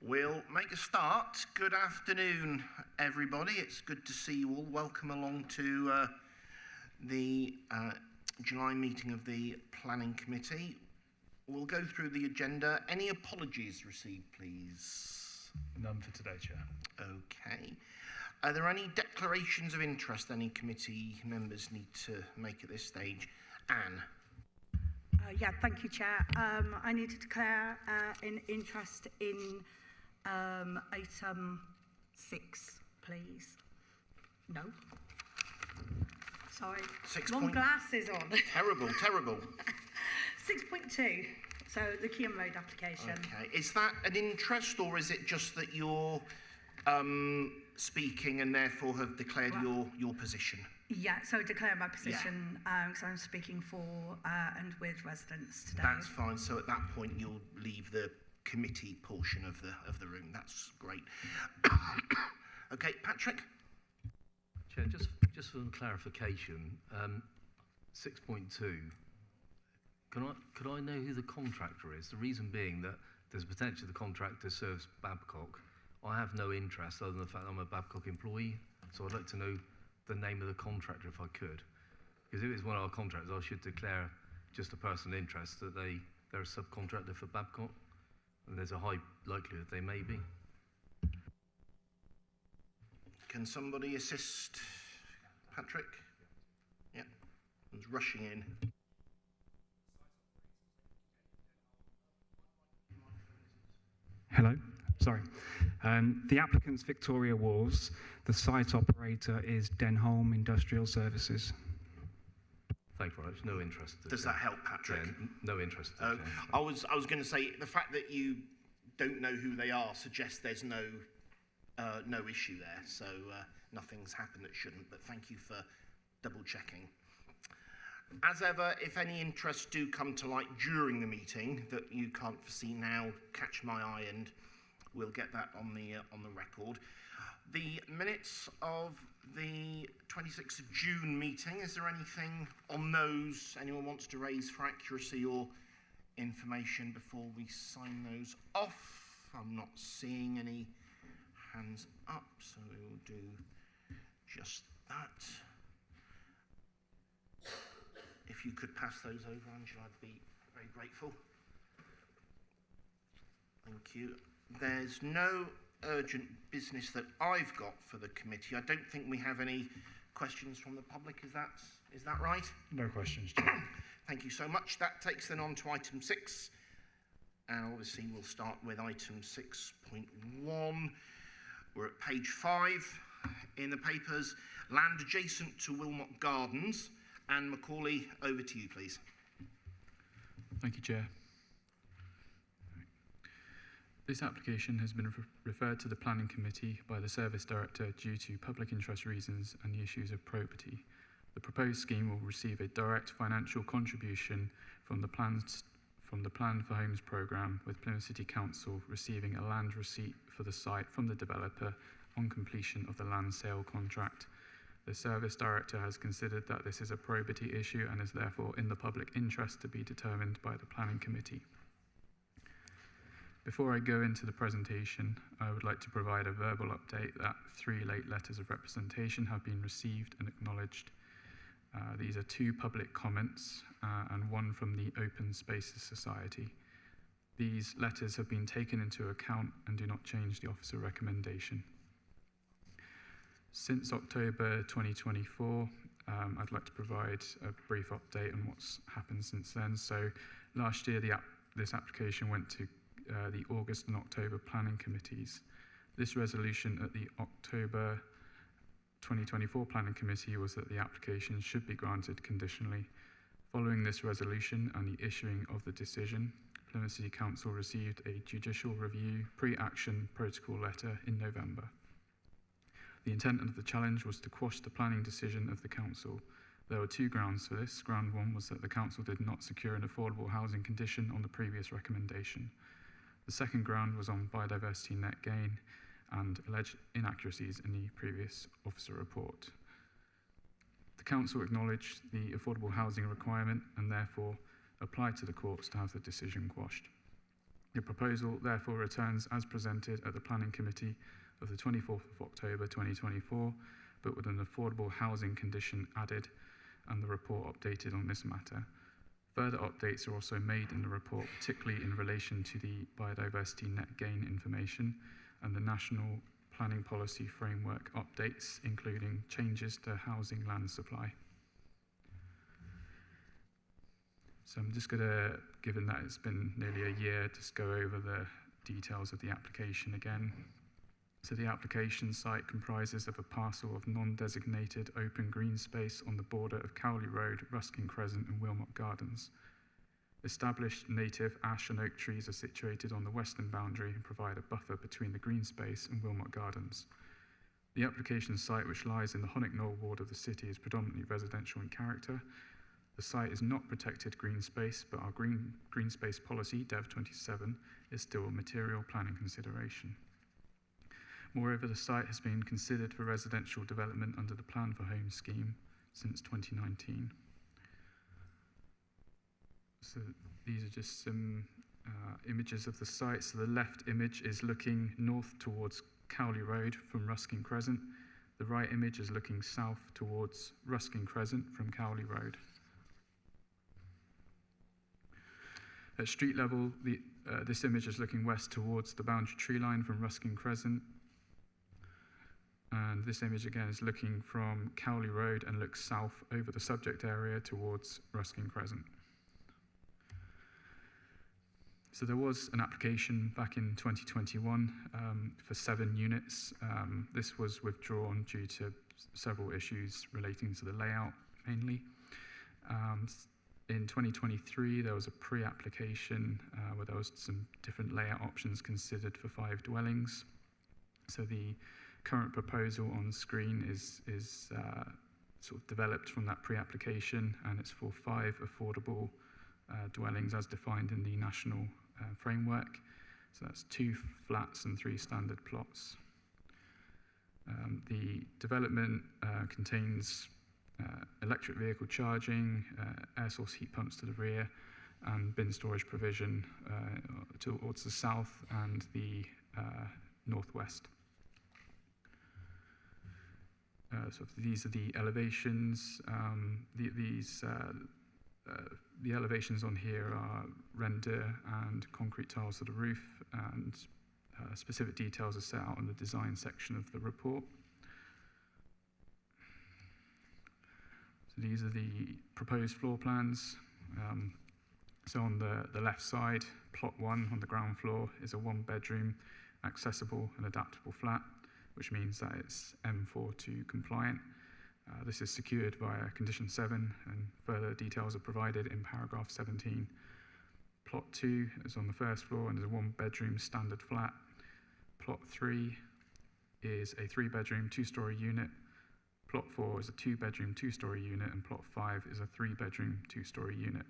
We'll make a start. Good afternoon, everybody. It's good to see you all. Welcome along to the July meeting of the Planning Committee. We'll go through the agenda. Any apologies received, please? None for today, Chair. Okay. Are there any declarations of interest any committee members need to make at this stage? Anne? Yeah, thank you, Chair. I need to declare an interest in item 6, please. No. Sorry. Wrong glasses on. Terrible, terrible. 6.2. So the Kean Road application. Okay. Is that an interest, or is it just that you're speaking and therefore have declared your position? Yeah, so declare my position because I'm speaking for and with residents today. That's fine. So at that point, you'll leave the committee portion of the room. That's great. Okay, Patrick. Chair, just for clarification, 6.2. Could I know who the contractor is? The reason being that there's potential the contractor serves Babcock. I have no interest other than the fact that I'm a Babcock employee, so I'd like to know the name of the contractor if I could. Because if it's one of our contractors, I should declare just a personal interest that they're a subcontractor for Babcock, and there's a high likelihood they may be. Can somebody assist Patrick? Yeah, he's rushing in. Hello, sorry. The applicant's Victoria Wharves. The site operator is Denholm Industrial Services. Thank you very much. No interest. Does that help, Patrick? Yeah, no interest. I was going to say the fact that you don't know who they are suggests there's no issue there. So nothing's happened that shouldn't. But thank you for double checking. As ever, if any interests do come to light during the meeting that you can't foresee now, catch my eye and we'll get that on the record. The minutes of the 26th of June meeting, is there anything on those anyone wants to raise for accuracy or information before we sign those off? I'm not seeing any hands up, so we will do just that. If you could pass those over, Angela, I'd be very grateful. Thank you. There's no urgent business that I've got for the committee. I don't think we have any questions from the public. Is that right? No questions, Chair. Thank you so much. That takes then on to item 6. And obviously we'll start with item 6.1. We're at page 5 in the papers. Land adjacent to Wilmont Gardens. Anne Macaulay, over to you, please. Thank you, Chair. This application has been referred to the Planning Committee by the Service Director due to public interest reasons and the issues of probity. The proposed scheme will receive a direct financial contribution from the Plan for Homes programme, with Plymouth City Council receiving a land receipt for the site from the developer on completion of the land sale contract. The Service Director has considered that this is a probity issue and is therefore in the public interest to be determined by the Planning Committee. Before I go into the presentation, I would like to provide a verbal update that 3 late letters of representation have been received and acknowledged. These are 2 public comments and 1 from the Open Spaces Society. These letters have been taken into account and do not change the officer recommendation. Since October 2024, I'd like to provide a brief update on what's happened since then. So last year, this application went to the August and October planning committees. This resolution at the October 2024 planning committee was that the application should be granted conditionally. Following this resolution and the issuing of the decision, Plymouth City Council received a judicial review pre-action protocol letter in November. The intent of the challenge was to quash the planning decision of the council. There were 2 grounds for this. Ground 1 was that the council did not secure an affordable housing condition on the previous recommendation. The second ground was on biodiversity net gain and alleged inaccuracies in the previous officer report. The council acknowledged the affordable housing requirement and therefore applied to the courts to have the decision quashed. The proposal therefore returns as presented at the Planning Committee of the 24th of October 2024, but with an affordable housing condition added and the report updated on this matter. Further updates are also made in the report, particularly in relation to the biodiversity net gain information and the National Planning Policy Framework updates, including changes to housing land supply. So I'm just going to, given that it's been nearly a year, just go over the details of the application again. So the application site comprises of a parcel of non-designated open green space on the border of Cowley Road, Ruskin Crescent and Wilmont Gardens. Established native ash and oak trees are situated on the western boundary and provide a buffer between the green space and Wilmont Gardens. The application site, which lies in the Honeck Knoll ward of the city, is predominantly residential in character. The site is not protected green space, but our green space policy, DEV 27, is still a material planning consideration. Moreover, the site has been considered for residential development under the Plan for Homes scheme since 2019. So these are just some images of the site. So the left image is looking north towards Cowley Road from Ruskin Crescent. The right image is looking south towards Ruskin Crescent from Cowley Road. At street level, this image is looking west towards the boundary tree line from Ruskin Crescent. And this image again is looking from Cowley Road and looks south over the subject area towards Ruskin Crescent. So there was an application back in 2021 for 7 units. This was withdrawn due to several issues relating to the layout mainly. In 2023, there was a pre-application where there was some different layout options considered for 5 dwellings. So the current proposal on screen is sort of developed from that pre-application, and it's for 5 affordable dwellings as defined in the national framework. So that's 2 flats and 3 standard plots. The development contains electric vehicle charging, air source heat pumps to the rear, and bin storage provision towards the south and the northwest. So these are the elevations. The elevations on here are render and concrete tiles to the roof, and specific details are set out in the design section of the report. So these are the proposed floor plans. So on the left side, plot 1 on the ground floor is a 1-bedroom, accessible and adaptable flat, which means that it's M42 compliant. This is secured via condition 7, and further details are provided in paragraph 17. Plot 2 is on the first floor and is a 1-bedroom standard flat. Plot 3 is a 3-bedroom, 2-story unit. Plot 4 is a 2-bedroom, 2-story unit, and plot 5 is a 3-bedroom, 2-story unit.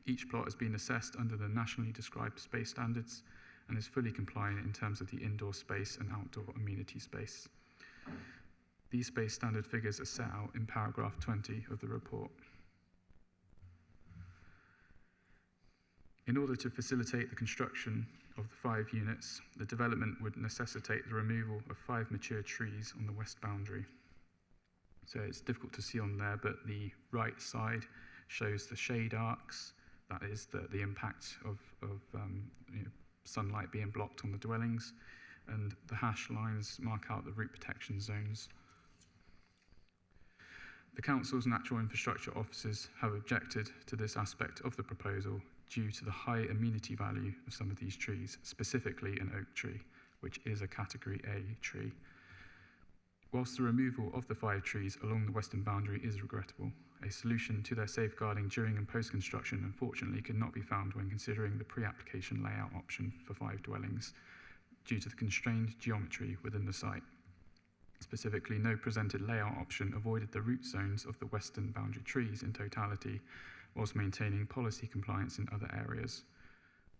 Each plot has been assessed under the nationally described space standards and is fully compliant in terms of the indoor space and outdoor amenity space. These space standard figures are set out in paragraph 20 of the report. In order to facilitate the construction of the 5 units, the development would necessitate the removal of 5 mature trees on the west boundary. So it's difficult to see on there, but the right side shows the shade arcs. That is the impact of sunlight being blocked on the dwellings, and the hash lines mark out the root protection zones. The council's natural infrastructure officers have objected to this aspect of the proposal due to the high amenity value of some of these trees, specifically an oak tree, which is a category A tree. Whilst the removal of the 5 trees along the western boundary is regrettable, a solution to their safeguarding during and post-construction unfortunately could not be found when considering the pre-application layout option for 5 dwellings due to the constrained geometry within the site. Specifically, no presented layout option avoided the root zones of the western boundary trees in totality, whilst maintaining policy compliance in other areas.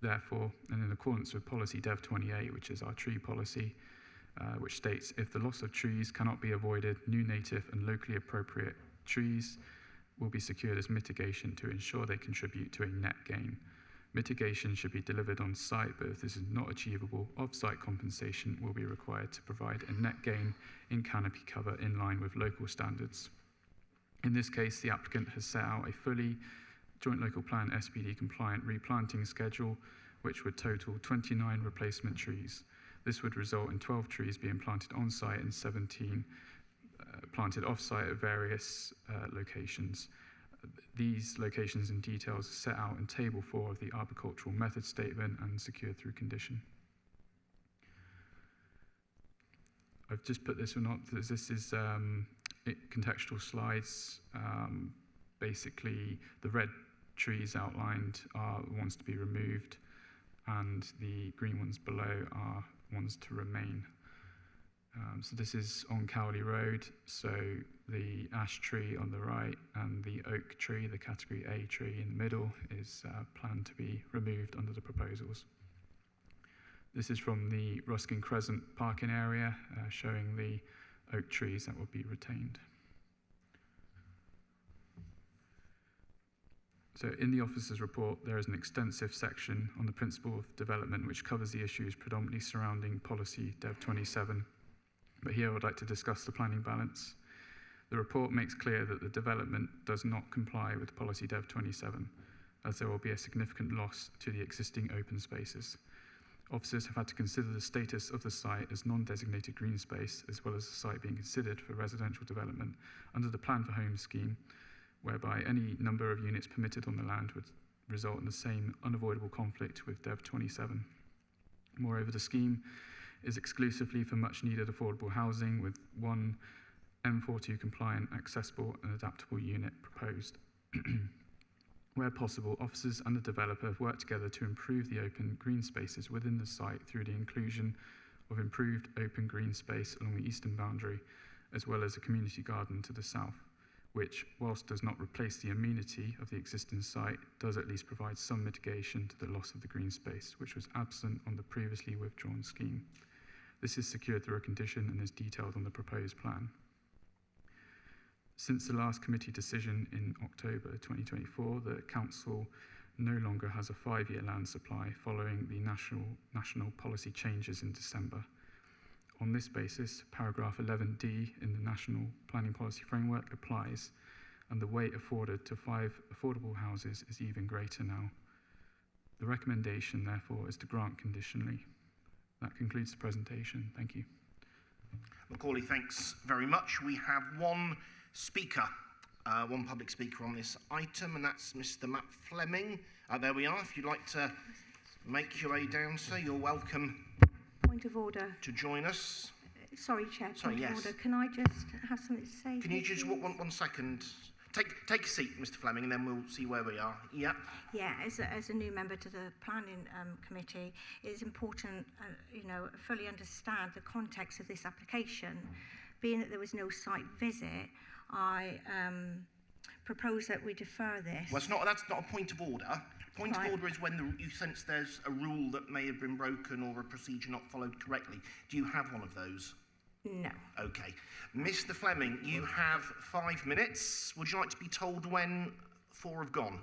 Therefore, and in accordance with policy DEV 28, which is our tree policy, which states if the loss of trees cannot be avoided, new native and locally appropriate trees will be secured as mitigation to ensure they contribute to a net gain. Mitigation should be delivered on site, but if this is not achievable, off-site compensation will be required to provide a net gain in canopy cover in line with local standards. In this case, the applicant has set out a fully Joint Local Plan SPD compliant replanting schedule, which would total 29 replacement trees. This would result in 12 trees being planted on site and 17 planted off site at various locations. These locations and details are set out in Table 4 of the Arboricultural Method Statement and secured through condition. I've just put this one up. This is contextual slides. Basically, the red trees outlined are the ones to be removed, and the green ones below are ones to remain. So this is on Cowley Road, so the ash tree on the right and the oak tree, the category A tree in the middle, is planned to be removed under the proposals. This is from the Ruskin Crescent parking area, showing the oak trees that will be retained. So in the officer's report, there is an extensive section on the principle of development which covers the issues predominantly surrounding policy Dev 27. But here I would like to discuss the planning balance. The report makes clear that the development does not comply with policy Dev 27, as there will be a significant loss to the existing open spaces. Officers have had to consider the status of the site as non-designated green space, as well as the site being considered for residential development under the Plan for Homes scheme, whereby any number of units permitted on the land would result in the same unavoidable conflict with Dev 27. Moreover, the scheme is exclusively for much needed affordable housing, with one M42 compliant, accessible and adaptable unit proposed. Where possible, officers and the developer have worked together to improve the open green spaces within the site through the inclusion of improved open green space along the eastern boundary, as well as a community garden to the south, which, whilst does not replace the amenity of the existing site, does at least provide some mitigation to the loss of the green space, which was absent on the previously withdrawn scheme. This is secured through a condition and is detailed on the proposed plan. Since the last committee decision in October 2024, the Council no longer has a 5-year land supply following the national policy changes in December. On this basis, paragraph 11D in the National Planning Policy Framework applies, and the weight afforded to 5 affordable houses is even greater now. The recommendation, therefore, is to grant conditionally. That concludes the presentation. Thank you. Macaulay, thanks very much. We have one speaker, one public speaker on this item, and that's Mr. Matt Fleming. There we are. If you'd like to make your way down, sir, you're welcome. Point of order. To join us. Sorry, Chair. Sorry, point yes. of order. Can I just have something to say? Can you just one second? Take a seat, Mr. Fleming, and then we'll see where we are. Yeah. Yeah, as a new member to the planning committee, it's important, fully understand the context of this application. Being that there was no site visit, I propose that we defer this. Well, that's not a point of order. Point of order is when you sense there's a rule that may have been broken or a procedure not followed correctly. Do you have one of those? No. Okay. Mr. Fleming, you have 5 minutes. Would you like to be told when 4 have gone?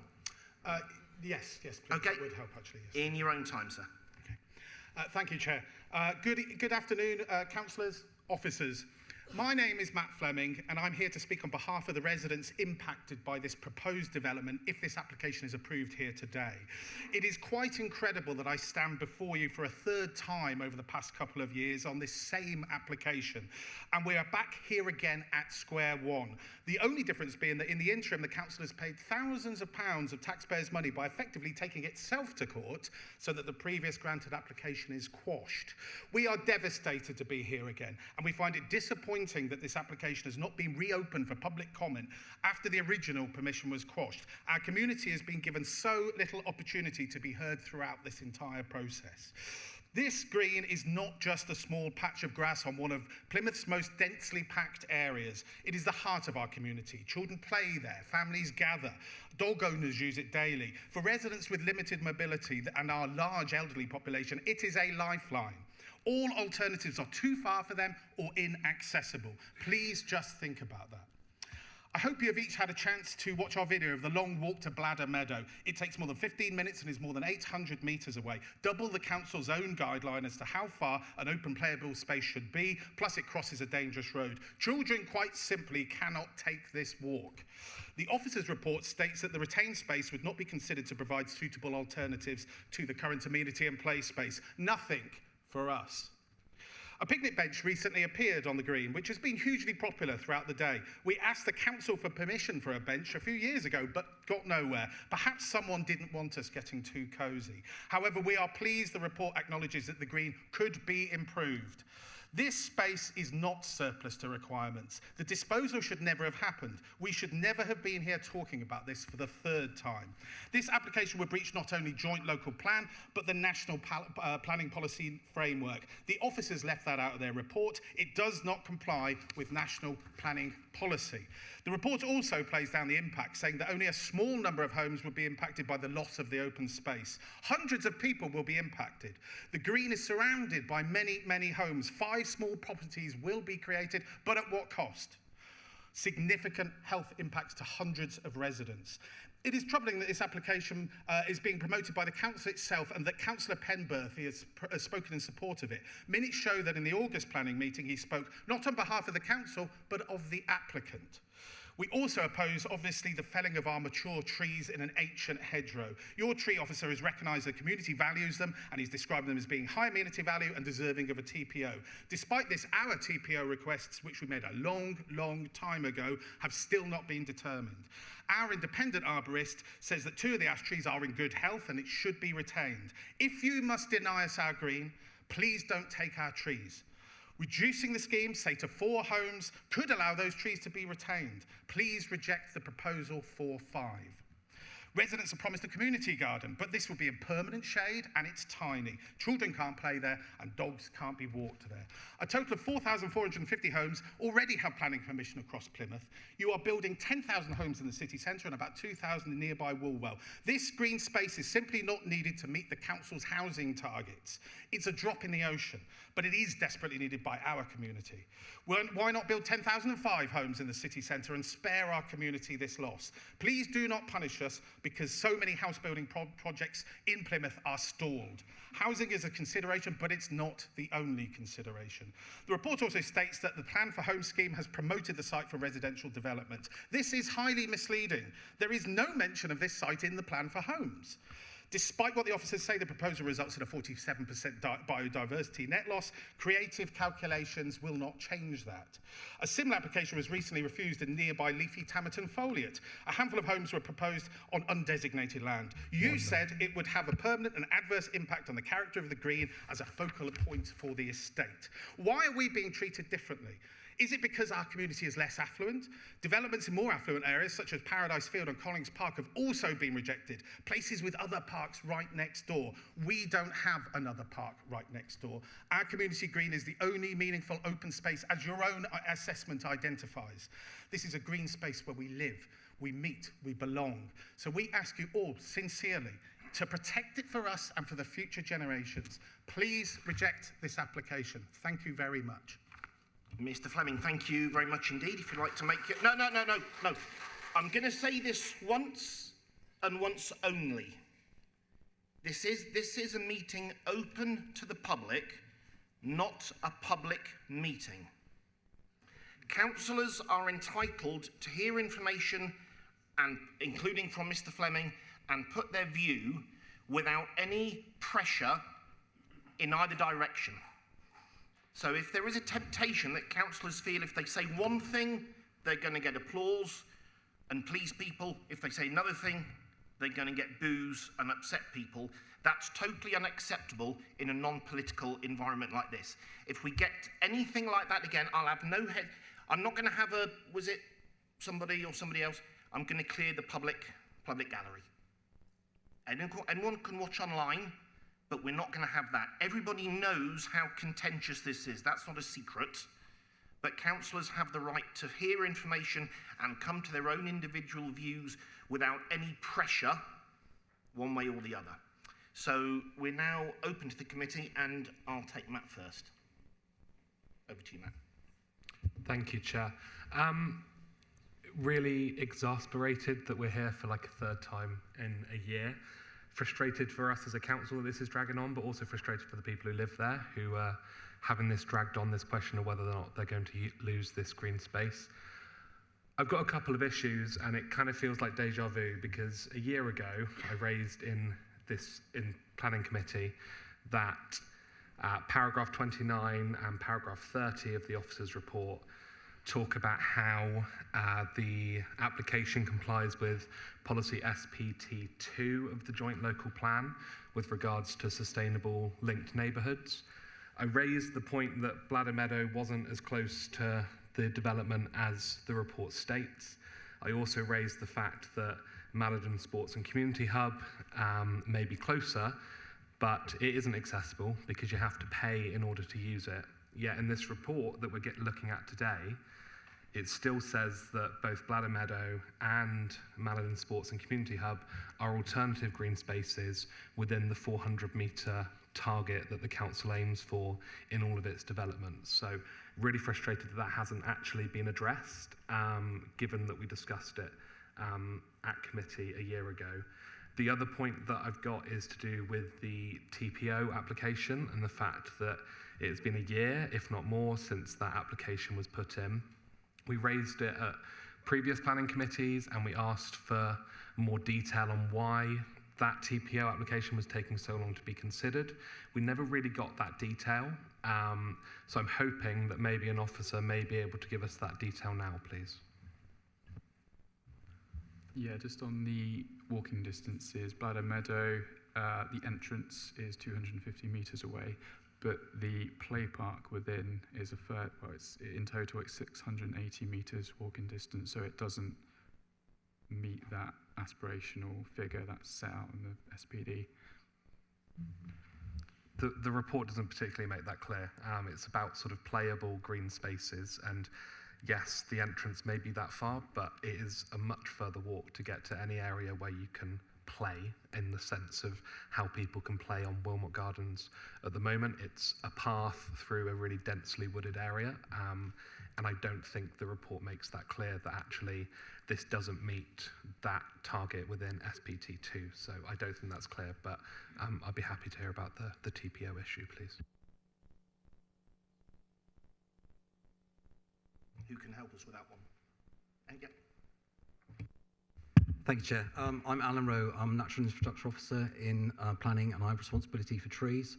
Yes, please. Okay. That would help, actually. Yes. In your own time, sir. Okay. Thank you, Chair. Good afternoon, councillors, officers. My name is Matt Fleming, and I'm here to speak on behalf of the residents impacted by this proposed development if this application is approved here today. It is quite incredible that I stand before you for a 3rd time over the past couple of years on this same application, and we are back here again at square one. The only difference being that in the interim, the council has paid thousands of pounds of taxpayers' money by effectively taking itself to court so that the previous granted application is quashed. We are devastated to be here again, and we find it disappointing that this application has not been reopened for public comment after the original permission was quashed. Our community has been given so little opportunity to be heard throughout this entire process. This green is not just a small patch of grass on one of Plymouth's most densely packed areas. It is the heart of our community. Children play there, families gather, dog owners use it daily. For residents with limited mobility and our large elderly population, it is a lifeline. All alternatives are too far for them or inaccessible. Please just think about that. I hope you have each had a chance to watch our video of the long walk to Bladder Meadow. It takes more than 15 minutes and is more than 800 metres away, double the council's own guideline as to how far an open playable space should be, plus it crosses a dangerous road. Children quite simply cannot take this walk. The officer's report states that the retained space would not be considered to provide suitable alternatives to the current amenity and play space. Nothing for us. A picnic bench recently appeared on the green, which has been hugely popular throughout the day. We asked the council for permission for a bench a few years ago, but got nowhere. Perhaps someone didn't want us getting too cosy. However, we are pleased the report acknowledges that the green could be improved. This space is not surplus to requirements. The disposal should never have happened. We should never have been here talking about this for the third time. This application would breach not only joint local plan, but the national planning policy framework. The officers left that out of their report. It does not comply with national planning policy. The report also plays down the impact, saying that only a small number of homes would be impacted by the loss of the open space. Hundreds of people will be impacted. The green is surrounded by many, many homes. 5 small properties will be created, but at what cost? Significant health impacts to hundreds of residents. It is troubling that this application is being promoted by the council itself and that Councillor Penberthy has spoken in support of it. Minutes show that in the August planning meeting he spoke not on behalf of the council but of the applicant. We also oppose, obviously, the felling of our mature trees in an ancient hedgerow. Your tree officer has recognised the community values them and he's described them as being high amenity value and deserving of a TPO. Despite this, our TPO requests, which we made a long, long time ago, have still not been determined. Our independent arborist says that 2 of the ash trees are in good health and it should be retained. If you must deny us our green, please don't take our trees. Reducing the scheme, say to 4 homes, could allow those trees to be retained. Please reject the proposal for 5. Residents are promised a community garden, but this will be in permanent shade and it's tiny. Children can't play there and dogs can't be walked there. A total of 4,450 homes already have planning permission across Plymouth. You are building 10,000 homes in the city centre and about 2,000 in nearby Woolwell. This green space is simply not needed to meet the council's housing targets. It's a drop in the ocean, but it is desperately needed by our community. Why not build 10,005 homes in the city centre and spare our community this loss? Please do not punish us because so many house building projects in Plymouth are stalled. Housing is a consideration, but it's not the only consideration. The report also states that the Plan for Homes scheme has promoted the site for residential development. This is highly misleading. There is no mention of this site in the Plan for Homes. Despite what the officers say, the proposal results in a 47% biodiversity net loss. Creative calculations will not change that. A similar application was recently refused in nearby leafy Tamerton Foliot. A handful of homes were proposed on undesignated land. You said it would have a permanent and adverse impact on the character of the green as a focal point for the estate. Why are we being treated differently? Is it because our community is less affluent? Developments in more affluent areas, such as Paradise Field and Collins Park, have also been rejected. Places with other parks right next door. We don't have another park right next door. Our community green is the only meaningful open space, as your own assessment identifies. This is a green space where we live, we meet, we belong. So we ask you all, sincerely, to protect it for us and for the future generations. Please reject this application. Thank you very much. Mr. Fleming, thank you very much indeed. If you'd like to make it... No. I'm going to say this once and once only. This is a meeting open to the public, not a public meeting. Councillors are entitled to hear information, and including from Mr. Fleming, and put their view without any pressure in either direction. So if there is a temptation that councillors feel if they say one thing, they're going to get applause and please people, if they say another thing, they're going to get boos and upset people, that's totally unacceptable in a non-political environment like this. If we get anything like that again, I'll have no head. I'm not going to have a, was it somebody or somebody else? I'm going to clear the public gallery. Anyone can watch online, but we're not going to have that. Everybody knows how contentious this is. That's not a secret. But councillors have the right to hear information and come to their own individual views without any pressure, one way or the other. So we're now open to the committee, and I'll take Matt first. Over to you, Matt. Thank you, Chair. Really exasperated that we're here for like a third time in a year. Frustrated for us as a council that this is dragging on, but also frustrated for the people who live there, who are having this dragged on, this question of whether or not they're going to lose this green space. I've got a couple of issues, and it kind of feels like deja vu, because a year ago I raised in planning committee that paragraph 29 and paragraph 30 of the officer's report talk about how the application complies with policy SPT2 of the joint local plan with regards to sustainable linked neighbourhoods. I raised the point that Bladder Meadow wasn't as close to the development as the report states. I also raised the fact that Malladon Sports and Community Hub may be closer, but it isn't accessible because you have to pay in order to use it. Yet in this report that we're looking at today, it still says that both Bladder Meadow and Malladon Sports and Community Hub are alternative green spaces within the 400-metre target that the council aims for in all of its developments. So really frustrated that that hasn't actually been addressed, given that we discussed it at committee a year ago. The other point that I've got is to do with the TPO application and the fact that it's been a year, if not more, since that application was put in. We raised it at previous planning committees and we asked for more detail on why that TPO application was taking so long to be considered. We never really got that detail, so I'm hoping that maybe an officer may be able to give us that detail now, please. Yeah, just on the walking distances, Bladder Meadow, the entrance is 250 metres away, but the play park within is it's in total it's 680 metres walking distance, so it doesn't meet that aspirational figure that's set out in the SPD. The report doesn't particularly make that clear. It's about sort of playable green spaces, and yes, the entrance may be that far, but it is a much further walk to get to any area where you can play in the sense of how people can play on Wilmont Gardens. At the moment, it's a path through a really densely wooded area, and I don't think the report makes that clear that actually this doesn't meet that target within SPT2. So I don't think that's clear, but I'd be happy to hear about the TPO issue, please. Who can help us with that one? And yeah. Thank you, Chair. I'm Alan Rowe. I'm Natural Infrastructure Officer in Planning, and I have responsibility for trees.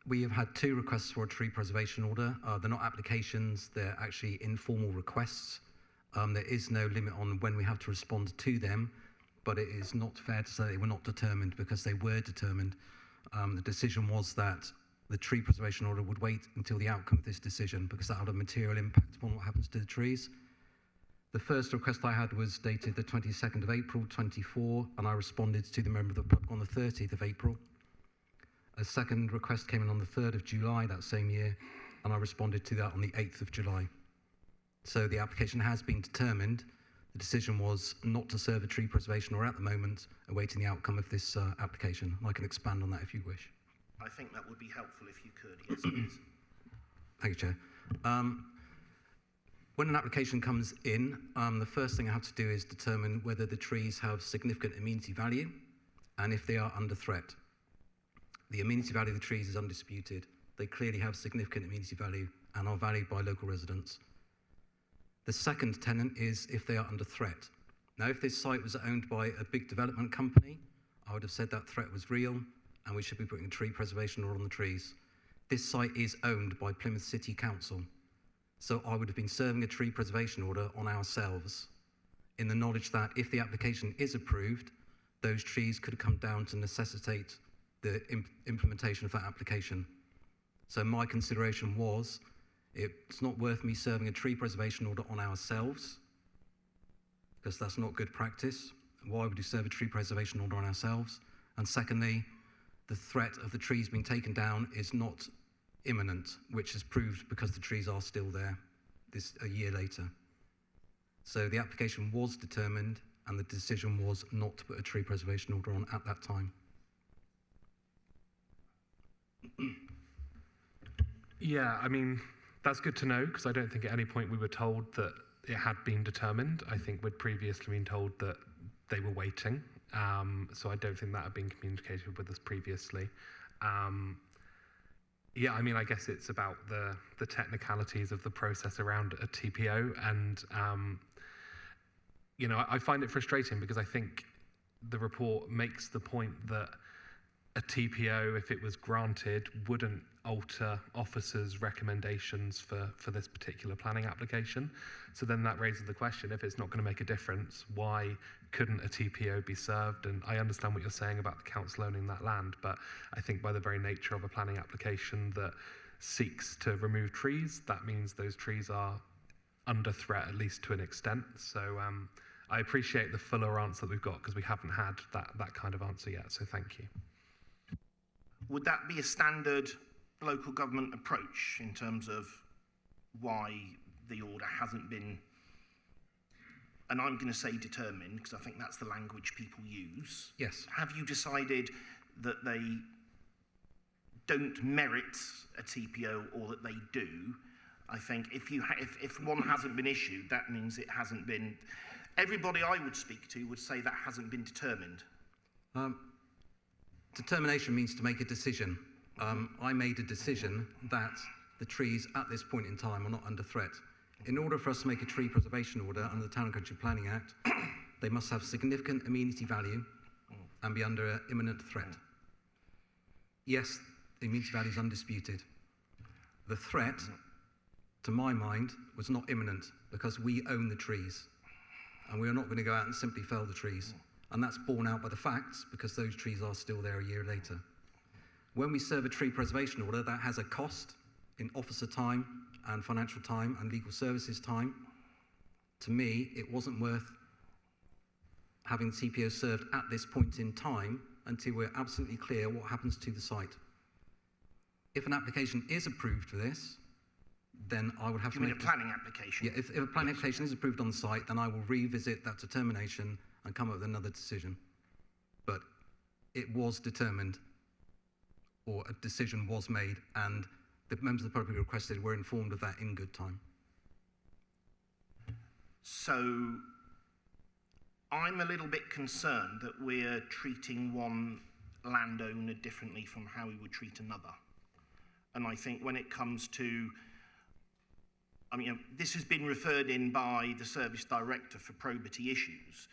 We have had 2 requests for a tree preservation order. They're not applications, they're actually informal requests. There is no limit on when we have to respond to them, but it is not fair to say they were not determined, because they were determined. The decision was that the tree preservation order would wait until the outcome of this decision, because that had a material impact upon what happens to the trees. The first request I had was dated the 22nd of April 24, and I responded to the member of the public on the 30th of April. A second request came in on the 3rd of July that same year, and I responded to that on the 8th of July. So the application has been determined. The decision was not to serve a tree preservation order at the moment, awaiting the outcome of this application. I can expand on that if you wish. I think that would be helpful if you could, yes please. Thank you, Chair. When an application comes in, the first thing I have to do is determine whether the trees have significant amenity value and if they are under threat. The amenity value of the trees is undisputed. They clearly have significant amenity value and are valued by local residents. The second tenet is if they are under threat. Now, if this site was owned by a big development company, I would have said that threat was real and we should be putting a tree preservation order on the trees. This site is owned by Plymouth City Council, so I would have been serving a tree preservation order on ourselves, in the knowledge that if the application is approved, those trees could come down to necessitate the implementation of that application. So my consideration was, it's not worth me serving a tree preservation order on ourselves, because that's not good practice. Why would you serve a tree preservation order on ourselves? And secondly, the threat of the trees being taken down is not imminent, which is proved because the trees are still there a year later. So the application was determined and the decision was not to put a tree preservation order on at that time. Yeah, I mean, that's good to know, because I don't think at any point we were told that it had been determined. I think we'd previously been told that they were waiting. So I don't think that had been communicated with us previously. Yeah, I mean, I guess it's about the technicalities of the process around a TPO, and you know, I find it frustrating because I think the report makes the point that a TPO, if it was granted, wouldn't alter officers' recommendations for this particular planning application. So then that raises the question, if it's not going to make a difference, why couldn't a TPO be served? And I understand what you're saying about the council owning that land, but I think by the very nature of a planning application that seeks to remove trees, that means those trees are under threat, at least to an extent. So I appreciate the fuller answer that we've got, because we haven't had that kind of answer yet, so thank you. Would that be a standard local government approach in terms of why the order hasn't been, and I'm going to say determined, because I think that's the language people use? Yes. Have you decided that they don't merit a TPO, or that they do? I think if one hasn't been issued, that means it hasn't been. Everybody I would speak to would say that hasn't been determined. Determination means to make a decision. I made a decision that the trees at this point in time are not under threat. In order for us to make a tree preservation order under the Town and Country Planning Act, they must have significant amenity value and be under imminent threat. Yes, the amenity value is undisputed. The threat, to my mind, was not imminent because we own the trees, and we are not going to go out and simply fell the trees. And that's borne out by the facts, because those trees are still there a year later. When we serve a tree preservation order, that has a cost in officer time and financial time and legal services time. To me, it wasn't worth having the TPO served at this point in time until we're absolutely clear what happens to the site. If an application is approved for this, then I would have to make... You mean a planning application? Yeah, if a planning application is approved on the site, then I will revisit that determination and come up with another decision. But it was determined, or a decision was made, and the members of the public who requested were informed of that in good time. So I'm a little bit concerned that we're treating one landowner differently from how we would treat another. And I think when it comes to, I mean, this has been referred in by the service director for probity issues.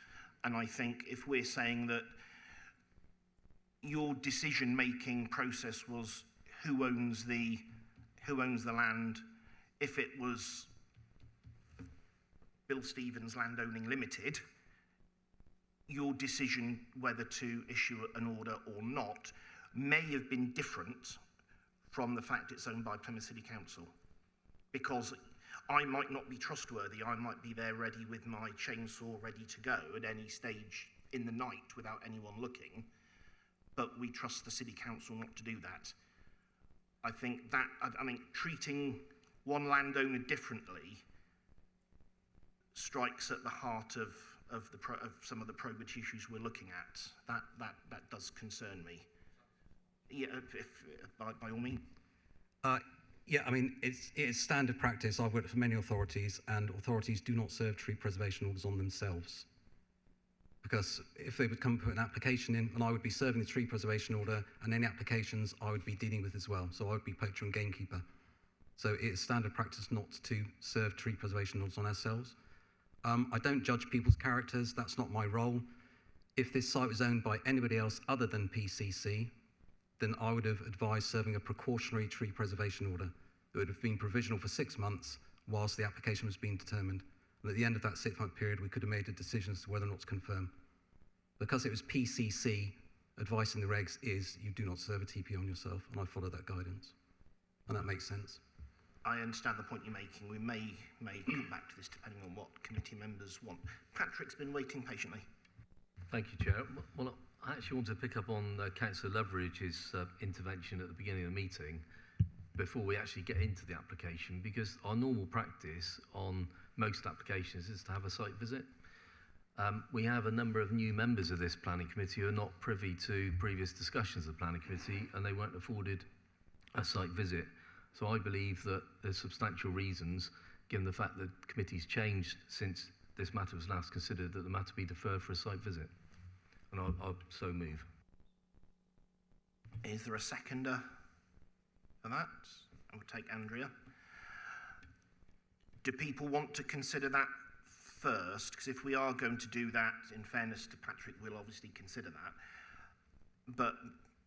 And I think if we're saying that your decision-making process was who owns the land, if it was Bill Stevens Landowning Limited, your decision whether to issue an order or not may have been different from the fact it's owned by Plymouth City Council. Because I might not be trustworthy. I might be there ready with my chainsaw ready to go at any stage in the night without anyone looking, but we trust the City Council not to do that. I think treating one landowner differently strikes at the heart of some of the probity issues we're looking at. That does concern me. Yeah, by all means. Yeah, I mean, it's standard practice. I've worked for many authorities, and authorities do not serve tree preservation orders on themselves. Because if they would come put an application in, and I would be serving the tree preservation order, and any applications I would be dealing with as well. So I would be poacher and gamekeeper. So it is standard practice not to serve tree preservation orders on ourselves. I don't judge people's characters. That's not my role. If this site was owned by anybody else other than PCC, then I would have advised serving a precautionary tree preservation order that would have been provisional for 6 months whilst the application was being determined. And at the end of that 6-month period, we could have made a decision as to whether or not to confirm. Because it was PCC, advice in the regs is you do not serve a TP on yourself, and I follow that guidance. And that makes sense. I understand the point you're making. We may come back to this depending on what committee members want. Patrick's been waiting patiently. Thank you, Chair. Well, I actually want to pick up on Councillor Leveridge's intervention at the beginning of the meeting before we actually get into the application, because our normal practice on most applications is to have a site visit. We have a number of new members of this planning committee who are not privy to previous discussions of the planning committee, and they weren't afforded a site visit. So I believe that there's substantial reasons, given the fact that the committee's changed since this matter was last considered, that the matter be deferred for a site visit. And I'll so move. Is there a seconder for that? I will take Andrea. Do people want to consider that first? Because if we are going to do that, in fairness to Patrick, we'll obviously consider that. But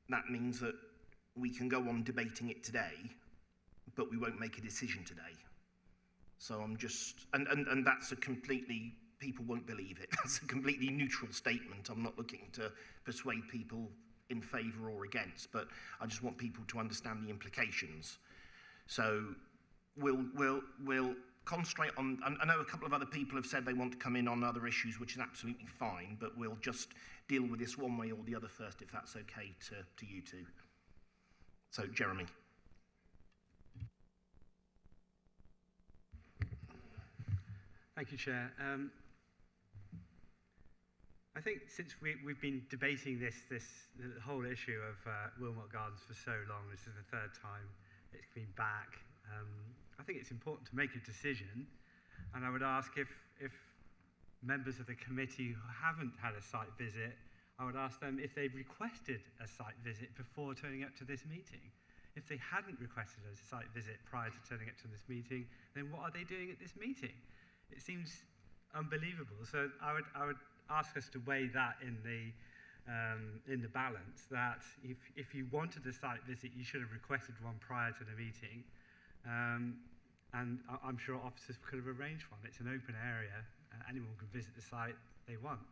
that means that we can go on debating it today, but we won't make a decision today. So I'm just, and that's a completely, people won't believe it. That's a completely neutral statement. I'm not looking to persuade people in favour or against, but I just want people to understand the implications. So we'll concentrate on, I know a couple of other people have said they want to come in on other issues, which is absolutely fine, but we'll just deal with this one way or the other first, if that's okay to you two. So, Jeremy. Thank you, Chair. I think since we've been debating the whole issue of Wilmont Gardens for so long, this is the third time it's been back, I think it's important to make a decision, and I would ask if members of the committee who haven't had a site visit, I would ask them if they've requested a site visit before turning up to this meeting. If they hadn't requested a site visit prior to turning up to this meeting, then what are they doing at this meeting? It seems unbelievable. So I would ask us to weigh that in the balance, that if you wanted a site visit, you should have requested one prior to the meeting. And I'm sure officers could have arranged one. It's an open area. Anyone can visit the site they want.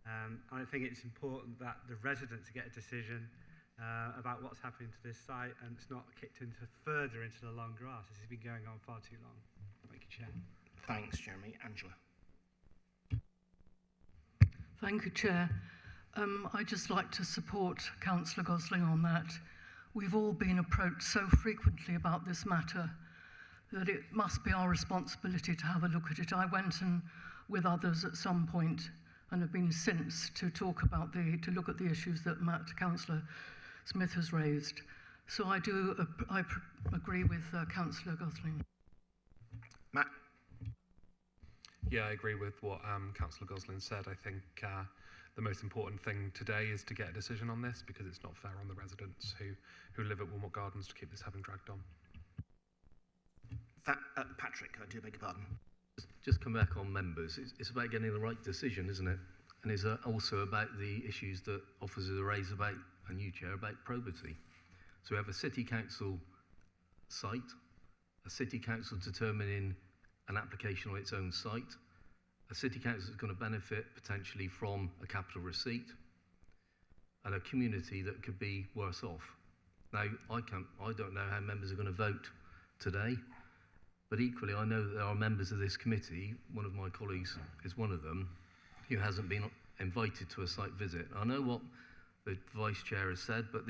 I think it's important that the residents get a decision about what's happening to this site, and it's not kicked further into the long grass. This has been going on far too long. Thank you, Chair. Thanks, Jeremy. Angela. Thank you, Chair. I'd just like to support Councillor Gosling on that. We've all been approached so frequently about this matter that it must be our responsibility to have a look at it. I went and with others at some point and have been since to talk about to look at the issues that Councillor Smith has raised. So I agree with Councillor Gosling. Matt? Yeah, I agree with what Councillor Gosling said. I think the most important thing today is to get a decision on this, because it's not fair on the residents who live at Wilmont Gardens to keep this having dragged on. Patrick, I do beg your pardon. Just come back on members. It's about getting the right decision, isn't it? And it's also about the issues that officers have raised about, and you, Chair, about probity. So we have a City Council site, a City Council determining an application on its own site, a City Council is going to benefit potentially from a capital receipt, and a community that could be worse off. Now, I don't know how members are going to vote today, but equally I know that there are members of this committee, one of my colleagues is one of them, who hasn't been invited to a site visit. I know what the Vice Chair has said, but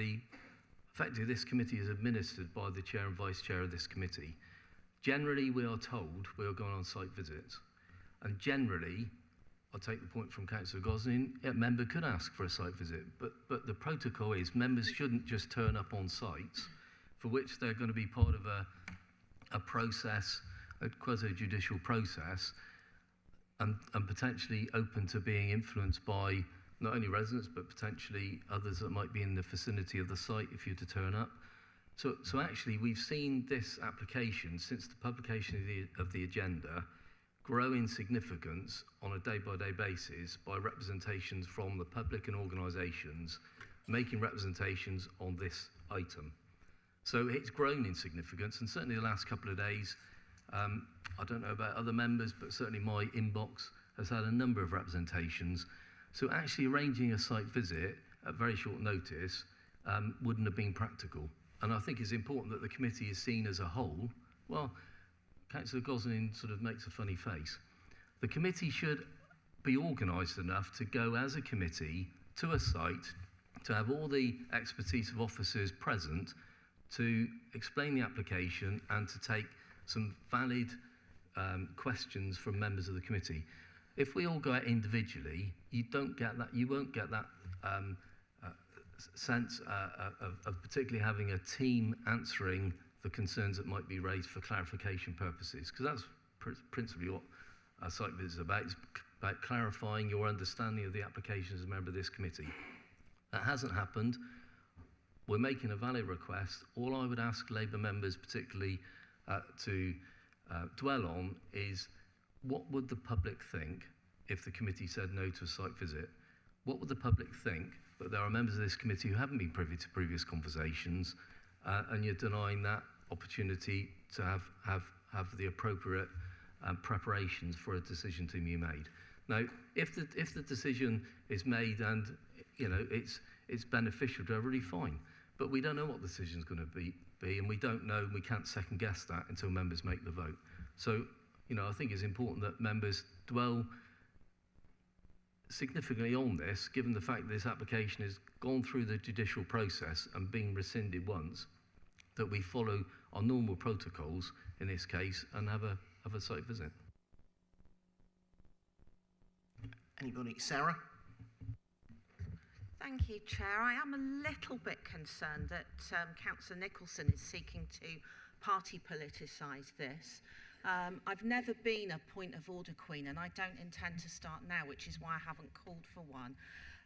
effectively this committee is administered by the Chair and Vice Chair of this committee. Generally, we are told we are going on site visits. And generally, I'll take the point from Councillor Gosling, a member could ask for a site visit, but the protocol is members shouldn't just turn up on sites for which they're going to be part of a process, a quasi-judicial process, and potentially open to being influenced by not only residents, but potentially others that might be in the vicinity of the site if you're to turn up. So actually, we've seen this application since the publication of the agenda grow in significance on a day-by-day basis by representations from the public and organisations making representations on this item. So it's grown in significance, and certainly the last couple of days, I don't know about other members, but certainly my inbox has had a number of representations. So actually arranging a site visit at very short notice wouldn't have been practical. And I think it's important that the committee is seen as a whole. Well, Councillor Gosling sort of makes a funny face. The committee should be organised enough to go as a committee to a site, to have all the expertise of officers present, to explain the application and to take some valid questions from members of the committee. If we all go out individually, you won't get that sense of particularly having a team answering the concerns that might be raised for clarification purposes, because that's principally what a site visit is about. It's about clarifying your understanding of the application as a member of this committee. That hasn't happened. We're making a valid request. All I would ask Labour members particularly to dwell on is, what would the public think if the committee said no to a site visit? What would the public think that there are members of this committee who haven't been privy to previous conversations, and you're denying that opportunity to have the appropriate preparations for a decision to be made? Now, if the decision is made and it's beneficial to everybody, fine. But we don't know what the decision's going to be, and we don't know, and we can't second guess that until members make the vote. So, I think it's important that members dwell significantly on this, given the fact that this application has gone through the judicial process and been rescinded once, that we follow our normal protocols in this case and have a site visit. Anybody? Sarah? Thank you, Chair. I am a little bit concerned that Councillor Nicholson is seeking to party politicise this. I've never been a point of order queen, and I don't intend to start now, which is why I haven't called for one.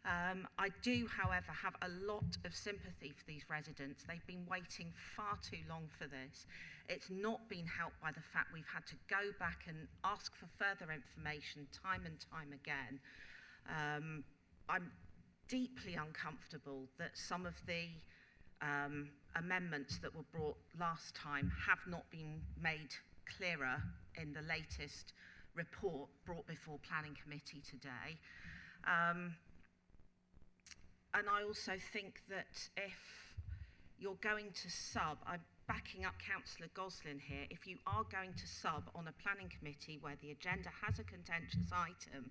I do, however, have a lot of sympathy for these residents. They've been waiting far too long for this. It's not been helped by the fact we've had to go back and ask for further information time and time again. I'm deeply uncomfortable that some of the amendments that were brought last time have not been made clearer in the latest report brought before Planning Committee today. And I also think that if you're going to sub, I'm backing up Councillor Goslin here, if you are going to sub on a Planning Committee where the agenda has a contentious item,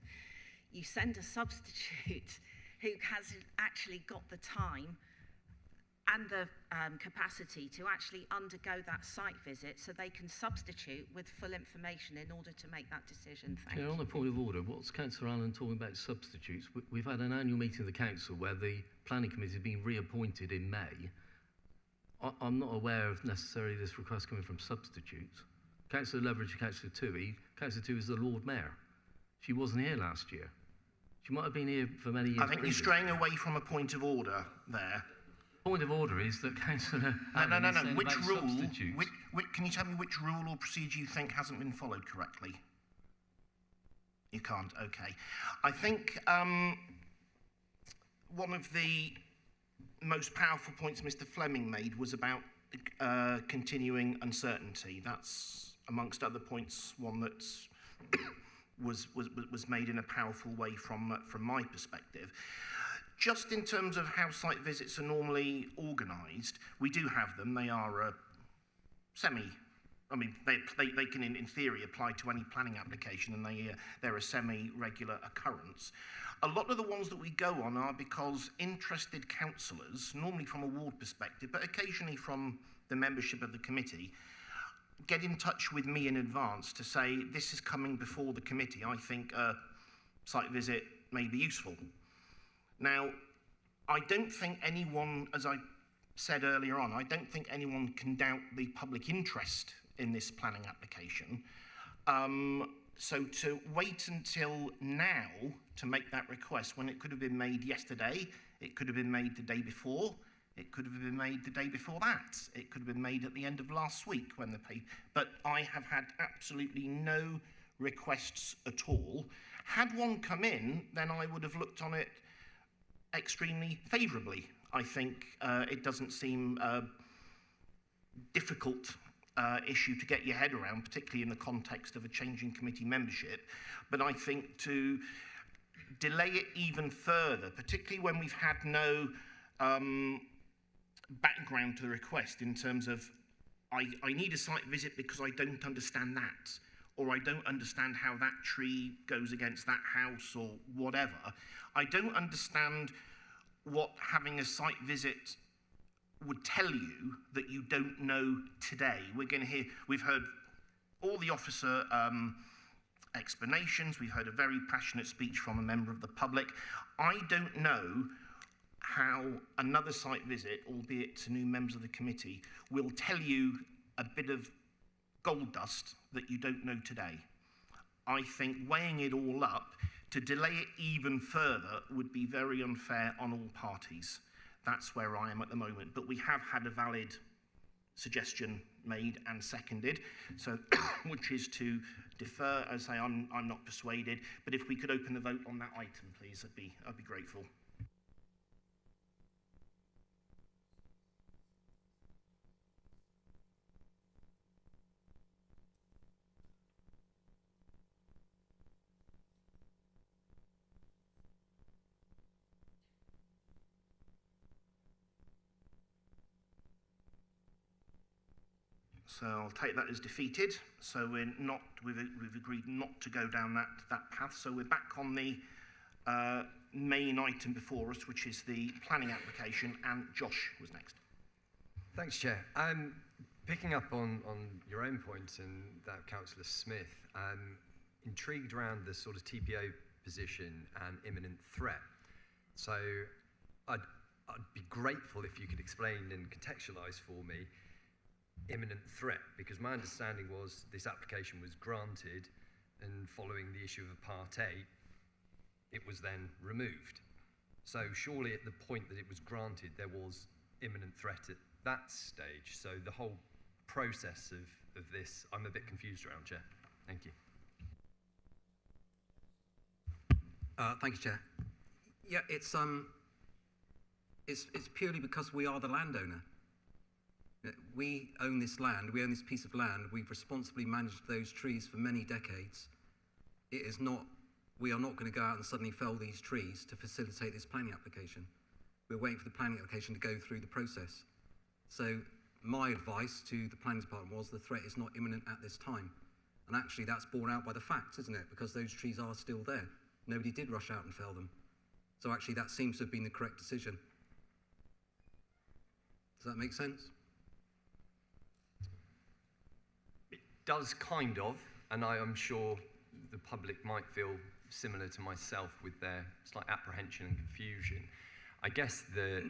you send a substitute who has actually got the time and the capacity to actually undergo that site visit, so they can substitute with full information in order to make that decision. Thank you. On the point of order, what's Councillor Allen talking about substitutes? We've had an annual meeting of the Council where the Planning Committee has been reappointed in May. I'm not aware of necessarily this request coming from substitutes. Councillor Leveridge and Councillor Toohey. Councillor Toohey is the Lord Mayor. She wasn't here last year. She might have been here for many years. I think you're straying away from a point of order there. Point of order is that Councillor No. Which rule? Can you tell me which rule or procedure you think hasn't been followed correctly? You can't. Okay. I think one of the most powerful points Mr. Fleming made was about continuing uncertainty. That's, amongst other points, one that's was made in a powerful way from my perspective. Just in terms of how site visits are normally organised, we do have them. They are they can in theory apply to any planning application, and they're a semi-regular occurrence. A lot of the ones that we go on are because interested councillors, normally from a ward perspective, but occasionally from the membership of the committee, get in touch with me in advance to say, this is coming before the committee. I think a site visit may be useful. Now, I don't think anyone, as I said earlier on, I don't think anyone can doubt the public interest in this planning application. So to wait until now to make that request, when it could have been made yesterday, it could have been made the day before, it could have been made the day before that, it could have been made at the end of last week when the paper, but I have had absolutely no requests at all. Had one come in, then I would have looked on it extremely favourably. I think it doesn't seem difficult issue to get your head around, particularly in the context of a changing committee membership. But I think to delay it even further, particularly when we've had no background to the request in terms of I need a site visit because I don't understand that, or I don't understand how that tree goes against that house or whatever. I don't understand what having a site visit would tell you that you don't know today. We've heard all the officer explanations, we've heard a very passionate speech from a member of the public. I don't know how another site visit, albeit to new members of the committee, will tell you a bit of gold dust that you don't know today. I think weighing it all up, to delay it even further would be very unfair on all parties. That's where I am at the moment. But we have had a valid suggestion made and seconded, so which is to defer. As I say, I'm not persuaded, but if we could open the vote on that item, please, I'd be grateful. So I'll take that as defeated. So we've agreed not to go down that path. So we're back on the main item before us, which is the planning application, and Josh was next. Thanks, Chair. Picking up on your own point and that of Councillor Smith, intrigued around the sort of TPO position and imminent threat. So I'd be grateful if you could explain and contextualise for me imminent threat, because my understanding was this application was granted, and following the issue of Part A, it was then removed. So surely at the point that it was granted, there was imminent threat at that stage. So the whole process of this, I'm a bit confused around, Chair. Thank you. Thank you, Chair. Yeah, it's purely because we are the landowner. We own this land, we own this piece of land, we've responsibly managed those trees for many decades. We are not going to go out and suddenly fell these trees to facilitate this planning application. We're waiting for the planning application to go through the process. So my advice to the planning department was the threat is not imminent at this time. And actually that's borne out by the facts, isn't it? Because those trees are still there. Nobody did rush out and fell them. So actually that seems to have been the correct decision. Does that make sense? Does kind of, and I am sure the public might feel similar to myself with their slight apprehension and confusion. I guess the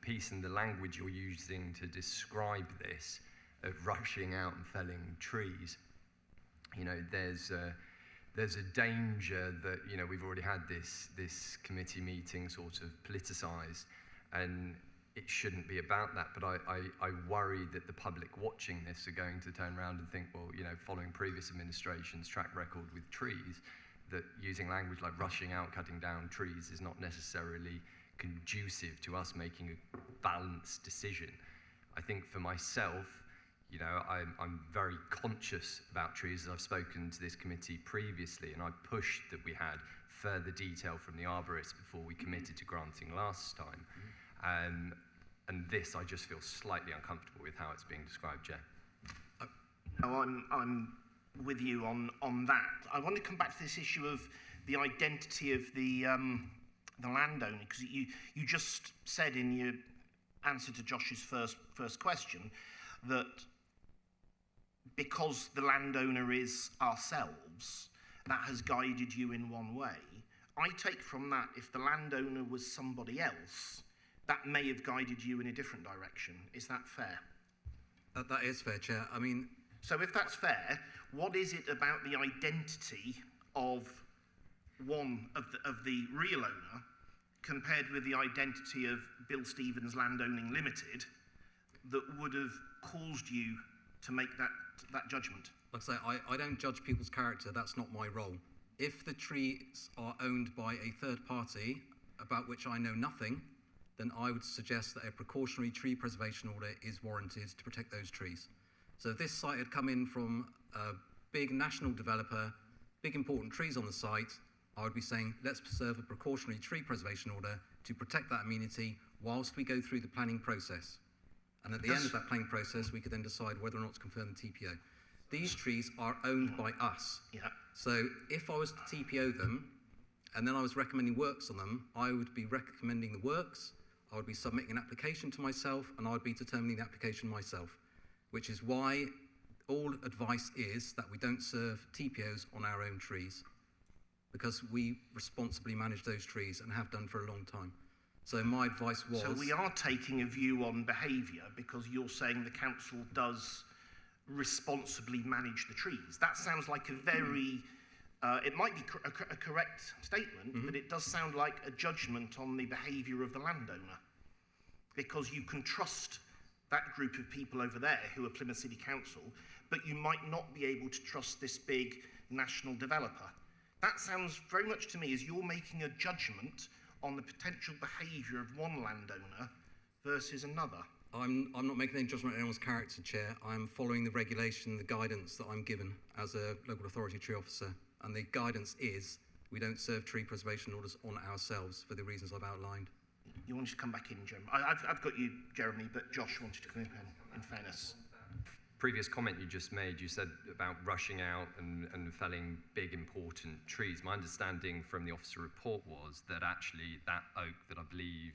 piece and the language you're using to describe this, of rushing out and felling trees, you know, there's a danger that, you know, we've already had this committee meeting sort of politicised, and it shouldn't be about that, but I worry that the public watching this are going to turn around and think, well, you know, following previous administrations' track record with trees, that using language like rushing out, cutting down trees is not necessarily conducive to us making a balanced decision. I think for myself, you know, I'm very conscious about trees. I've spoken to this committee previously, and I pushed that we had further detail from the arborist before we committed to granting last time. And this, I just feel slightly uncomfortable with how it's being described, Chair. No, I'm with you on that. I want to come back to this issue of the identity of the landowner, because you just said in your answer to Josh's first question that because the landowner is ourselves, that has guided you in one way. I take from that, if the landowner was somebody else, that may have guided you in a different direction. Is that fair? That is fair, Chair. I mean... So if that's fair, what is it about the identity of one of the real owner compared with the identity of Bill Stevens Landowning Limited that would have caused you to make that judgment? Like I say, I don't judge people's character. That's not my role. If the trees are owned by a third party about which I know nothing, then I would suggest that a precautionary tree preservation order is warranted to protect those trees. So if this site had come in from a big national developer, big important trees on the site, I would be saying, let's preserve a precautionary tree preservation order to protect that amenity whilst we go through the planning process. And at the end of that planning process, we could then decide whether or not to confirm the TPO. These trees are owned by us. Yeah. So if I was to TPO them, and then I was recommending works on them, I would be recommending the works, I would be submitting an application to myself, and I would be determining the application myself, which is why all advice is that we don't serve TPOs on our own trees, because we responsibly manage those trees and have done for a long time. So my advice was... So we are taking a view on behaviour because you're saying the council does responsibly manage the trees. That sounds like a very... it might be a correct statement, but it does sound like a judgment on the behaviour of the landowner. Because you can trust that group of people over there who are Plymouth City Council, but you might not be able to trust this big national developer. That sounds very much to me as you're making a judgment on the potential behaviour of one landowner versus another. I'm not making any judgment on anyone's character, Chair. I'm following the regulation, the guidance that I'm given as a local authority tree officer. And the guidance is we don't serve tree preservation orders on ourselves for the reasons I've outlined. You wanted to come back in, Jeremy? I've got you, Jeremy, but Josh wanted to come in fairness. Previous comment you just made, you said about rushing out and felling big important trees. My understanding from the officer report was that actually that oak that I believe,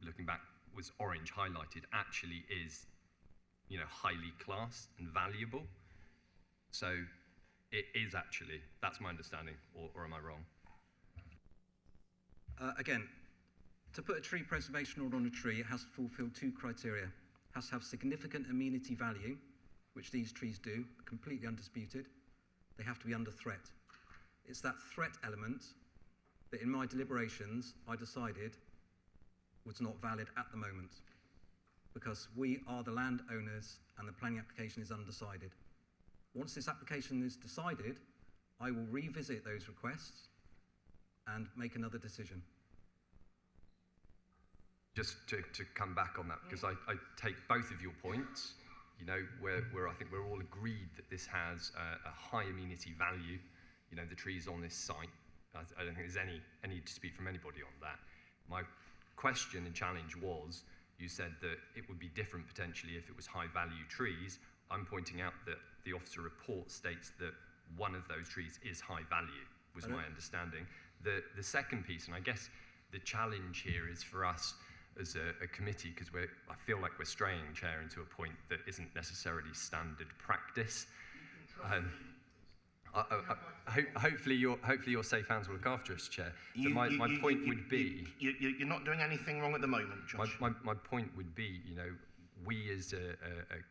looking back, was orange highlighted, actually is, you know, highly classed and valuable. So it is actually, that's my understanding, or am I wrong? Again, to put a tree preservation order on a tree, it has to fulfill two criteria. It has to have significant amenity value, which these trees do, completely undisputed. They have to be under threat. It's that threat element that in my deliberations I decided was not valid at the moment, because we are the landowners and the planning application is undecided. Once this application is decided, I will revisit those requests and make another decision. Just to come back on that, because I take both of your points, you know, where I think we're all agreed that this has a high amenity value, you know, the trees on this site. I don't think there's any dispute from anybody on that. My question and challenge was, you said that it would be different potentially if it was high value trees. I'm pointing out that the officer report states that one of those trees is high value, was my understanding. The second piece, and I guess the challenge here is for us as a committee, because I feel like we're straying, Chair, into a point that isn't necessarily standard practice. Hopefully your safe hands will look after us, Chair. So my point would be... You're not doing anything wrong at the moment, Josh. My point would be, you know, we as a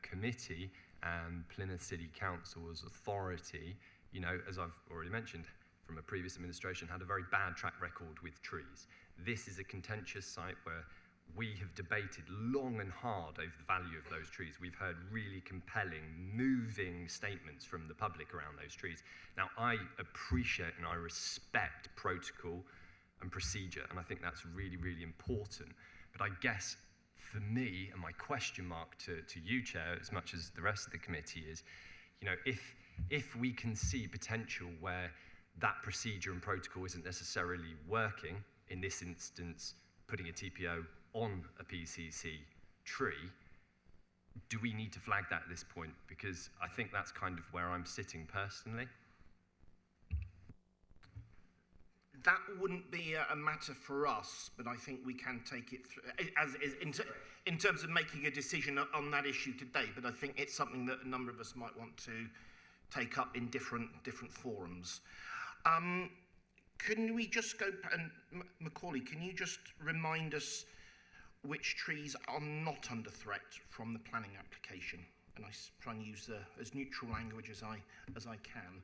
committee and Plymouth City Council as authority, you know, as I've already mentioned from a previous administration, had a very bad track record with trees. This is a contentious site where we have debated long and hard over the value of those trees. We've heard really compelling, moving statements from the public around those trees. Now, I appreciate and I respect protocol and procedure, and I think that's really, really important. But I guess for me, and my question mark to you, Chair, as much as the rest of the committee is, you know, if we can see potential where that procedure and protocol isn't necessarily working, in this instance, putting a TPO on a PCC tree, do we need to flag that at this point? Because I think that's kind of where I'm sitting personally. That wouldn't be a matter for us, but I think we can take it through, in terms of making a decision on that issue today. But I think it's something that a number of us might want to take up in different forums. Can we just go, and Macaulay, can you just remind us which trees are not under threat from the planning application? And I try and use as neutral language as I can.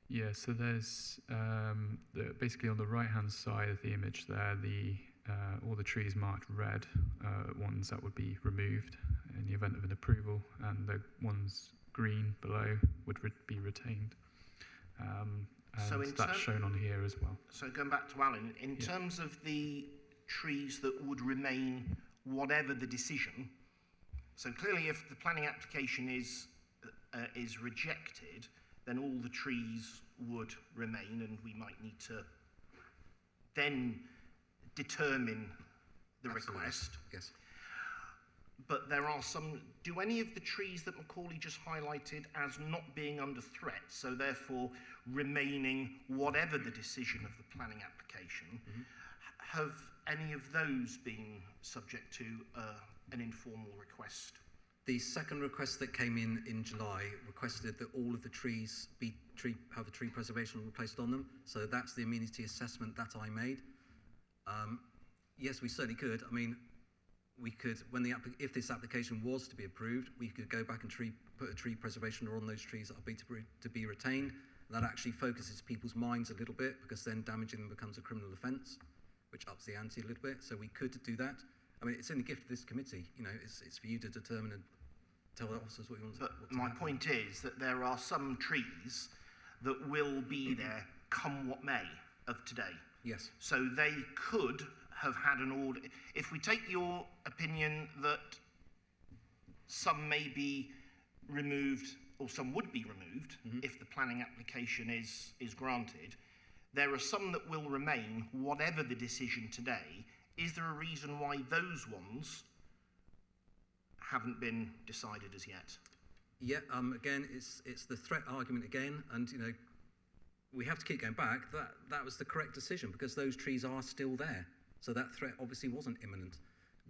Yeah, so there's basically on the right-hand side of the image there, all the trees marked red, ones that would be removed in the event of an approval, and the ones green below would be retained. And so that's shown on here as well. So going back to Alan, in terms of the trees that would remain whatever the decision, so clearly if the planning application is rejected, then all the trees would remain, and we might need to then determine the request. Yes. But there are some, do any of the trees that Macaulay just highlighted as not being under threat, so therefore remaining whatever the decision of the planning application, have any of those been subject to an informal request? The second request that came in July requested that all of the trees have a tree preservation placed on them. So that's the amenity assessment that I made. Yes, we certainly could. I mean, we could, if this application was to be approved, we could go back and put a tree preservation order on those trees that are to be retained. And that actually focuses people's minds a little bit, because then damaging them becomes a criminal offence, which ups the ante a little bit. So we could do that. I mean, it's in the gift of this committee. You know, it's for you to determine and tell the officers what you want. But my point is that there are some trees that will be there come what may of today. Yes. So they could have had an order. If we take your opinion that some may be removed, or some would be removed, if the planning application is granted, there are some that will remain, whatever the decision today. Is there a reason why those ones haven't been decided as yet? Yeah, again, it's the threat argument again, and you know, we have to keep going back. That was the correct decision, because those trees are still there. So that threat obviously wasn't imminent.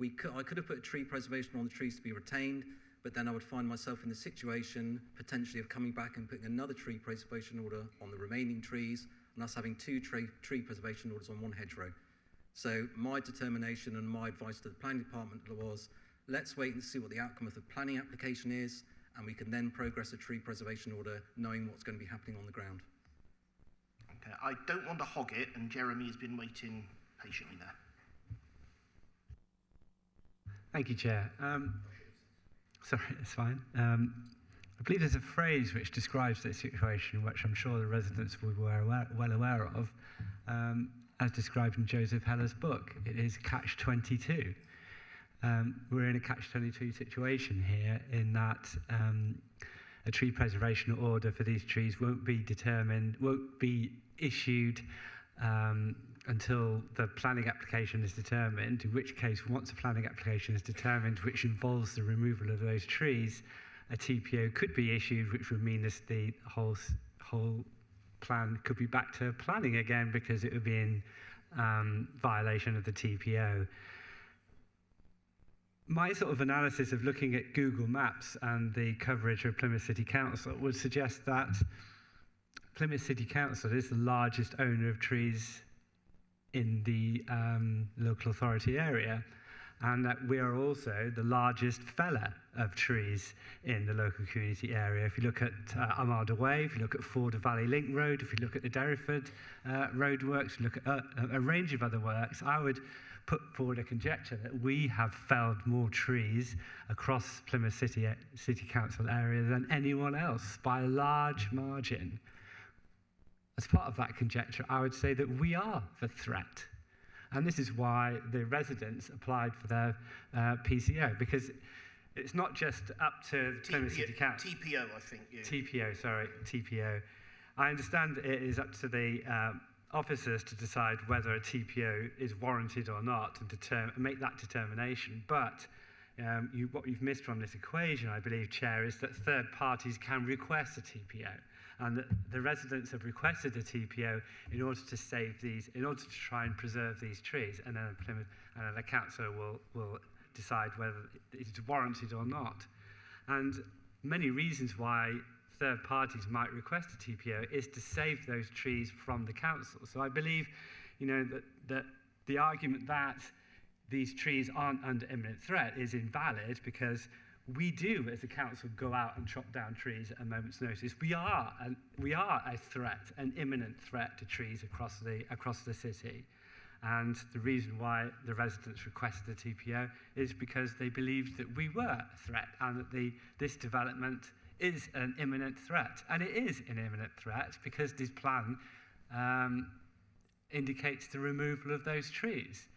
I could have put a tree preservation on the trees to be retained, but then I would find myself in the situation potentially of coming back and putting another tree preservation order on the remaining trees, and us having two tree preservation orders on one hedgerow. So my determination and my advice to the planning department was, let's wait and see what the outcome of the planning application is, and we can then progress a tree preservation order knowing what's going to be happening on the ground. Okay, I don't want to hog it, and Jeremy has been waiting patiently there. Thank you, Chair. Sorry, it's fine. I believe there's a phrase which describes this situation, which I'm sure the residents will be well aware of, as described in Joseph Heller's book. It is catch-22. We're in a catch-22 situation here, in that a tree preservation order for these trees won't be issued until the planning application is determined, in which case, once the planning application is determined, which involves the removal of those trees, a TPO could be issued, which would mean the whole plan could be back to planning again, because it would be in violation of the TPO. My sort of analysis of looking at Google Maps and the coverage of Plymouth City Council would suggest that Plymouth City Council is the largest owner of trees in the local authority area, and that we are also the largest feller of trees in the local community area. If you look at Armada Way, if you look at Ford Valley Link Road, if you look at the Derriford roadworks, look at a range of other works, I would put forward a conjecture that we have felled more trees across Plymouth City Council area than anyone else by a large margin. As part of that conjecture, I would say that we are the threat. And this is why the residents applied for their PCO, because it's not just up to Plymouth City Council. TPO, I think. TPO. I understand it is up to the officers to decide whether a TPO is warranted or not, and make that determination. But what you've missed from this equation, I believe, Chair, is that third parties can request a TPO. And the residents have requested a TPO in order to save these, in order to try and preserve these trees, and then the council will decide whether it's warranted or not. And many reasons why third parties might request a TPO is to save those trees from the council. So I believe, that the argument that these trees aren't under imminent threat is invalid, because we do, as a council, go out and chop down trees at a moment's notice. We are a threat, an imminent threat to trees across the city. And the reason why the residents requested a TPO is because they believed that we were a threat, and that this development is an imminent threat. And it is an imminent threat because this plan indicates the removal of those trees.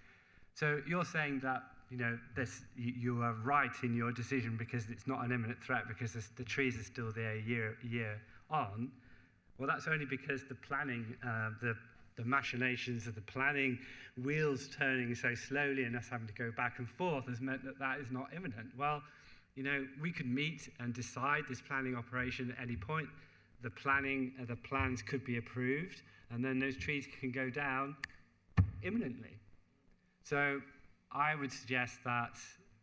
So you're saying that you are right in your decision because it's not an imminent threat, because the trees are still there a year on. Well, that's only because the planning, the machinations of the planning wheels turning so slowly and us having to go back and forth has meant that is not imminent. Well, we could meet and decide this planning operation at any point. The plans could be approved, and then those trees can go down imminently. So I would suggest that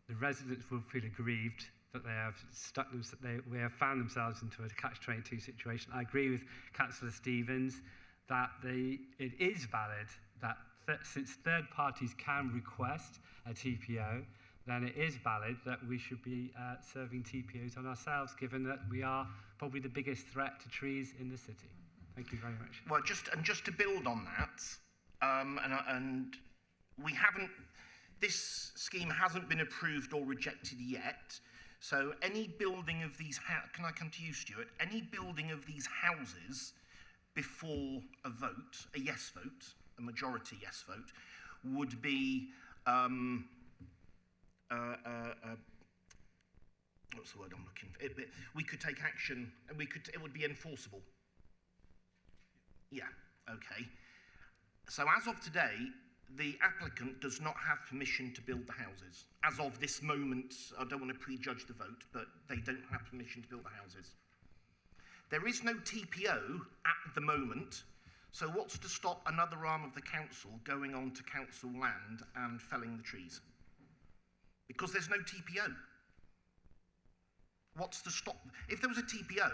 the residents will feel aggrieved that they have found themselves into a catch-22 situation. I agree with Councillor Stevens that it is valid that since third parties can request a TPO, then it is valid that we should be serving TPOs on ourselves, given that we are probably the biggest threat to trees in the city. Thank you very much. Well, just to build on that, and we haven't, this scheme hasn't been approved or rejected yet. So any building of these, can I come to you, Stuart? Any building of these houses before a vote, a yes vote, a majority yes vote, would be, what's the word I'm looking for? We could take action, and it would be enforceable. Yeah, okay. So as of today, the applicant does not have permission to build the houses. As of this moment, I don't want to prejudge the vote, but they don't have permission to build the houses. There is no TPO at the moment, so what's to stop another arm of the council going on to council land and felling the trees? Because there's no TPO. What's to stop? If there was a TPO,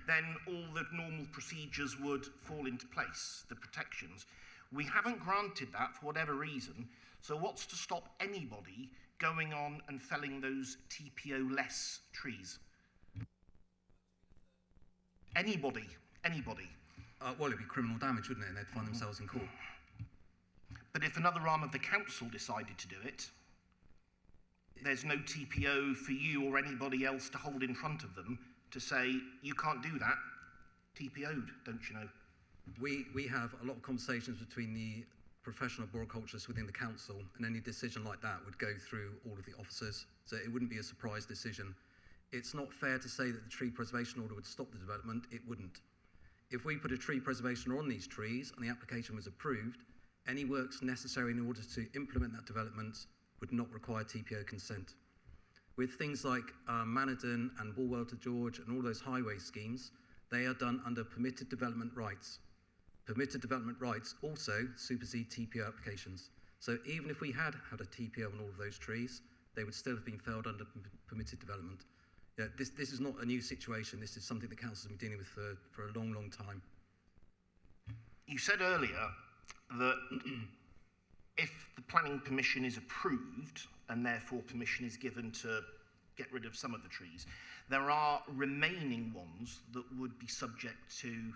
then all the normal procedures would fall into place, the protections. We haven't granted that for whatever reason, so what's to stop anybody going on and felling those TPO-less trees? Anybody. Well, it'd be criminal damage, wouldn't it? And they'd find themselves in court. But if another arm of the council decided to do it, there's no TPO for you or anybody else to hold in front of them to say, you can't do that, TPO'd, don't you know? We have a lot of conversations between the professional arboriculturists within the council, and any decision like that would go through all of the officers, so it wouldn't be a surprise decision. It's not fair to say that the tree preservation order would stop the development. It wouldn't. If we put a tree preservation order on these trees and the application was approved, any works necessary in order to implement that development would not require TPO consent. With things like Manadon and Bulwell to George and all those highway schemes, they are done under permitted development rights. Permitted development rights also supersede TPO applications. So even if we had had a TPO on all of those trees, they would still have been felled under permitted development. Yeah, this is not a new situation. This is something the council has been dealing with for a long, long time. You said earlier that if the planning permission is approved and therefore permission is given to get rid of some of the trees, there are remaining ones that would be subject to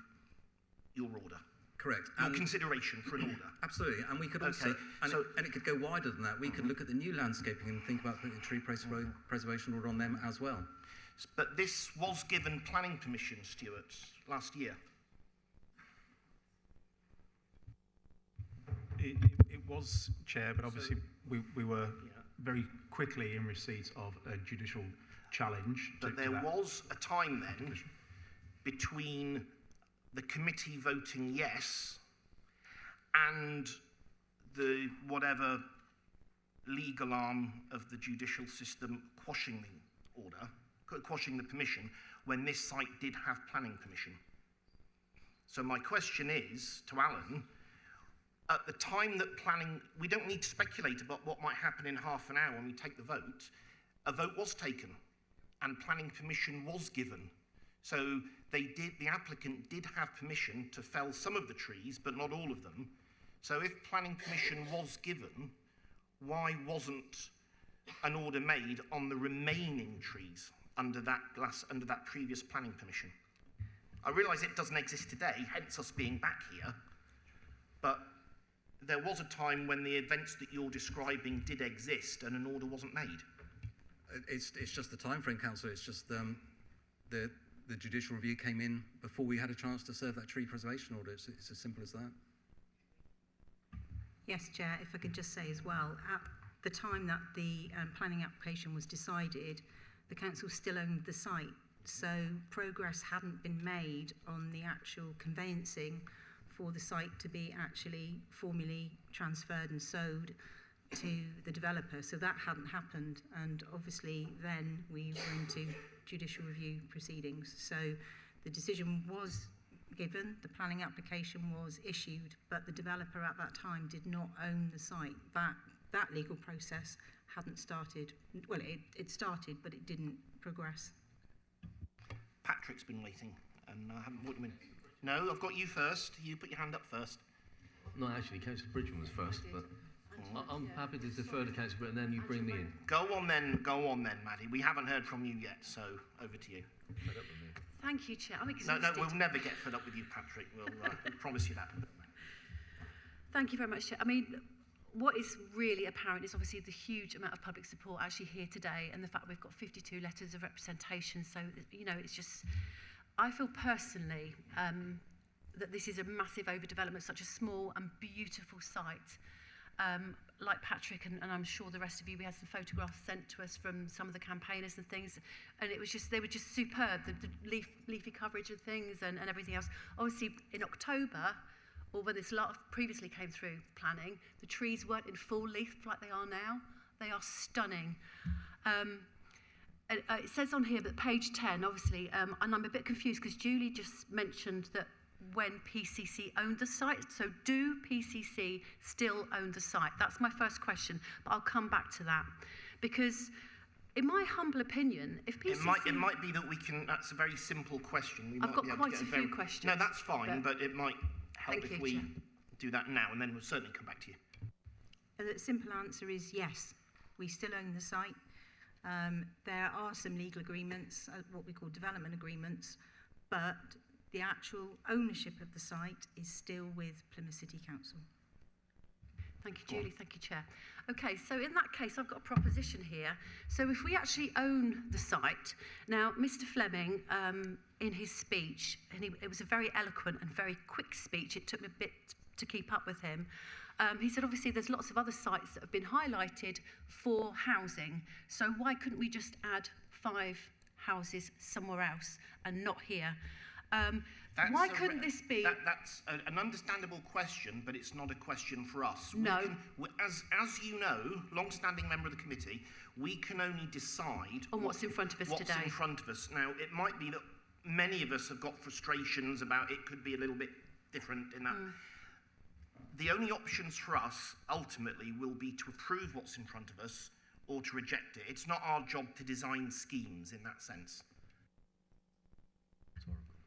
your order. Correct. Your consideration for an order. Absolutely. And we could also, and it could go wider than that. We could look at the new landscaping and think about putting a tree preservation order on them as well. But this was given planning permission, Stuart, last year. It was, Chair, but obviously we were very quickly in receipt of a judicial challenge. But there was a time then between the committee voting yes and the whatever legal arm of the judicial system quashing the order, quashing the permission, when this site did have planning permission. So my question is to Alan, at the time that planning, we don't need to speculate about what might happen in half an hour when we take the vote. A vote was taken and planning permission was given. So the applicant did have permission to fell some of the trees, but not all of them. So if planning permission was given, why wasn't an order made on the remaining trees under that previous planning permission? I realise it doesn't exist today, hence us being back here, but there was a time when the events that you're describing did exist and an order wasn't made. It's just the time frame, Councillor. It's just the judicial review came in before we had a chance to serve that tree preservation order. It's as simple as that. Yes, Chair, if I could just say as well, at the time that the planning application was decided, the council still owned the site, so progress hadn't been made on the actual conveyancing for the site to be actually formally transferred and sold to the developer. So that hadn't happened, and obviously then we were into judicial review proceedings. So the decision was given, the planning application was issued, but the developer at that time did not own the site. That legal process hadn't started. Well, it started, but it didn't progress. Patrick's been waiting, and I haven't brought him in. No, I've got you first. You put your hand up first. No, actually, Councillor Bridgman was first, but I'm happy to defer to Councillor Bridgman, and then you bring me in. Go on then, Maddie. We haven't heard from you yet, so over to you. Thank you, Chair. I'm exhausted. No, we'll never get fed up with you, Patrick. We'll promise you that. Thank you very much, Chair. I mean, what is really apparent is obviously the huge amount of public support actually here today, and the fact we've got 52 letters of representation. So, you know, it's just, I feel personally that this is a massive overdevelopment, such a small and beautiful site. Like Patrick and I'm sure the rest of you, we had some photographs sent to us from some of the campaigners and things, and it was just, they were just superb, the leafy coverage and things and everything else. Obviously in October, or when this previously came through planning, the trees weren't in full leaf like they are now. They are stunning. It says on here, but page 10, obviously, and I'm a bit confused because Julie just mentioned that when PCC owned the site. So do PCC still own the site? That's my first question, but I'll come back to that. Because in my humble opinion, if PCC... It might be that we can... That's a very simple question. I've got quite a few questions. No, that's fine, but it might help if we do that now, and then we'll certainly come back to you. The simple answer is yes, we still own the site. There are some legal agreements, what we call development agreements, but the actual ownership of the site is still with Plymouth City Council. Thank you, Julie. Thank you, Chair. Okay, so in that case, I've got a proposition here. So if we actually own the site, now, Mr. Fleming, in his speech, and it was a very eloquent and very quick speech, it took me a bit to keep up with him. He said, obviously, there's lots of other sites that have been highlighted for housing. So why couldn't we just add 5 houses somewhere else and not here? Why couldn't this be... That's an understandable question, but it's not a question for us. No. As you know, long-standing member of the committee, we can only decide... on what's in front of us today. What's in front of us. Now, it might be that many of us have got frustrations about it could be a little bit different in that... The only options for us, ultimately, will be to approve what's in front of us or to reject it. It's not our job to design schemes in that sense.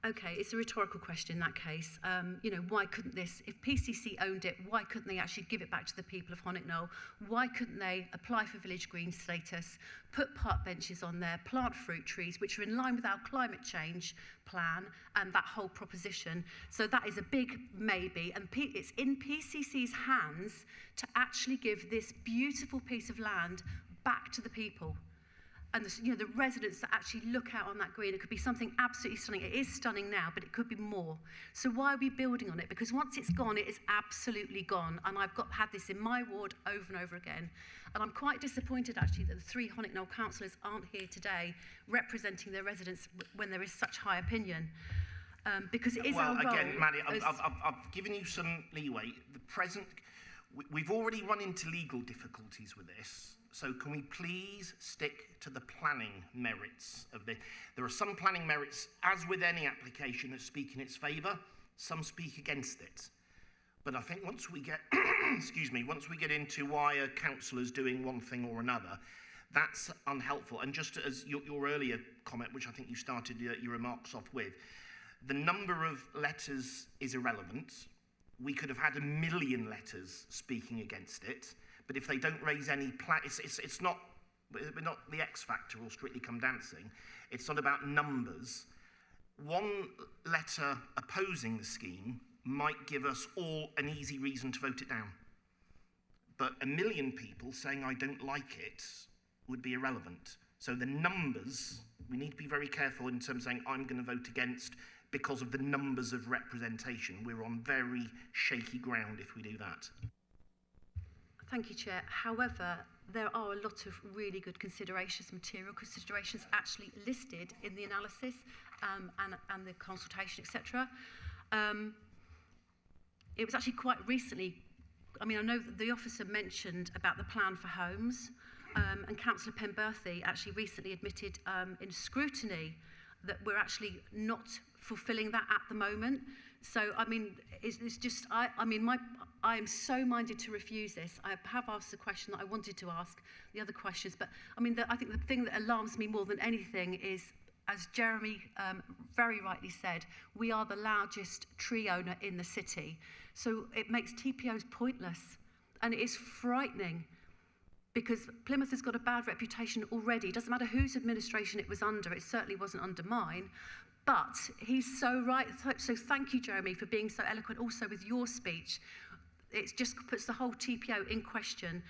Okay, it's a rhetorical question in that case. You know, why couldn't this, if PCC owned it, why couldn't they actually give it back to the people of Honecknoll? Why couldn't they apply for village green status, put park benches on there, plant fruit trees, which are in line with our climate change plan and that whole proposition? So that is a big maybe, and it's in PCC's hands to actually give this beautiful piece of land back to the people. And the residents that actually look out on that green, it could be something absolutely stunning. It is stunning now, but it could be more. So why are we building on it? Because once it's gone, it is absolutely gone. And I've had this in my ward over and over again. And I'm quite disappointed, actually, that the 3 Honecknoll councillors aren't here today representing their residents when there is such high opinion. Because it is our role. Well, again, Maddie, I've given you some leeway. We've already run into legal difficulties with this. So can we please stick to the planning merits of this? There are some planning merits, as with any application, that speak in its favour. Some speak against it. But I think once we get, once we get into why a councillor's doing one thing or another, that's unhelpful. And just as your earlier comment, which I think you started your remarks off with, the number of letters is irrelevant. We could have had 1 million letters speaking against it. But if they don't raise any it's not, we're not the X Factor or Strictly Come Dancing. It's not about numbers. One letter opposing the scheme might give us all an easy reason to vote it down. But 1 million people saying I don't like it would be irrelevant. So the numbers, we need to be very careful in terms of saying I'm going to vote against because of the numbers of representation. We're on very shaky ground if we do that. Thank you, Chair. However, there are a lot of really good considerations, material considerations actually listed in the analysis and the consultation, etc. It was actually quite recently, I mean, I know that the officer mentioned about the plan for homes, and Councillor Penberthy actually recently admitted in scrutiny that we're actually not fulfilling that at the moment. So, I mean, it's just, I am so minded to refuse this. I have asked the question that I wanted to ask, the other questions, but I mean, I think the thing that alarms me more than anything is as Jeremy very rightly said, we are the largest tree owner in the city. So it makes TPOs pointless. And it is frightening because Plymouth has got a bad reputation already. It doesn't matter whose administration it was under. It certainly wasn't under mine. But he's so right. So thank you, Jeremy, for being so eloquent also with your speech. It just puts the whole TPO in question.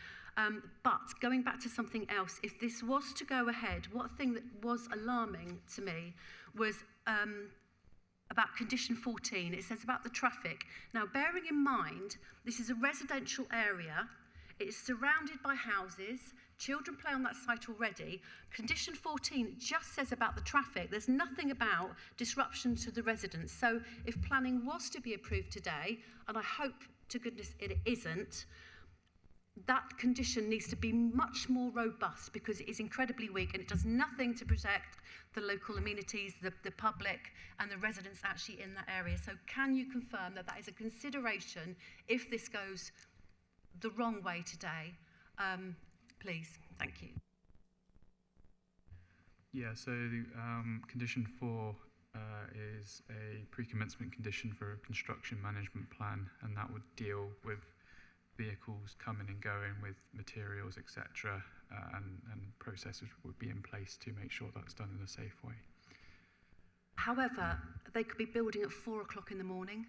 But going back to something else, if this was to go ahead, one thing that was alarming to me was about condition 14. It says about the traffic. Now, bearing in mind, this is a residential area. It's surrounded by houses. Children play on that site already. Condition 14 just says about the traffic. There's nothing about disruption to the residents. So if planning was to be approved today, and I hope to goodness it isn't, that condition needs to be much more robust because it is incredibly weak and it does nothing to protect the local amenities, the public and the residents actually in that area. So can you confirm that that is a consideration if this goes the wrong way today? Please, thank you. Yeah, so condition 4 is a pre-commencement condition for a construction management plan, and that would deal with vehicles coming and going with materials, etc., and processes would be in place to make sure that's done in a safe way. However, they could be building at 4 o'clock in the morning.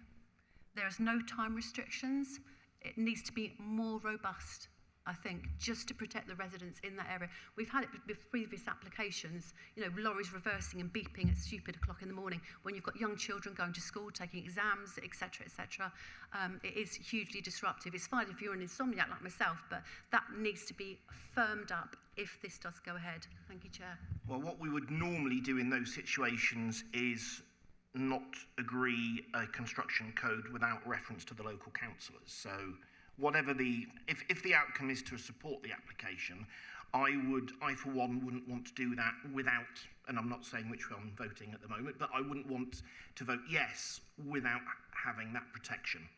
There's no time restrictions. It needs to be more robust, I think, just to protect the residents in that area. We've had it with previous applications, you know, lorries reversing and beeping at stupid o'clock in the morning when you've got young children going to school, taking exams, etc., etc. It is hugely disruptive. It's fine if you're an insomniac like myself, but that needs to be firmed up if this does go ahead. Thank you, Chair. Well, what we would normally do in those situations is not agree a construction code without reference to the local councillors. So whatever if the outcome is to support the application, I for one wouldn't want to do that without, and I'm not saying which way I'm voting at the moment, but I wouldn't want to vote yes without having that protection.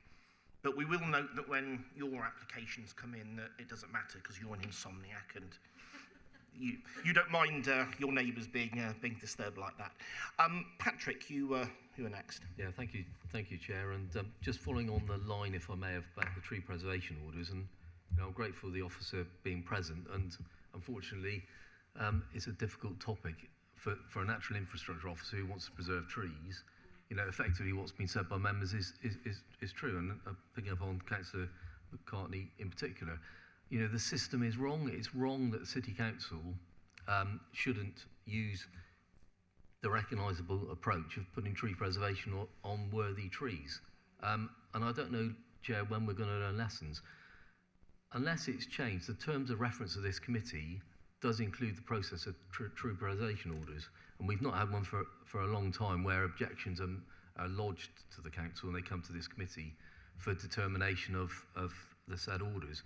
But we will note that when your applications come in, that it doesn't matter because you're an insomniac and you don't mind your neighbours being disturbed like that. Patrick, you were next. Yeah, thank you, Chair. And just following on the line, if I may, about the tree preservation orders, and you know, I'm grateful for the officer being present. And unfortunately, it's a difficult topic for a natural infrastructure officer who wants to preserve trees. You know, effectively, what's been said by members is true. And picking up on Councillor McCartney in particular. You know, the system is wrong. It's wrong that the City Council shouldn't use the recognisable approach of putting tree preservation on worthy trees. And I don't know, Chair, when we're going to learn lessons. Unless it's changed, the terms of reference of this committee does include the process of tree preservation orders. And we've not had one for a long time where objections are lodged to the council and they come to this committee for determination of the said orders.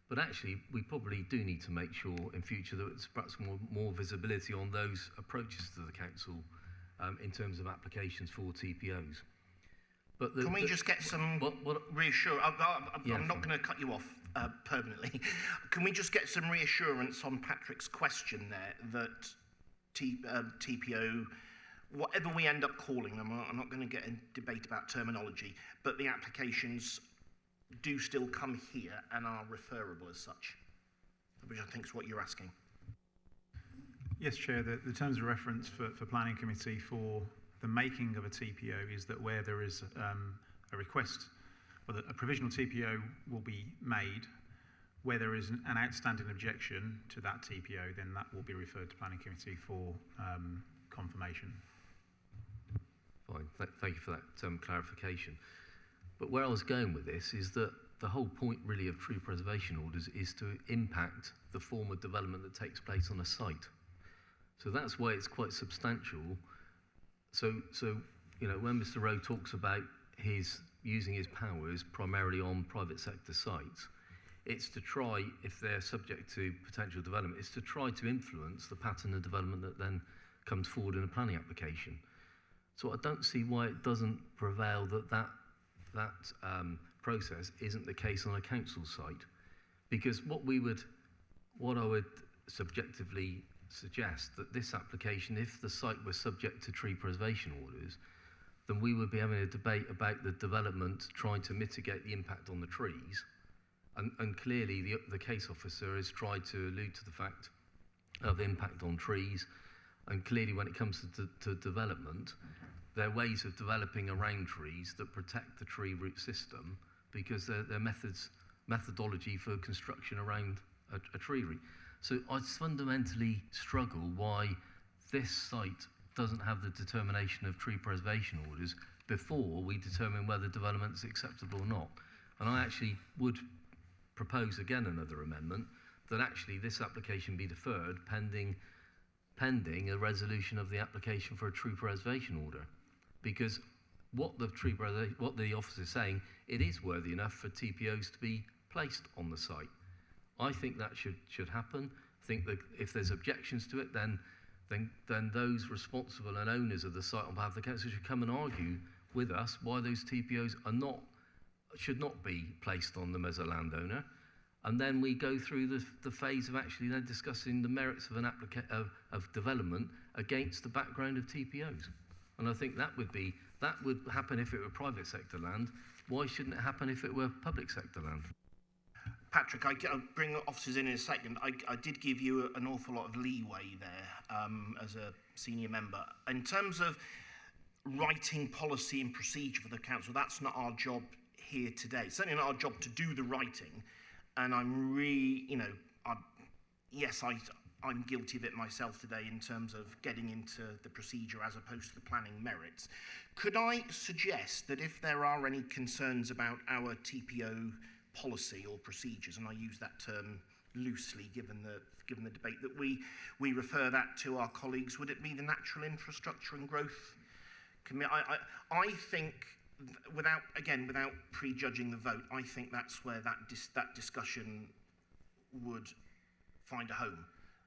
But actually, we probably do need to make sure in future that there's perhaps more visibility on those approaches to the council in terms of applications for TPOs. But can we just get some reassurance? I'm not going to cut you off permanently. Can we just get some reassurance on Patrick's question there that TPO, whatever we end up calling them, I'm not going to get a debate about terminology, but the applications do still come here and are referable as such, which I think is what you're asking. Yes, Chair, the terms of reference for Planning Committee for the making of a TPO is that where there is a request, or that a provisional TPO will be made, where there is an outstanding objection to that TPO, then that will be referred to Planning Committee for confirmation. Fine, thank you for that clarification. But where I was going with this is that the whole point really of tree preservation orders is to impact the form of development that takes place on a site. So that's why it's quite substantial. So you know, when Mr. Rowe talks about using his powers primarily on private sector sites, it's to try, if they're subject to potential development, it's to try to influence the pattern of development that then comes forward in a planning application. So I don't see why it doesn't prevail that process isn't the case on a council site, because what I would subjectively suggest that this application, if the site was subject to tree preservation orders, then we would be having a debate about the development trying to mitigate the impact on the trees. And clearly the case officer has tried to allude to the fact of impact on trees. And clearly when it comes to development, there are ways of developing around trees that protect the tree root system because they're methodology for construction around a tree root. So I fundamentally struggle why this site doesn't have the determination of tree preservation orders before we determine whether development is acceptable or not. And I actually would propose again another amendment that actually this application be deferred pending a resolution of the application for a tree preservation order. Because what the officer is saying, it is worthy enough for TPOs to be placed on the site. I think that should happen. I think that if there's objections to it, then those responsible and owners of the site on behalf of the council should come and argue with us why those TPOs should not be placed on them as a landowner. And then we go through the phase of actually then discussing the merits of of development against the background of TPOs. And I think that would happen if it were private sector land. Why shouldn't it happen if it were public sector land? Patrick, I'll bring officers in a second. I did give you an awful lot of leeway there as a senior member. In terms of writing policy and procedure for the council, that's not our job here today. It's certainly not our job to do the writing. And I'm really, I'm guilty of it myself today in terms of getting into the procedure as opposed to the planning merits. Could I suggest that if there are any concerns about our TPO policy or procedures, and I use that term loosely given the debate, that we refer that to our colleagues? Would it be the Natural Infrastructure and Growth Committee? I think, without prejudging the vote, I think that's where that discussion would find a home.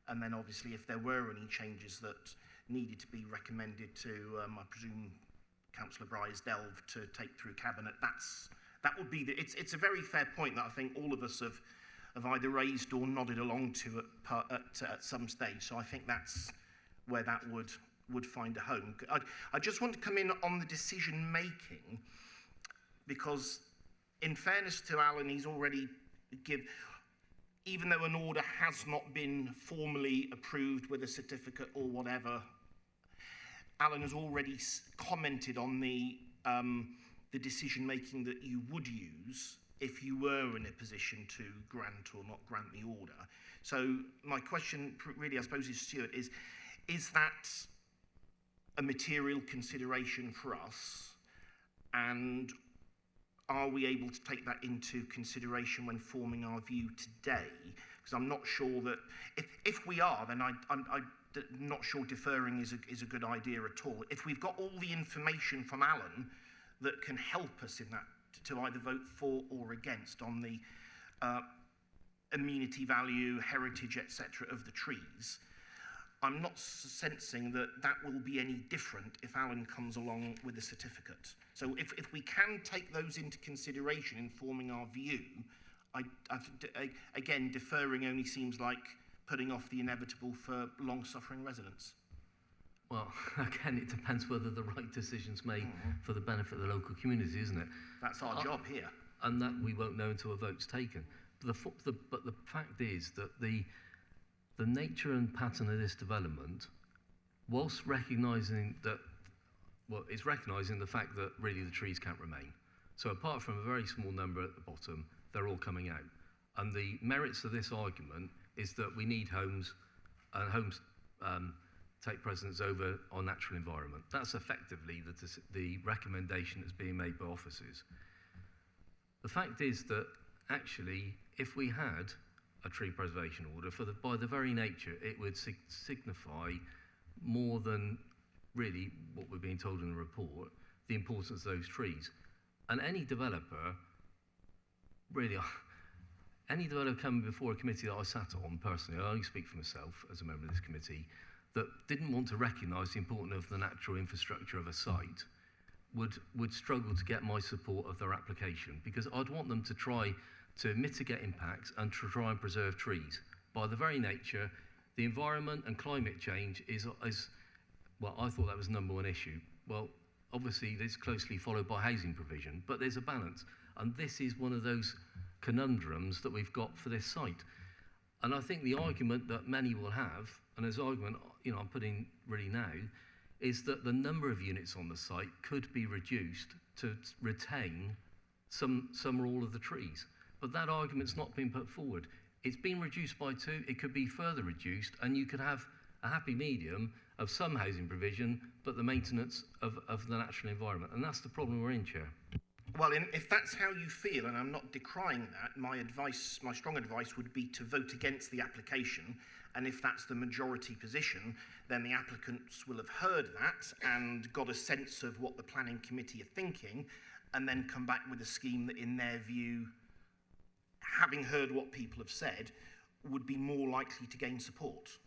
And then obviously if there were any changes that needed to be recommended to, I presume Councillor Bry's delved to take through Cabinet, that would be it's a very fair point that I think all of us have either raised or nodded along to at some stage. So I think that's where that would find a home. I just want to come in on the decision making, because in fairness to Alan, he's already even though an order has not been formally approved with a certificate or whatever, Alan has already commented on the decision making that you would use if you were in a position to grant or not grant the order. So my question really, I suppose, is Stuart, is that a material consideration for us, and are we able to take that into consideration when forming our view today? Because I'm not sure that if we are, then I'm not sure deferring is a good idea at all. If we've got all the information from Alan that can help us in that to either vote for or against on the amenity value, heritage, etc. of the trees, I'm not sensing that will be any different if Alan comes along with a certificate. So if we can take those into consideration in forming our view, again, deferring only seems like putting off the inevitable for long-suffering residents. Well, again, it depends whether the right decision's made for the benefit of the local community, isn't it? That's our job here. And that we won't know until a vote's taken. But the fact is that the nature and pattern of this development, whilst recognising that, well, it's recognising the fact that really the trees can't remain. So apart from a very small number at the bottom, they're all coming out. And the merits of this argument is that we need homes, and homes take precedence over our natural environment. That's effectively the recommendation that's being made by officers. The fact is that actually, if we had a tree preservation order, by the very nature, it would signify more than really what we're being told in the report, the importance of those trees. And any developer, really, any developer coming before a committee that I sat on personally, I only speak for myself as a member of this committee, that didn't want to recognise the importance of the natural infrastructure of a site would struggle to get my support of their application, because I'd want them to try to mitigate impacts and to try and preserve trees. By the very nature, The environment and climate change is well, I thought that was the #1 issue. Well, obviously, it's closely followed by housing provision, but there's a balance. And this is one of those conundrums that we've got for this site. And I think the argument that many will have, and as argument, I'm putting really now, is that the number of units on the site could be reduced to retain some or all of the trees. But that argument's not been put forward. It's been reduced by 2, it could be further reduced, and you could have a happy medium of some housing provision, but the maintenance of the natural environment. And that's the problem we're in, Chair. Well, if that's how you feel, and I'm not decrying that, my strong advice would be to vote against the application. And if that's the majority position, then the applicants will have heard that and got a sense of what the planning committee are thinking, and then come back with a scheme that, in their view, having heard what people have said, would be more likely to gain support.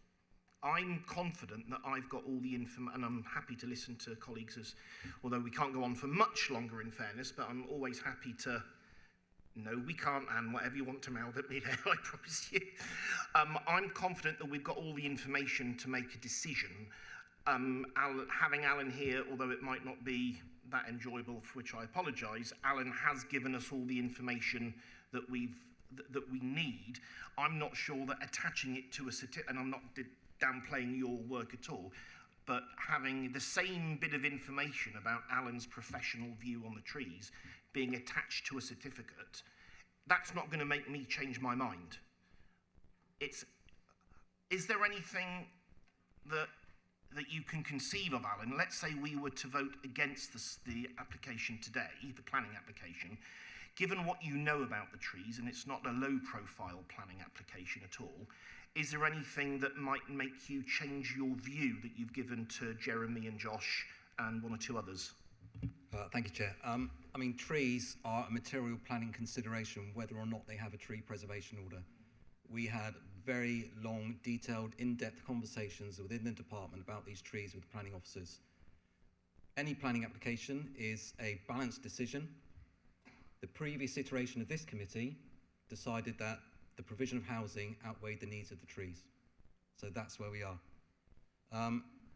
I'm confident that I've got all the information, and I'm happy to listen to colleagues, although we can't go on for much longer in fairness, but I'm always happy to, no, we can't, and whatever you want to mouth at me there, I promise you. I'm confident that we've got all the information to make a decision. Having Alan here, although it might not be that enjoyable, for which I apologise, Alan has given us all the information that we need. I'm not sure that attaching it to a certificate, and I'm not downplaying your work at all, but having the same bit of information about Alan's professional view on the trees being attached to a certificate, that's not going to make me change my mind. Is there anything that you can conceive of, Alan? Let's say we were to vote against the application today, the planning application. Given what you know about the trees, and it's not a low-profile planning application at all, is there anything that might make you change your view that you've given to Jeremy and Josh and 1 or 2 others? Thank you, Chair. I mean, trees are a material planning consideration, whether or not they have a tree preservation order. We had very long, detailed, in-depth conversations within the department about these trees with the planning officers. Any planning application is a balanced decision. The previous iteration of this committee decided that the provision of housing outweighed the needs of the trees. So that's where we are.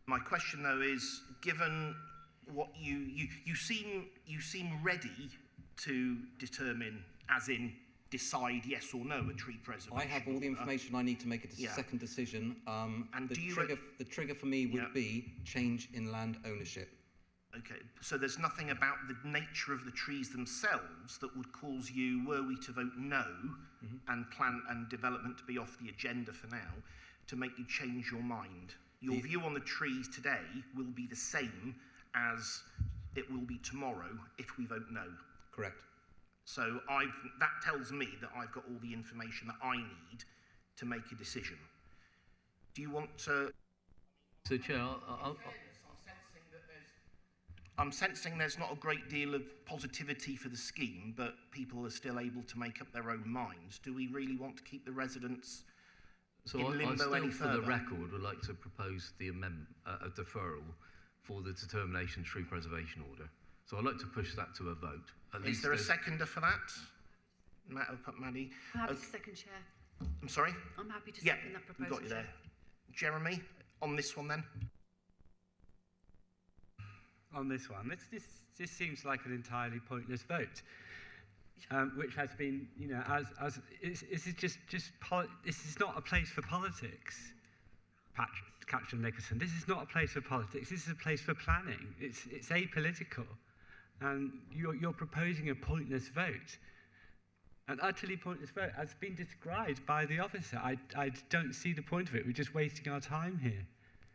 My question, though, is, given what you seem ready to determine, as in decide yes or no, a tree preservation. I have all the information I need to make a second decision. And the trigger for me would be change in land ownership. Okay, so there's nothing about the nature of the trees themselves that would cause you, were we to vote no, and plan and development to be off the agenda for now, to make you change your mind. Your view on the trees today will be the same as it will be tomorrow if we vote no. Correct. So that tells me that I've got all the information that I need to make a decision. Do you want to... So, Chair, I'm sensing there's not a great deal of positivity for the scheme, but people are still able to make up their own minds. Do we really want to keep the residents in limbo any further? For the record, would like to propose the amendment, a deferral for the determination tree preservation order. So I'd like to push that to a vote. Is there a seconder for that? Maddie? I'm happy to second, Chair. I'm sorry? I'm happy to second that proposal. We got you there. Jeremy, on this one then? On this one, this seems like an entirely pointless vote, which has been, this is not a place for politics, Captain Nicholson. This is not a place for politics. This is a place for planning. It's apolitical, and you're proposing a pointless vote, an utterly pointless vote, as been described by the officer. I don't see the point of it. We're just wasting our time here.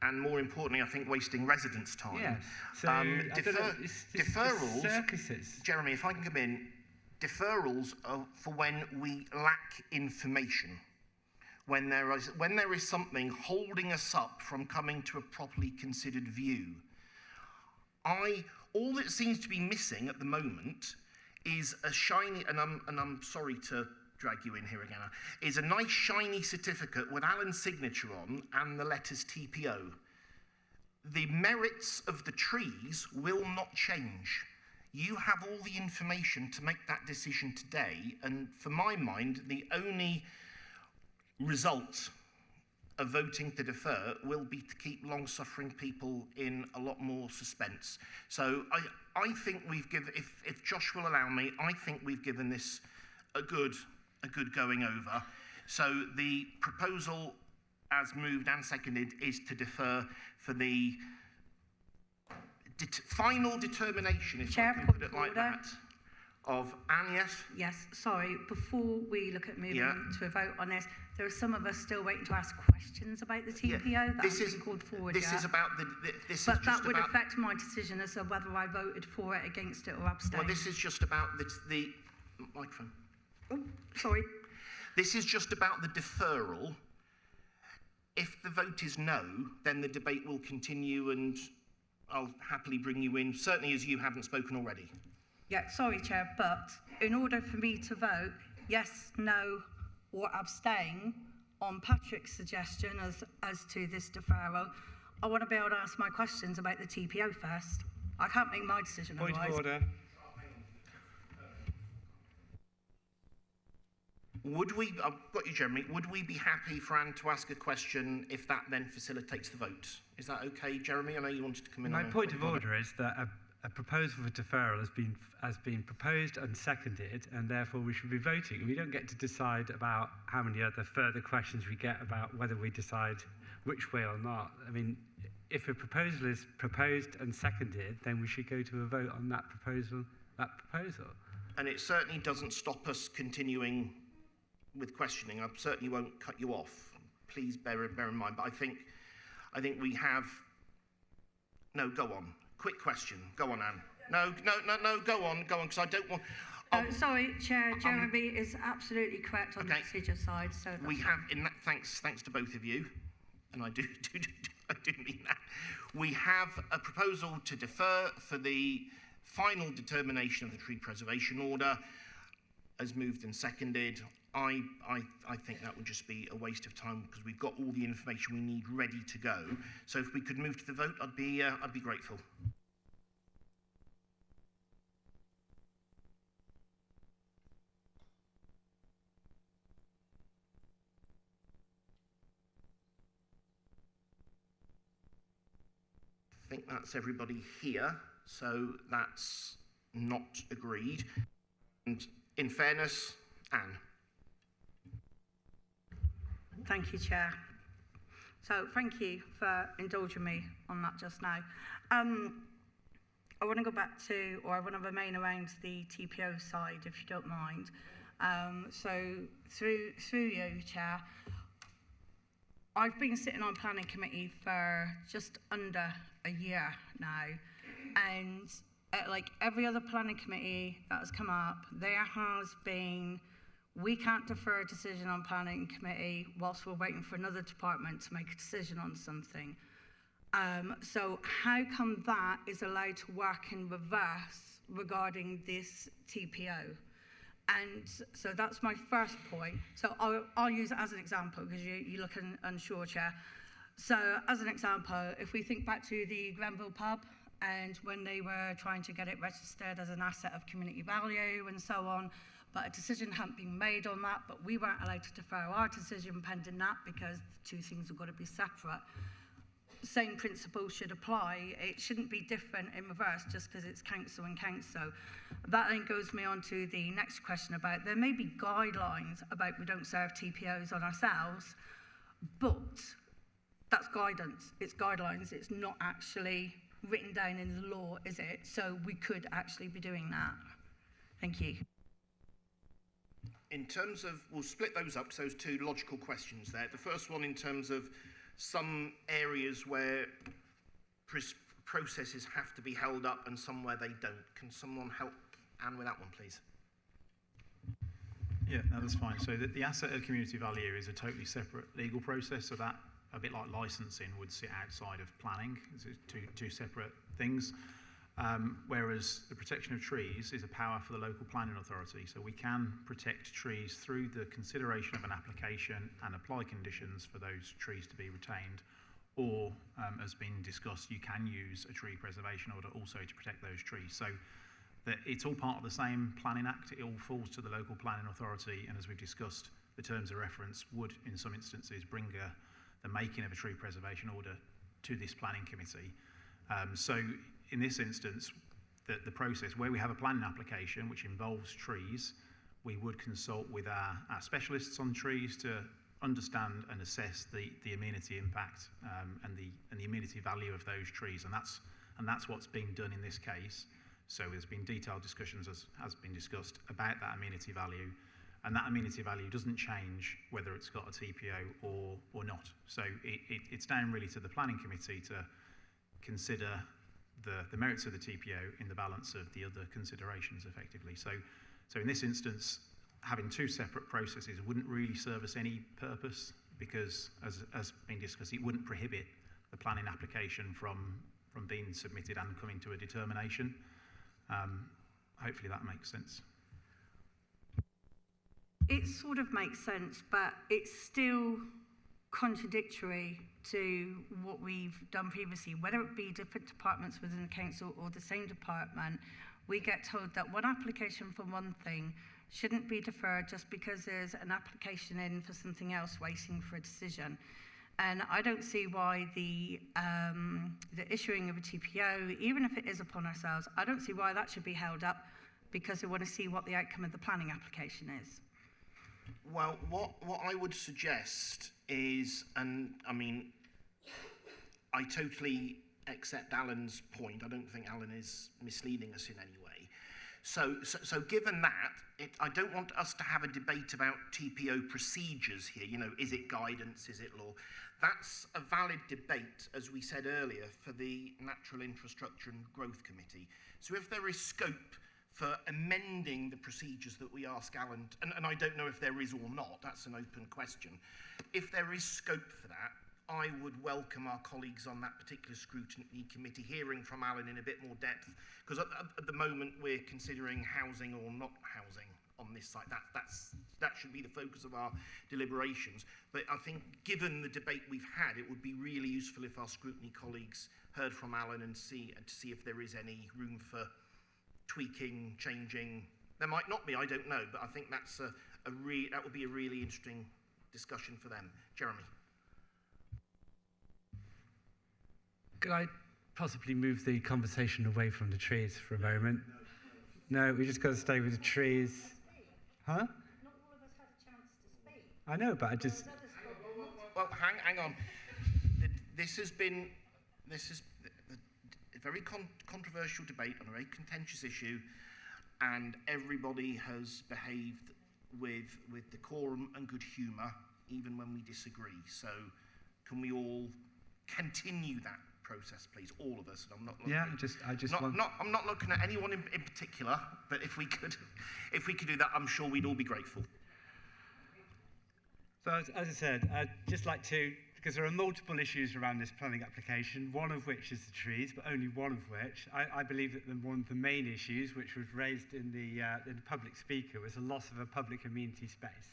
And more importantly, I think wasting residents' time. Yes. So deferrals, circuses. Jeremy, if I can come in, deferrals are for when we lack information, when there is something holding us up from coming to a properly considered view. All that seems to be missing at the moment is a shiny, and I'm sorry to drag you in here again, is a nice shiny certificate with Alan's signature on and the letters TPO. The merits of the trees will not change. You have all the information to make that decision today, and for my mind, the only result voting to defer will be to keep long-suffering people in a lot more suspense. So I think we've given, if Josh will allow me, I think we've given this a good going over. So the proposal, as moved and seconded, is to defer for the final determination, if I can put it like that, of Anne, yes? Yes, sorry, before we look at moving to a vote on this, there are some of us still waiting to ask questions about the TPO that haven't been called forward this yet. is about but that would affect my decision as to whether I voted for it, against it, or abstained. Well, this is just about the microphone. Oh, sorry. This is just about the deferral. If the vote is no, then the debate will continue, and I'll happily bring you in, certainly as you haven't spoken already. Yeah, sorry, Chair, but in order for me to vote yes, no, or abstain on Patrick's suggestion as to this deferral, I want to be able to ask my questions about the TPO first. I can't make my decision otherwise. Point of order. Would we, I've got you, Jeremy, would we be happy for Anne to ask a question if that then facilitates the vote? Is that okay, Jeremy? I know you wanted to come in on My point of order is that a proposal for deferral has been proposed and seconded, and therefore we should be voting. We don't get to decide about how many other further questions we get about whether we decide which way or not. I mean, if a proposal is proposed and seconded, then we should go to a vote on that proposal. And it certainly doesn't stop us continuing with questioning. I certainly won't cut you off. Please bear in mind. But I think we have. No, go on. Quick question. Go on, Anne. No. Go on, because I don't want. Sorry, Chair. Jeremy is absolutely correct on the procedure side. So we have. Thanks to both of you, and I do mean that. We have a proposal to defer for the final determination of the tree preservation order, as moved and seconded. I think that would just be a waste of time because we've got all the information we need ready to go. So if we could move to the vote, I'd be grateful. I think that's everybody here, so that's not agreed. And in fairness, Anne. Thank you, Chair. So thank you for indulging me on that just now. I want to go back to, or I want to remain around the TPO side, if you don't mind. So through you, Chair, I've been sitting on planning committee for just under a year now, and like every other planning committee that has come up, there has been, we can't defer a decision on planning committee whilst we're waiting for another department to make a decision on something. So how come that is allowed to work in reverse regarding this TPO? And so that's my first point. So I'll use it as an example because you look unsure, Chair. So as an example, if we think back to the Grenville pub and when they were trying to get it registered as an asset of community value and so on, but a decision hadn't been made on that, but we weren't allowed to defer our decision pending that because the two things have got to be separate. Same principle should apply. It shouldn't be different in reverse just because it's council and council. That then goes me on to the next question about there may be guidelines about we don't serve TPOs on ourselves, but that's guidance. It's guidelines. It's not actually written down in the law, is it? So we could actually be doing that. Thank you. In terms of, we'll split those up, so those two logical questions there. The first one in terms of some areas where processes have to be held up and some where they don't. Can someone help Anne with that one, please? Yeah, no, that's fine. So the asset of community value is a totally separate legal process, so that, a bit like licensing, would sit outside of planning. It's two separate things. Whereas the protection of trees is a power for the local planning authority. So we can protect trees through the consideration of an application and apply conditions for those trees to be retained. Or, as been discussed, you can use a tree preservation order also to protect those trees. So that it's all part of the same planning act. It all falls to the local planning authority. And as we've discussed, the terms of reference would, in some instances, bring the making of a tree preservation order to this planning committee. So in this instance, the process where we have a planning application which involves trees, we would consult with our specialists on trees to understand and assess the amenity impact and the amenity value of those trees, and that's what's being done in this case. So there's been detailed discussions, as has been discussed, about that amenity value, and that amenity value doesn't change whether it's got a TPO or not. So it's down really to the planning committee to consider the merits of the TPO in the balance of the other considerations effectively. So in this instance, having two separate processes wouldn't really serve us any purpose, because as been discussed, it wouldn't prohibit the planning application from being submitted and coming to a determination. Hopefully that makes sense. It sort of makes sense, but it's still contradictory to what we've done previously. Whether it be different departments within the council or the same department, we get told that one application for one thing shouldn't be deferred just because there's an application in for something else waiting for a decision. And I don't see why the issuing of a TPO, even if it is upon ourselves, I don't see why that should be held up because we want to see what the outcome of the planning application is. Well, what I would suggest is, and I mean, I totally accept Alan's point. I don't think Alan is misleading us in any way. So given that, I don't want us to have a debate about TPO procedures here. You know, is it guidance, is it law? That's a valid debate, as we said earlier, for the Natural Infrastructure and Growth Committee. So if there is scope for amending the procedures that we ask Alan, and I don't know if there is or not, that's an open question. If there is scope for that, I would welcome our colleagues on that particular scrutiny committee hearing from Alan in a bit more depth, because at the moment we're considering housing or not housing on this site. That should be the focus of our deliberations. But I think given the debate we've had, it would be really useful if our scrutiny colleagues heard from Alan and to see if there is any room for tweaking, changing. There might not be, I don't know, but I think that would be a really interesting discussion for them. Jeremy. Could I possibly move the conversation away from the trees for a moment? No, we just got to stay with the trees. Huh? Not all of us had a chance to speak. I know, but I just... Well, hang on. This is a very controversial debate on a very contentious issue, and everybody has behaved with decorum and good humour, even when we disagree. So can we all continue that process, please, all of us? And I'm not looking I'm not looking at anyone in particular, but if we could do that, I'm sure we'd all be grateful. So as I said, I'd just like to, because there are multiple issues around this planning application, one of which is the trees, but only one of which. I believe that one of the main issues, which was raised in the public speaker, was the loss of a public amenity space.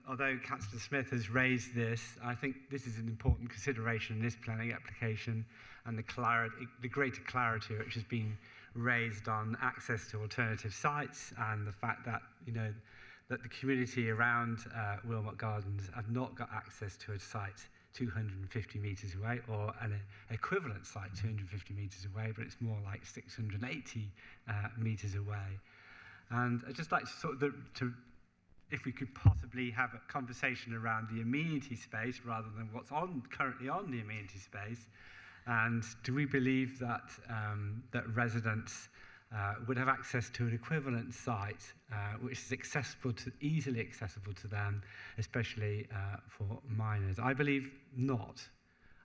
Although Councillor Smith has raised this, I think this is an important consideration in this planning application, and the greater clarity which has been raised on access to alternative sites, and the fact that, you know, that the community around Wilmont Gardens have not got access to a site 250 metres away, or an equivalent site 250 metres away, but it's more like 680 metres away. And I'd just like to sort of, if we could possibly have a conversation around the amenity space rather than what's currently on the amenity space, and do we believe that that residents would have access to an equivalent site which is easily accessible to them, especially for minors? I believe not.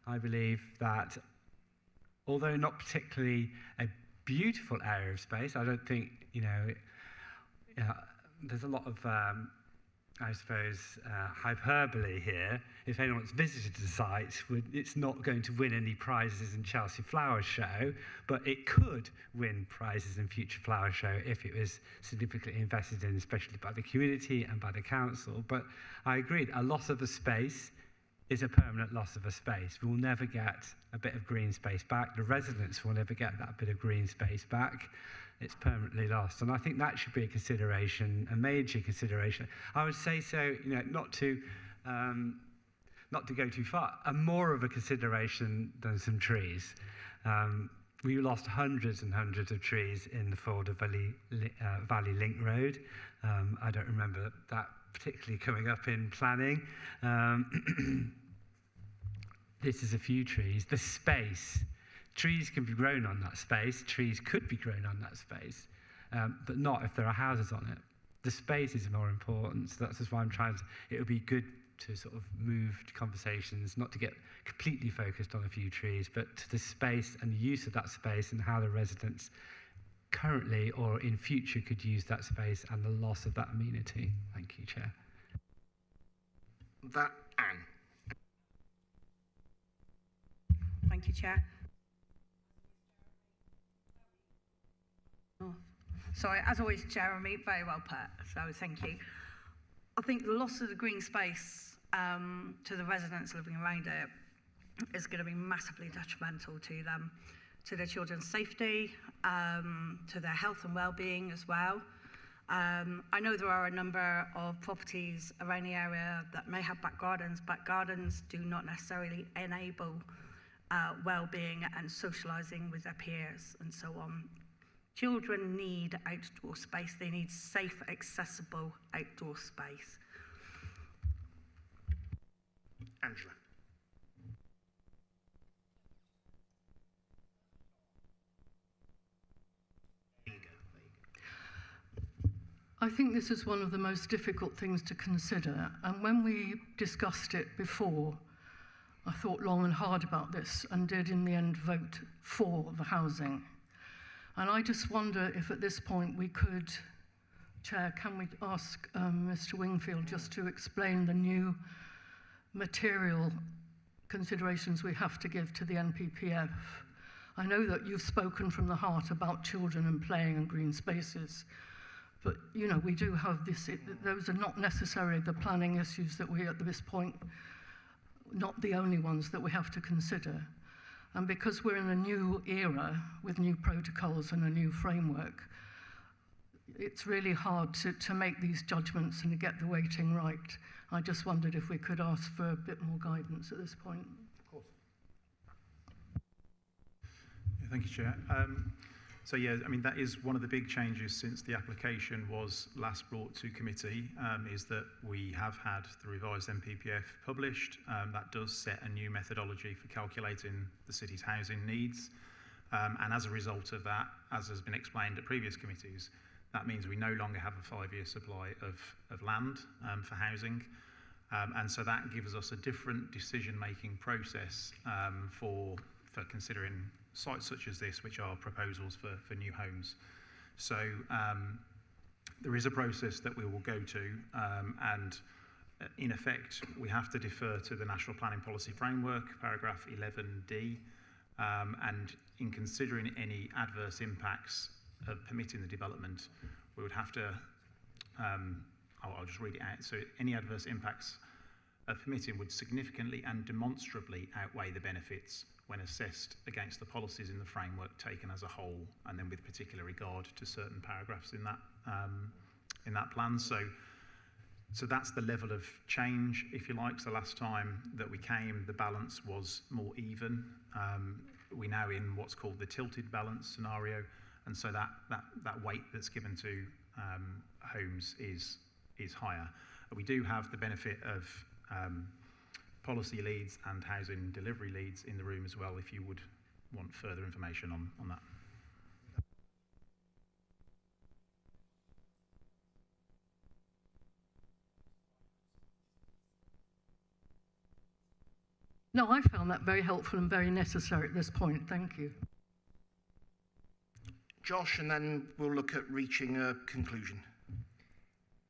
I believe that, although not particularly a beautiful area of space, I don't think, there's a lot of, I suppose, hyperbole here. If anyone's visited the site, it's not going to win any prizes in Chelsea Flower Show, but it could win prizes in future Flower Show if it was significantly invested in, especially by the community and by the council. But I agree, a loss of a space is a permanent loss of a space. We'll never get a bit of green space back. The residents will never get that bit of green space back. It's permanently lost. And I think that should be a consideration, a major consideration. I would say so, not to not to go too far, are more of a consideration than some trees. We lost hundreds and hundreds of trees in the Folder Valley Link Road. I don't remember that particularly coming up in planning. This is a few trees. The space. Trees can be grown on that space. Trees could be grown on that space, but not if there are houses on it. The space is more important, so that's just why I'm trying to, it would be good to sort of move conversations, not to get completely focused on a few trees, but to the space and the use of that space and how the residents currently or in future could use that space and the loss of that amenity. Thank you, Chair. That, Anne. Thank you, Chair. Oh, sorry, as always, Jeremy, very well put, so thank you. I think the loss of the green space to the residents living around it is going to be massively detrimental to them, to their children's safety, to their health and well-being as well. I know there are a number of properties around the area that may have back gardens. Back gardens do not necessarily enable well-being and socialising with their peers and so on. Children need outdoor space. They need safe, accessible outdoor space. Angela. There you go. I think this is one of the most difficult things to consider. And when we discussed it before, I thought long and hard about this and did in the end vote for the housing. And I just wonder if at this point we could, Chair, can we ask Mr. Wingfield just to explain the new material considerations we have to give to the NPPF? I know that you've spoken from the heart about children and playing and green spaces, but you know, we do have this, those are not necessarily the planning issues that we at this point, not the only ones that we have to consider. And because we're in a new era with new protocols and a new framework, it's really hard to make these judgments and to get the weighting right. I just wondered if we could ask for a bit more guidance at this point. Of course. Yeah, thank you, Chair. So yeah, I mean, that is one of the big changes since the application was last brought to committee, is that we have had the revised NPPF published. That does set a new methodology for calculating the city's housing needs. And as a result of that, as has been explained at previous committees, that means we no longer have a 5-year supply of land for housing. And so that gives us a different decision-making process for considering sites such as this, which are proposals for new homes. So there is a process that we will go to, and in effect, we have to defer to the National Planning Policy Framework, paragraph 11D, and in considering any adverse impacts of permitting the development, we would have to, I'll just read it out. So any adverse impacts of permitting would significantly and demonstrably outweigh the benefits when assessed against the policies in the framework taken as a whole, and then with particular regard to certain paragraphs in that plan. So that's the level of change, if you like. So last time that we came, the balance was more even. We're now in what's called the tilted balance scenario, and so that weight that's given to homes is higher. We do have the benefit of policy leads and housing delivery leads in the room as well, if you would want further information on that. No, I found that very helpful and very necessary at this point. Thank you. Josh, and then we'll look at reaching a conclusion.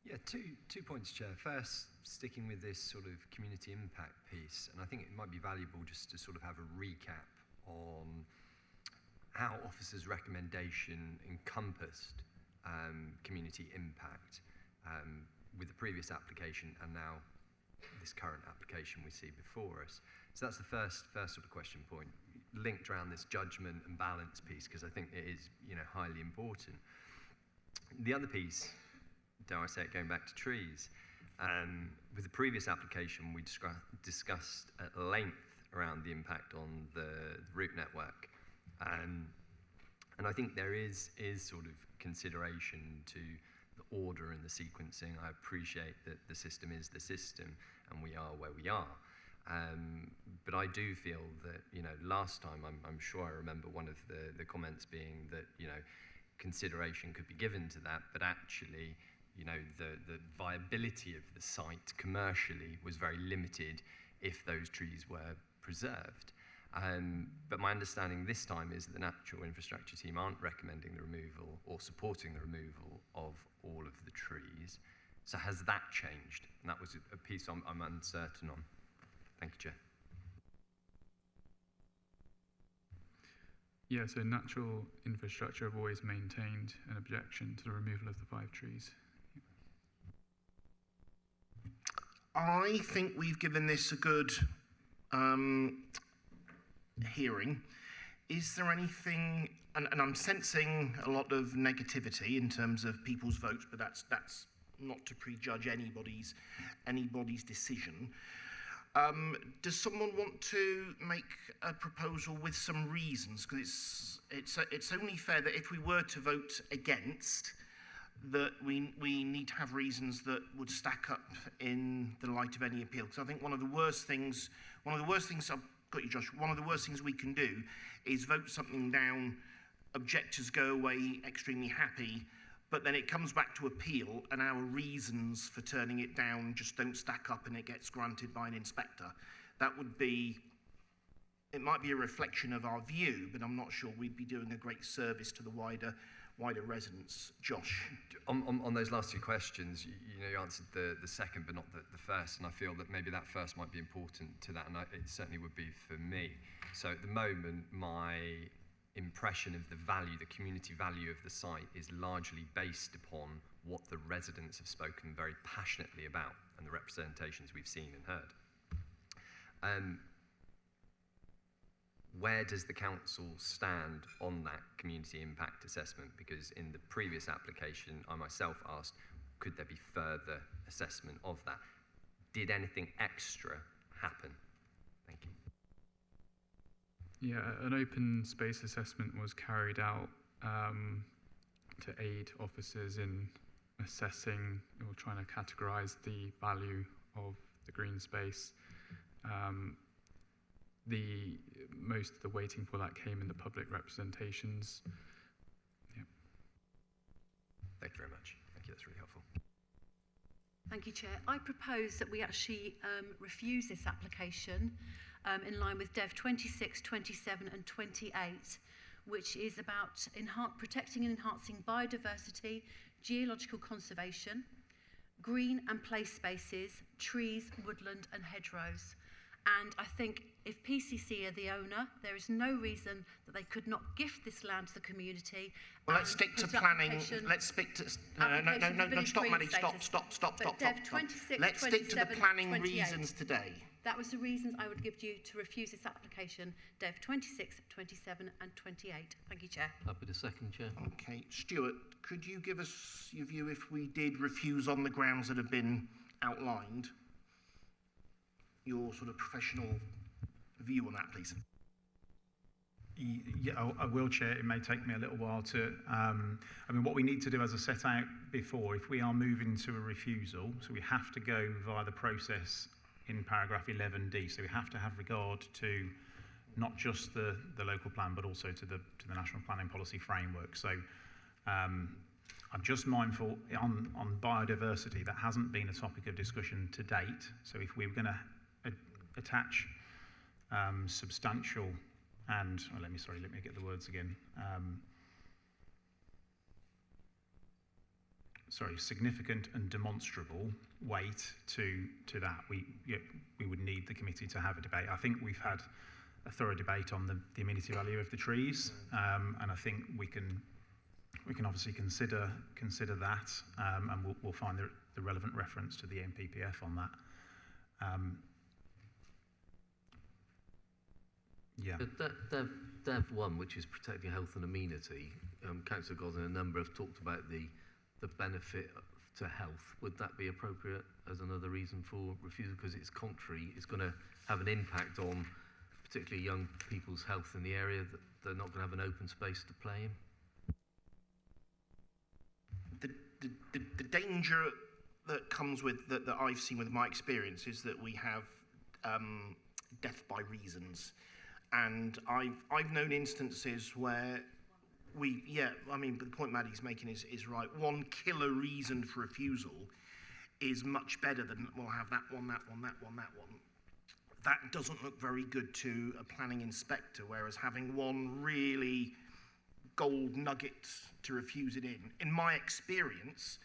Yeah, two points, Chair. First, sticking with this sort of community impact piece, and I think it might be valuable just to sort of have a recap on how officers' recommendation encompassed community impact with the previous application and now this current application we see before us. So that's the first sort of question point, linked around this judgment and balance piece, because I think it is, highly important. The other piece, dare I say it, going back to trees, With the previous application, we discussed at length around the impact on the route network. And I think there is sort of consideration to the order and the sequencing. I appreciate that the system is the system and we are where we are. But I do feel that, last time, I'm sure I remember one of the comments being that, consideration could be given to that, but actually, the viability of the site commercially was very limited if those trees were preserved. But my understanding this time is that the natural infrastructure team aren't recommending the removal or supporting the removal of all of the trees. So has that changed? And that was a piece I'm uncertain on. Thank you, Chair. Yeah, so natural infrastructure have always maintained an objection to the removal of the 5 trees. I think we've given this a good hearing. Is there anything, and I'm sensing a lot of negativity in terms of people's votes, but that's not to prejudge anybody's decision. Does someone want to make a proposal with some reasons? Because it's only fair that if we were to vote against, that we need to have reasons that would stack up in the light of any appeal. Because I think one of the worst things I've got you, Josh. One of the worst things we can do is vote something down, objectors go away extremely happy, but then it comes back to appeal and our reasons for turning it down just don't stack up and it gets granted by an inspector. That would be, it might be a reflection of our view, but I'm not sure we'd be doing a great service to the wider residents. Josh? On those last 2 questions, you answered the second, but not the first, and I feel that maybe that first might be important to that, and it certainly would be for me. So at the moment, my impression of the value, the community value of the site is largely based upon what the residents have spoken very passionately about and the representations we've seen and heard. Where does the council stand on that community impact assessment? Because in the previous application, I myself asked, could there be further assessment of that? Did anything extra happen? Thank you. Yeah, an open space assessment was carried out to aid officers in assessing or trying to categorise the value of the green space. Most of the weighting for that came in the public representations. Yeah. Thank you very much. Thank you, that's really helpful. Thank you, Chair. I propose that we actually refuse this application in line with Dev 26, 27 and 28, which is about protecting and enhancing biodiversity, geological conservation, green and play spaces, trees, woodland and hedgerows. And I think if PCC are the owner, there is no reason that they could not gift this land to the community. Well, let's stick to planning. Let's stick to... No, stop, Maddie. Stop. Let's stick to the planning reasons today. That was the reasons I would give you to refuse this application, Dev 26, 27 and 28. Thank you, Chair. Happy to second, Chair. Okay. Stuart, could you give us your view if we did refuse on the grounds that have been outlined? Your sort of professional view on that, please. Yeah, I will, Chair. It may take me a little while to... what we need to do, as I set out before, if we are moving to a refusal, so we have to go via the process in paragraph 11D. So we have to have regard to not just the local plan, but also to the National Planning Policy Framework. So I'm just mindful on biodiversity, that hasn't been a topic of discussion to date. So if we were going to attach substantial and, let me get the words again. Significant and demonstrable weight to that, we would need the committee to have a debate. I think we've had a thorough debate on the amenity value of the trees, and I think we can obviously consider that, and we'll find the relevant reference to the NPPF on that. Yeah. Dev 1, which is protecting health and amenity, Councillor Gosling and a number have talked about the benefit to health, would that be appropriate as another reason for refusal? Because it's contrary, it's going to have an impact on particularly young people's health in the area, that they're not going to have an open space to play in. The danger that comes with that I've seen with my experience is that we have death by reasons, and I've known instances where I mean, but the point Maddie's making is right. One killer reason for refusal is much better than we'll have that one. That doesn't look very good to a planning inspector, whereas having one really gold nugget to refuse it in my experience,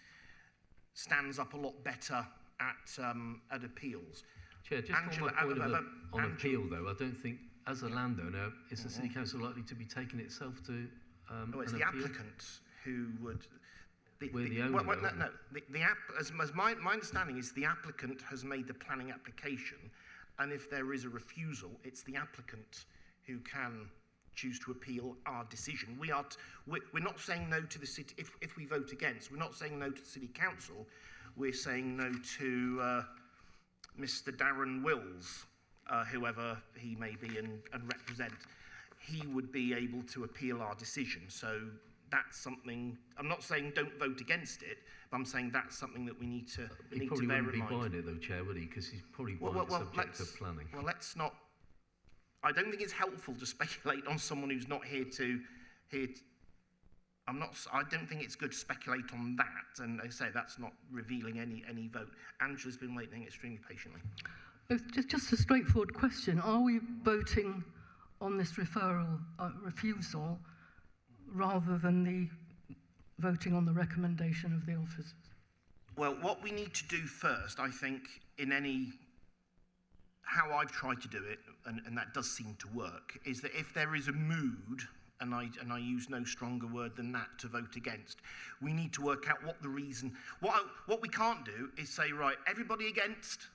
stands up a lot better at appeals. Chair, just Angela, on my point on appeal though, I don't think, as a landowner, is the City Council likely to be taking itself to it's the applicant who would... We're the owner. My understanding is the applicant has made the planning application, and if there is a refusal, it's the applicant who can choose to appeal our decision. We're not saying no to the city. If we vote against, we're not saying no to the City Council. We're saying no to Mr. Darren Wills, whoever he may be and represent. He would be able to appeal our decision. So that's something. I'm not saying don't vote against it, but I'm saying that's something that we need to bear in mind. He probably wouldn't be buying it though, Chair, would he? Because he's probably buying it subject to planning. Well, let's not. I don't think it's helpful to speculate on someone who's not here to. I don't think it's good to speculate on that, and I say that's not revealing any vote. Angela's been waiting extremely patiently. Just a straightforward question: are we voting on this referral refusal rather than the voting on the recommendation of the officers? Well, what we need to do first, I think, how I've tried to do it, and that does seem to work, is that if there is a mood, and I use no stronger word than that to vote against, we need to work out what the reason. What we can't do is say, right, everybody against,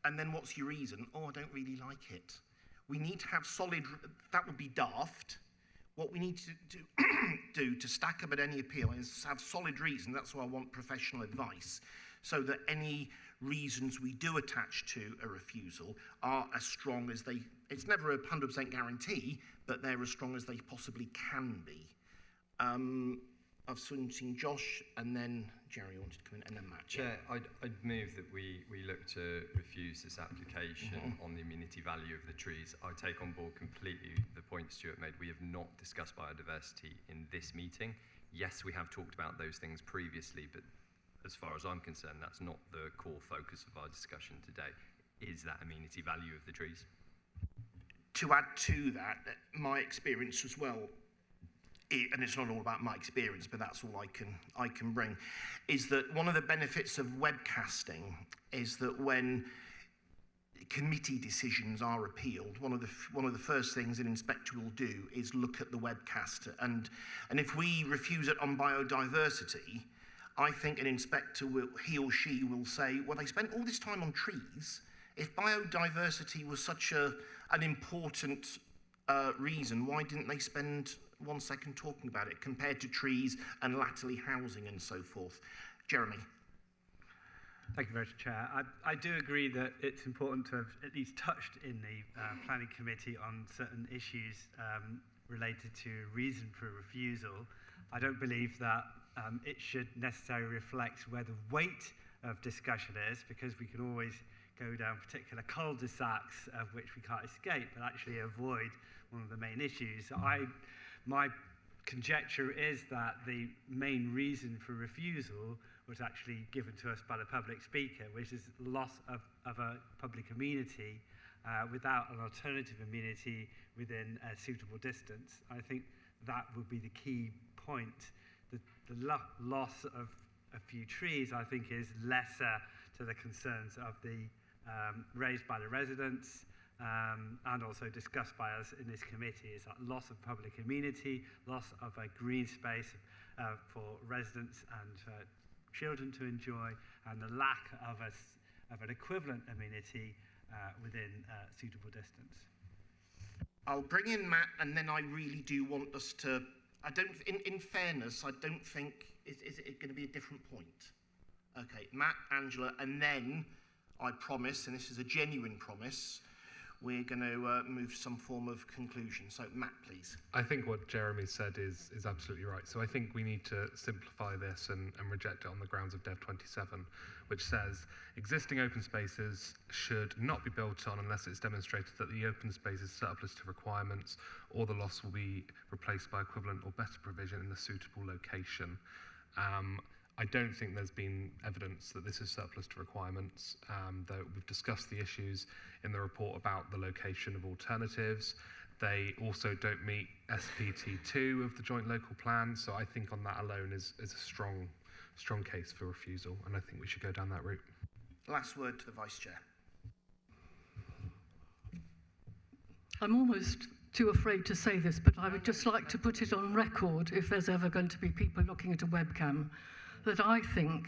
and then what's your reason? Oh, I don't really like it. We need to have solid. That would be daft. What we need to do to stack up at any appeal is have solid reason. That's why I want professional advice, so that any reasons we do attach to a refusal are as strong as they. It's never a 100% guarantee, but they're as strong as they possibly can be. I've seen Josh, and then Jerry wanted to come in, and then Matt. Chair, I'd move that we look to refuse this application on the amenity value of the trees. I take on board completely the point Stuart made. We have not discussed biodiversity in this meeting. Yes, we have talked about those things previously, but as far as I'm concerned, that's not the core focus of our discussion today. Is that amenity value of the trees? To add to that, my experience as well, and it's not all about my experience, but that's all I can bring, is that one of the benefits of webcasting is that when committee decisions are appealed, one of the first things an inspector will do is look at the webcast, and if we refuse it on biodiversity, I think an inspector he or she will say, well, they spent all this time on trees. If biodiversity was such an important reason, why didn't they spend 1 second talking about it compared to trees and latterly housing and so forth? Jeremy. Thank you very much, Chair. I do agree that it's important to have at least touched in the planning committee on certain issues related to reason for refusal. I don't believe that it should necessarily reflect where the weight of discussion is, because we can always go down particular cul-de-sacs of which we can't escape, but actually avoid one of the main issues. My conjecture is that the main reason for refusal was actually given to us by the public speaker, which is loss of a public amenity without an alternative amenity within a suitable distance. I think that would be the key point. The loss of a few trees, I think, is lesser to the concerns of the raised by the residents and also discussed by us in this committee, is that loss of public amenity, loss of a green space for residents and children to enjoy, and the lack of an equivalent amenity within suitable distance. I'll bring in Matt, and then I really do want us to. In fairness, I don't think is it going to be a different point. Okay, Matt, Angela, and then I promise, and this is a genuine promise, we're going to move to some form of conclusion. So, Matt, please. I think what Jeremy said is absolutely right. So I think we need to simplify this and reject it on the grounds of Dev 27, which says existing open spaces should not be built on unless it's demonstrated that the open space is surplus to requirements or the loss will be replaced by equivalent or better provision in a suitable location. I don't think there's been evidence that this is surplus to requirements, though we've discussed the issues in the report about the location of alternatives. They also don't meet SPT2 of the joint local plan, so I think on that alone is a strong case for refusal, and I think we should go down that route. Last word to the Vice Chair. I'm almost too afraid to say this, but I would just like to put it on record, if there's ever going to be people looking at a webcam, that I think,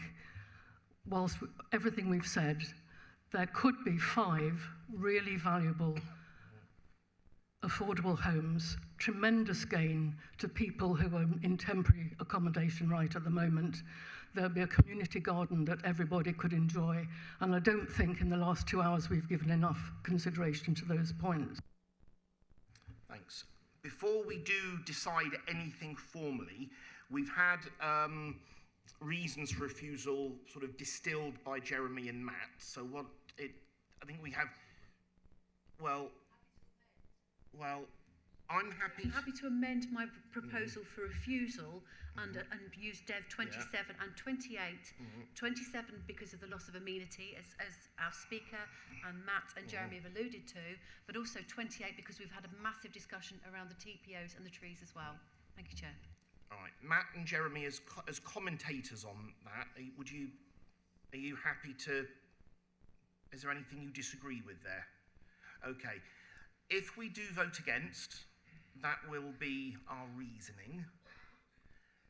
whilst everything we've said, there could be 5 really valuable, affordable homes, tremendous gain to people who are in temporary accommodation right at the moment. There'll be a community garden that everybody could enjoy, and I don't think in the last 2 hours we've given enough consideration to those points. Thanks. Before we do decide anything formally, we've had reasons for refusal sort of distilled by Jeremy and Matt. So I think we have, well, I'm happy to amend my proposal for refusal and use Dev 27 and 28. 27 because of the loss of amenity, as our speaker and Matt and Jeremy have alluded to, but also 28 because we've had a massive discussion around the TPOs and the trees as well. Thank you, Chair. All right, Matt and Jeremy, as commentators on that, are you happy to? Is there anything you disagree with there? Okay, if we do vote against, that will be our reasoning.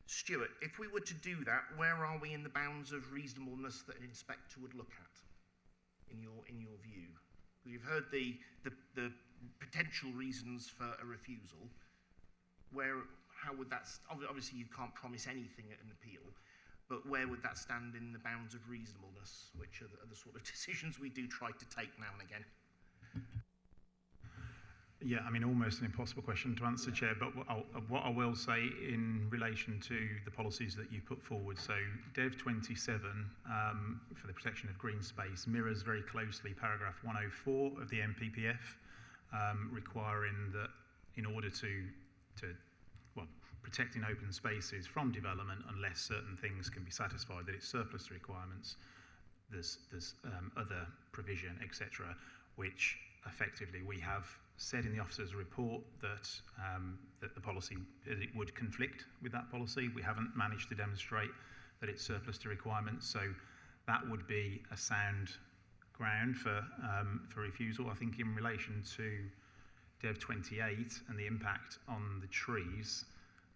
Stuart, if we were to do that, where are we in the bounds of reasonableness that an inspector would look at, in your view? You've heard the potential reasons for a refusal. How would that, obviously you can't promise anything at an appeal, but where would that stand in the bounds of reasonableness, which are the sort of decisions we do try to take now and again? Yeah, I mean, almost an impossible question to answer, Chair, but what I will say in relation to the policies that you put forward, so Dev 27 for the protection of green space mirrors very closely paragraph 104 of the MPPF, requiring that in order to protecting open spaces from development unless certain things can be satisfied, that it's surplus to requirements, there's other provision, etc., which effectively we have said in the officer's report that that the policy, it would conflict with that policy. We haven't managed to demonstrate that it's surplus to requirements, so that would be a sound ground for refusal. I think in relation to Dev 28 and the impact on the trees,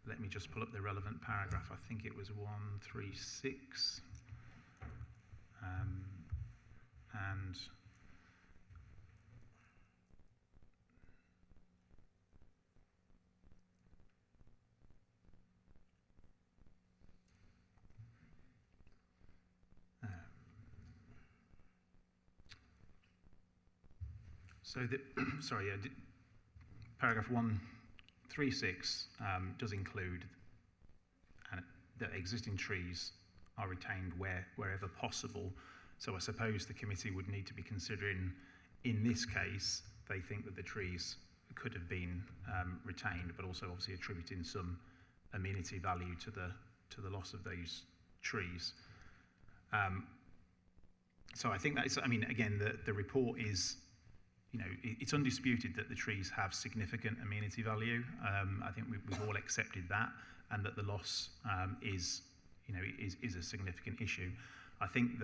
let me just pull up the relevant paragraph. I think it was 136. And so paragraph 136 does include that existing trees are retained wherever possible. So I suppose the committee would need to be considering, in this case, they think that the trees could have been retained, but also obviously attributing some amenity value to the loss of those trees. So I think that is, I mean, again, the report is, you know, it's undisputed that the trees have significant amenity value. I think we've all accepted that, and that the loss is a significant issue. I think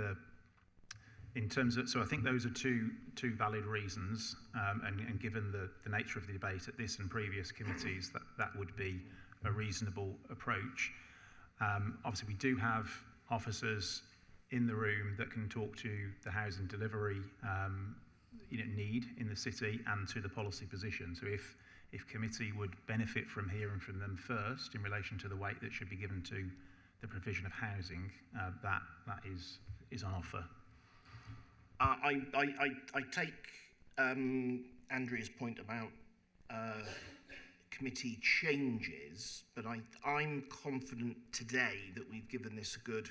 so I think those are two valid reasons, and given the nature of the debate at this and previous committees, that would be a reasonable approach. Obviously, we do have officers in the room that can talk to the housing delivery need in the city and to the policy position. So if committee would benefit from hearing from them first in relation to the weight that should be given to the provision of housing, that is on offer. I take Andrea's point about committee changes, but I'm confident today that we've given this a good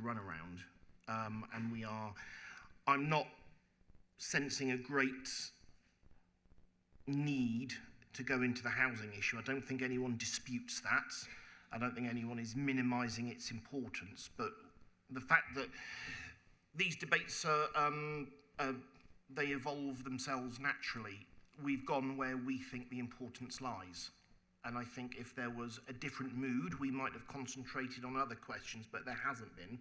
run around, and I'm not sensing a great need to go into the housing issue. I don't think anyone disputes that. I don't think anyone is minimising its importance, but the fact that these debates they evolve themselves naturally. We've gone where we think the importance lies. And I think if there was a different mood, we might have concentrated on other questions, but there hasn't been.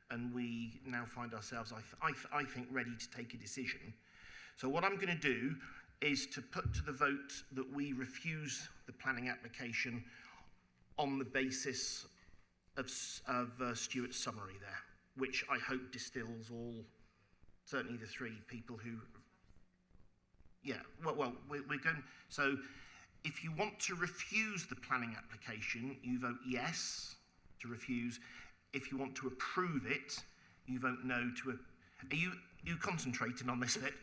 And we now find ourselves, I think, ready to take a decision. So what I'm going to do is to put to the vote that we refuse the planning application on the basis of Stuart's summary there, which I hope distills all, certainly the three people who, yeah, well we're going, so if you want to refuse the planning application, you vote yes to refuse. If you want to approve it, you vote no to, are you concentrating on this bit?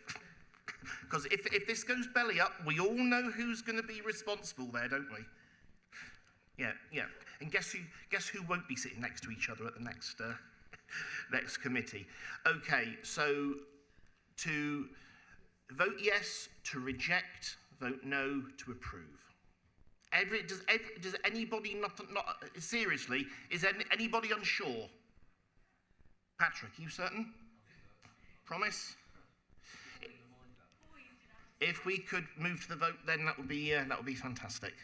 Because if this goes belly up, we all know who's going to be responsible there, don't we? Yeah. And guess who won't be sitting next to each other at the next committee? Okay, so to vote yes to reject, vote no to approve. Does anybody not seriously? Is anybody unsure? Patrick, you certain? Promise? If we could move to the vote, then that would be fantastic.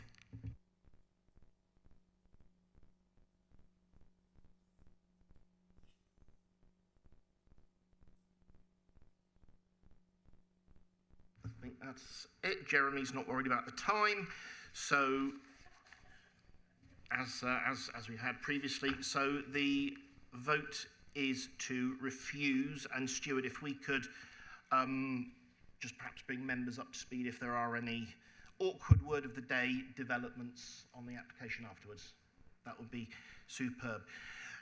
I think that's it. Jeremy's not worried about the time, so as we had previously, so the vote is to refuse. And Stuart, if we could just perhaps bring members up to speed if there are any awkward word of the day developments on the application afterwards. That would be superb.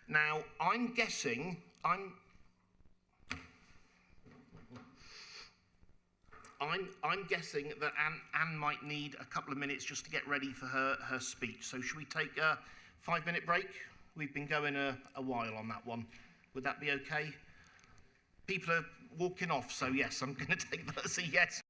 Now, I'm guessing that Anne might need a couple of minutes just to get ready for her speech. So should we take a 5-minute break? We've been going a while on that one. Would that be okay? People are walking off, so yes, I'm going to take that as a yes.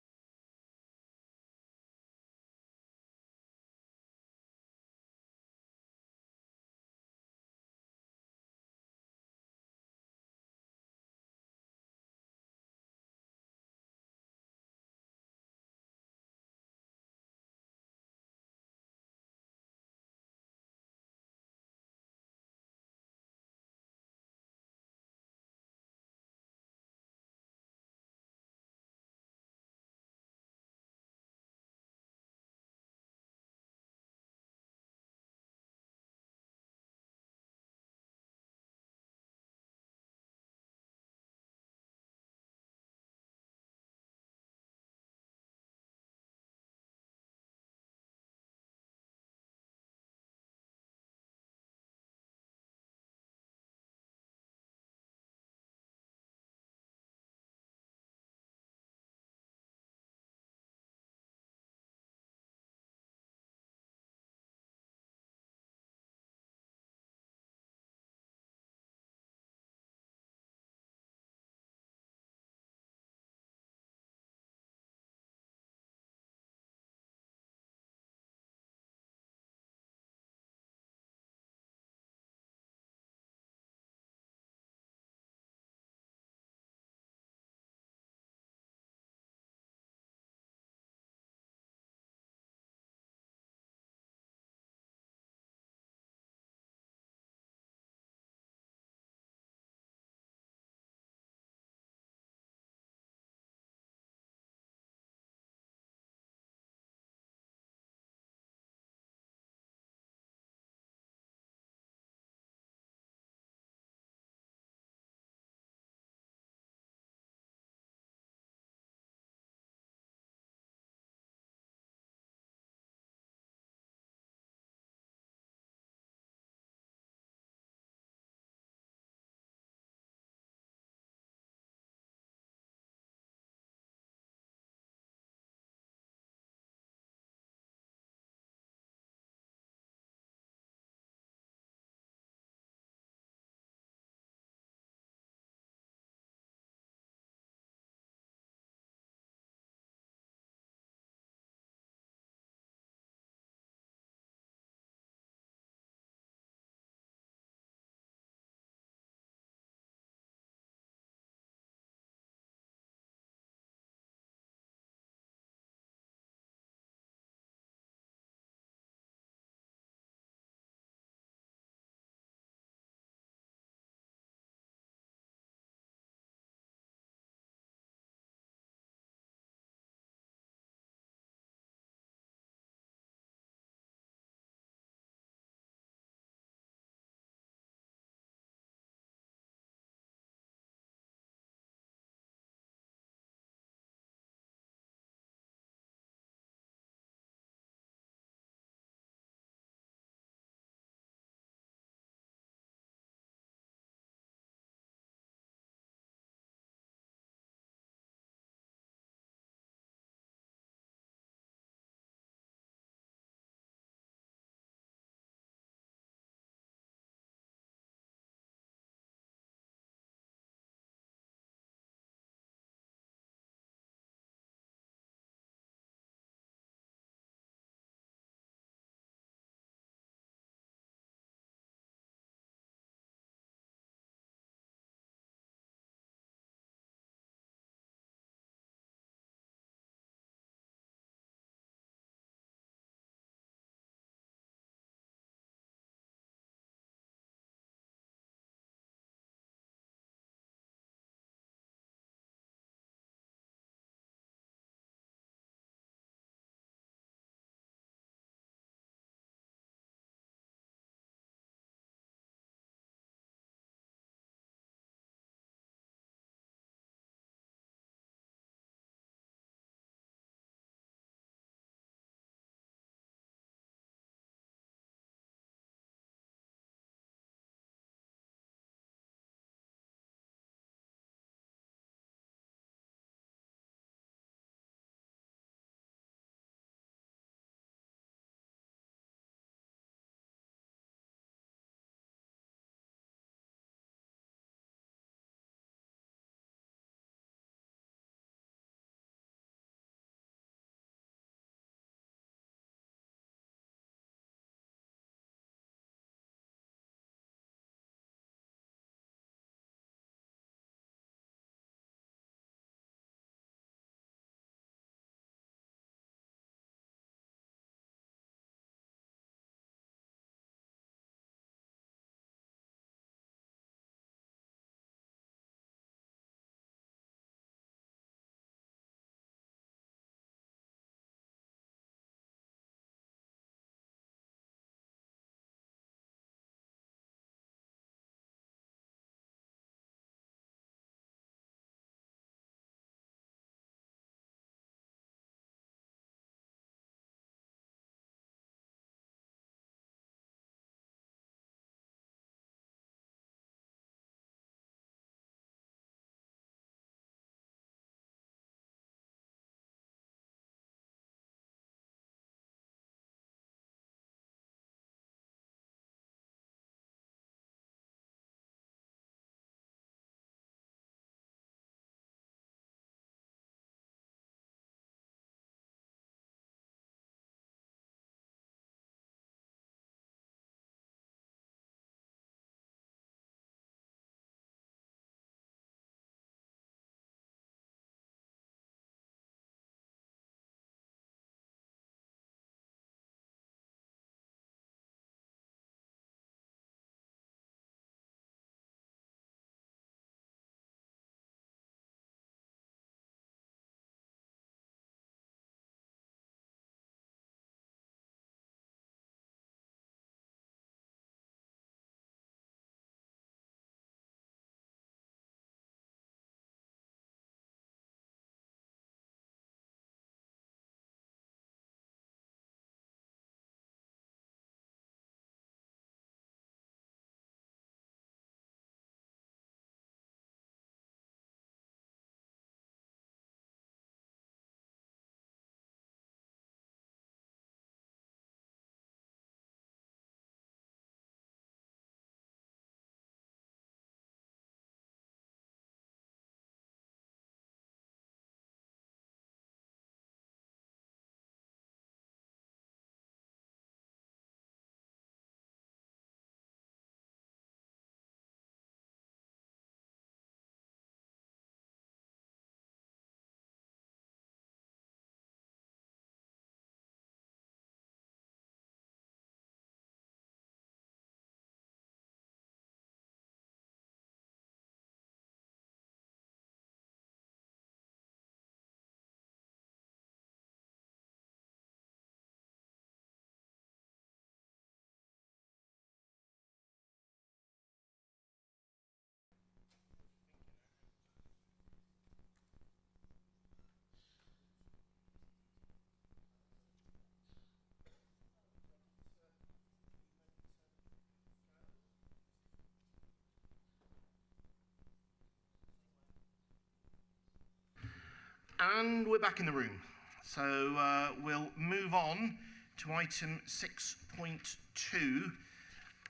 And we're back in the room. So we'll move on to item 6.2.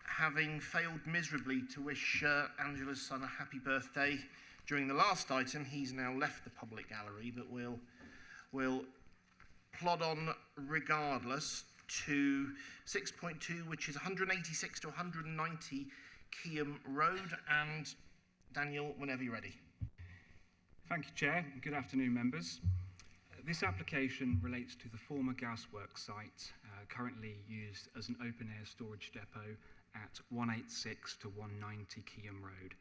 Having failed miserably to wish Angela's son a happy birthday during the last item, he's now left the public gallery, but we'll plod on regardless to 6.2, which is 186 to 190 Keyham Road. And Daniel, whenever you're ready. Thank you, Chair. Good afternoon, members. This application relates to the former gasworks site, currently used as an open-air storage depot at 186 to 190 Keyham Road.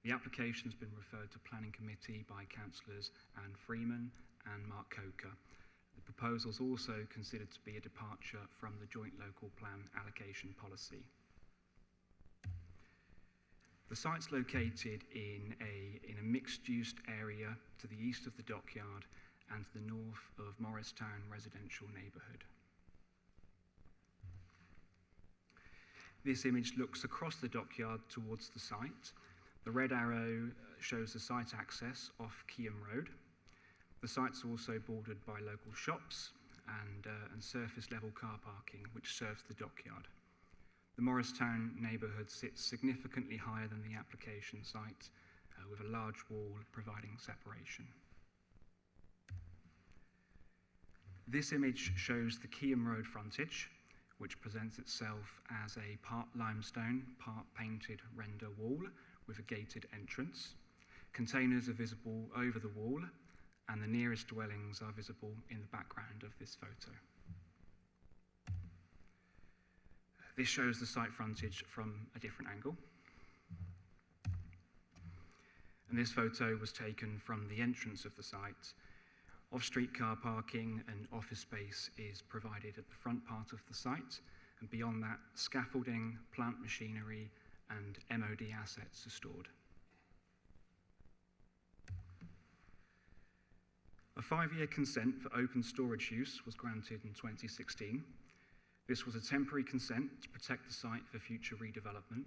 The application has been referred to Planning Committee by Councillors Anne Freeman and Mark Coker. The proposal is also considered to be a departure from the Joint Local Plan allocation policy. The site's located in a mixed-use area to the east of the dockyard and to the north of Morristown residential neighbourhood. This image looks across the dockyard towards the site. The red arrow shows the site access off Keyham Road. The site's also bordered by local shops and surface level car parking, which serves the dockyard. The Morristown neighbourhood sits significantly higher than the application site, with a large wall providing separation. This image shows the Keyham Road frontage, which presents itself as a part limestone, part painted render wall with a gated entrance. Containers are visible over the wall, and the nearest dwellings are visible in the background of this photo. This shows the site frontage from a different angle. And this photo was taken from the entrance of the site. Off-street car parking and office space is provided at the front part of the site, and beyond that, scaffolding, plant machinery, and MOD assets are stored. A 5-year consent for open storage use was granted in 2016. This was a temporary consent to protect the site for future redevelopment.